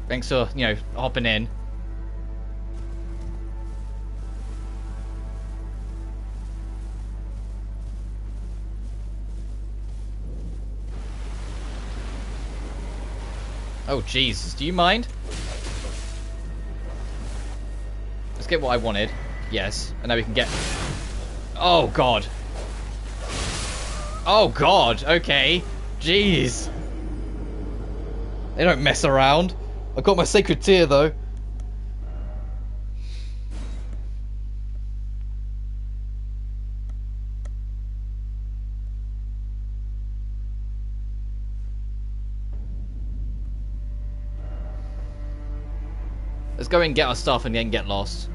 Thanks for, you know, hopping in. Oh, Jesus. Do you mind? Let's get what I wanted. Yes. And now we can get... Oh, God. Oh, God. Okay. Jeez. They don't mess around. I got my sacred tear, though. Let's go and get our stuff and then get lost.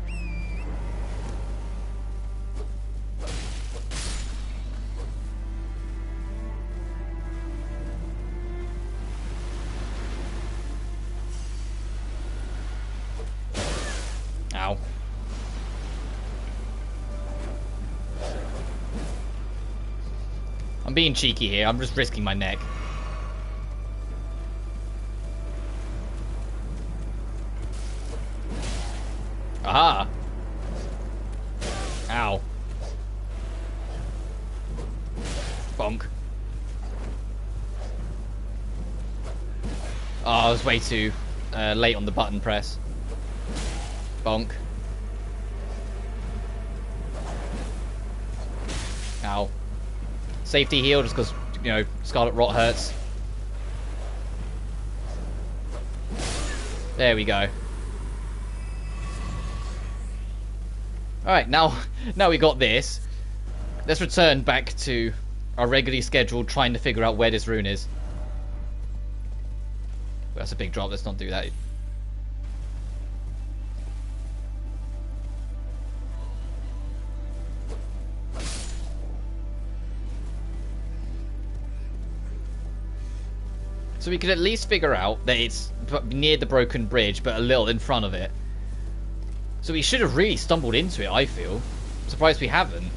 Ow. I'm being cheeky here. I'm just risking my neck. Aha! Ow. Bonk. Oh, I was way too late on the button press. Bonk. Ow. Safety heal just because, you know, Scarlet Rot hurts. There we go. Alright, now we got this. Let's return back to our regularly scheduled trying to figure out where this rune is. Well, that's a big drop, let's not do that. So we could at least figure out that it's near the broken bridge, but a little in front of it. So we should have really stumbled into it, I feel. I'm surprised we haven't.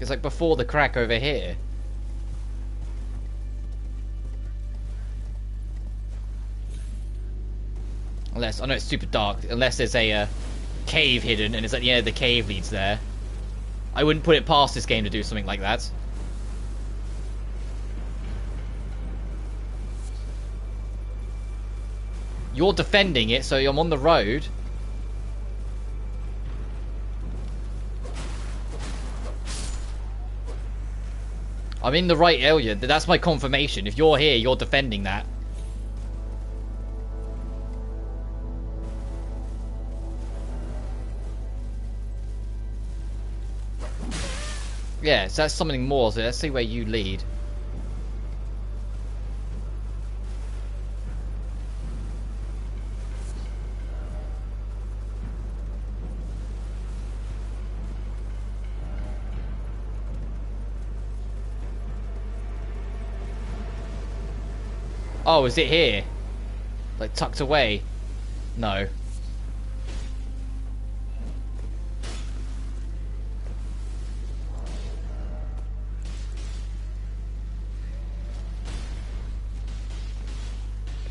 It's like before the crack over here. Unless, I know it's super dark, unless there's a cave hidden and it's like, yeah, the cave leads there. I wouldn't put it past this game to do something like that. You're defending it, so I'm on the road. I'm in the right area. That's my confirmation. If you're here, you're defending that. Yeah, so that's something more. So let's see where you lead. Oh, is it here? Like tucked away? No.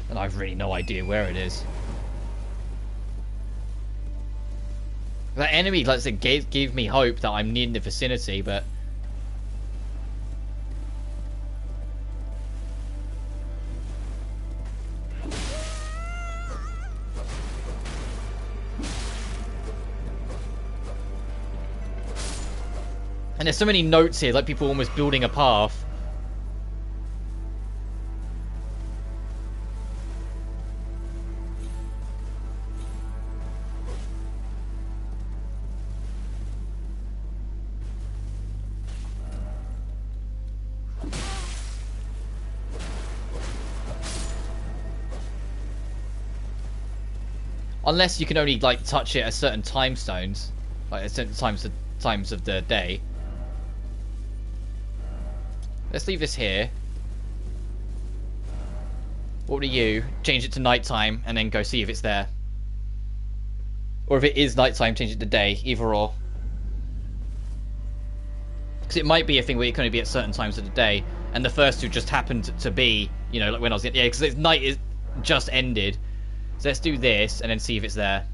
And I've really no idea where it is. That enemy, like I said, gave me hope that I'm near the vicinity, but... And there's so many notes here, like people almost building a path. Unless you can only like touch it at certain time stones, like at certain times of the day. Let's leave this here. What do you change it to nighttime and then go see if it's there? Or if it is nighttime, change it to day. Either or. Because it might be a thing where it can only be at certain times of the day, and the first two just happened to be, you know, like when I was in, yeah, because it's night is just ended. So let's do this and then see if it's there.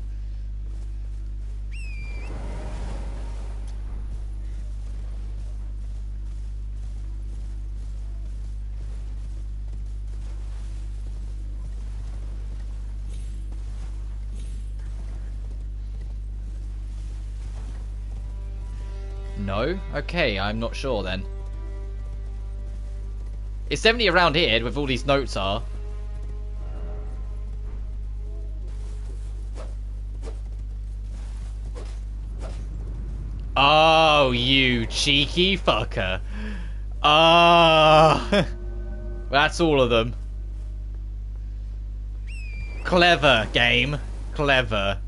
No? Okay, I'm not sure then. It's definitely around here with all these notes are. Oh, you cheeky fucker. Ah. That's all of them. Clever game. Clever.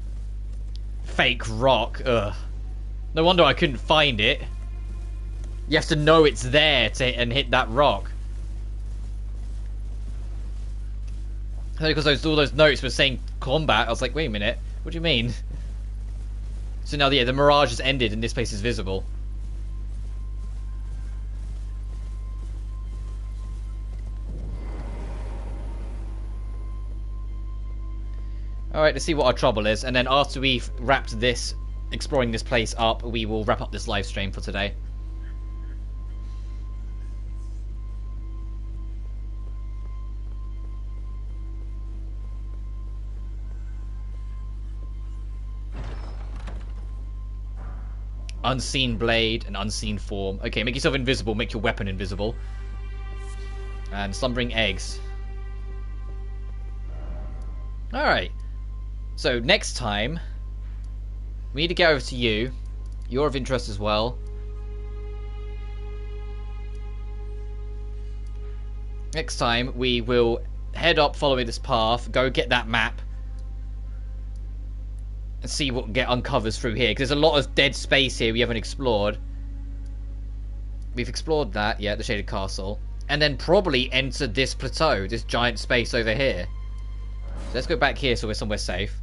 Fake rock. Ugh. No wonder I couldn't find it. You have to know it's there to and hit that rock. Because all those notes were saying combat, I was like, wait a minute, what do you mean? So now, yeah, the mirage has ended and this place is visible. Alright, let's see what our trouble is, and then after we've wrapped this, exploring this place up, we will wrap up this live stream for today. Unseen blade and unseen form. Okay, make yourself invisible, make your weapon invisible. And slumbering eggs. Alright. So, next time, we need to get over to you. You're of interest as well. Next time, we will head up following this path, go get that map, and see what uncovers through here. Because there's a lot of dead space here we haven't explored. We've explored that, yeah, the Shaded Castle. And then probably enter this plateau, this giant space over here. So let's go back here so we're somewhere safe.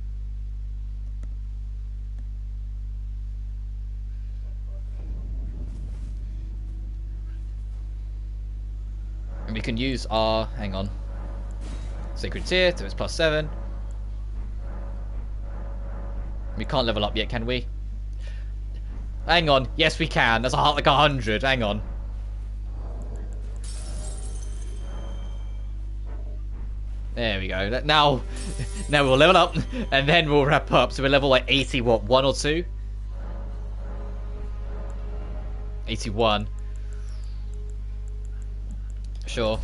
And we can use our, hang on, Sacred Tear, so it's +7. We can't level up yet, can we? Hang on, yes we can. That's like 100. Hang on. There we go. Now we'll level up, and then we'll wrap up. So we're level like 80, what, 1 or 2? 81. Sure.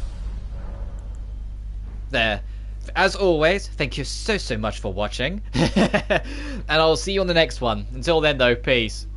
There. As always, thank you so much for watching. And I'll see you on the next one. Until then though, peace.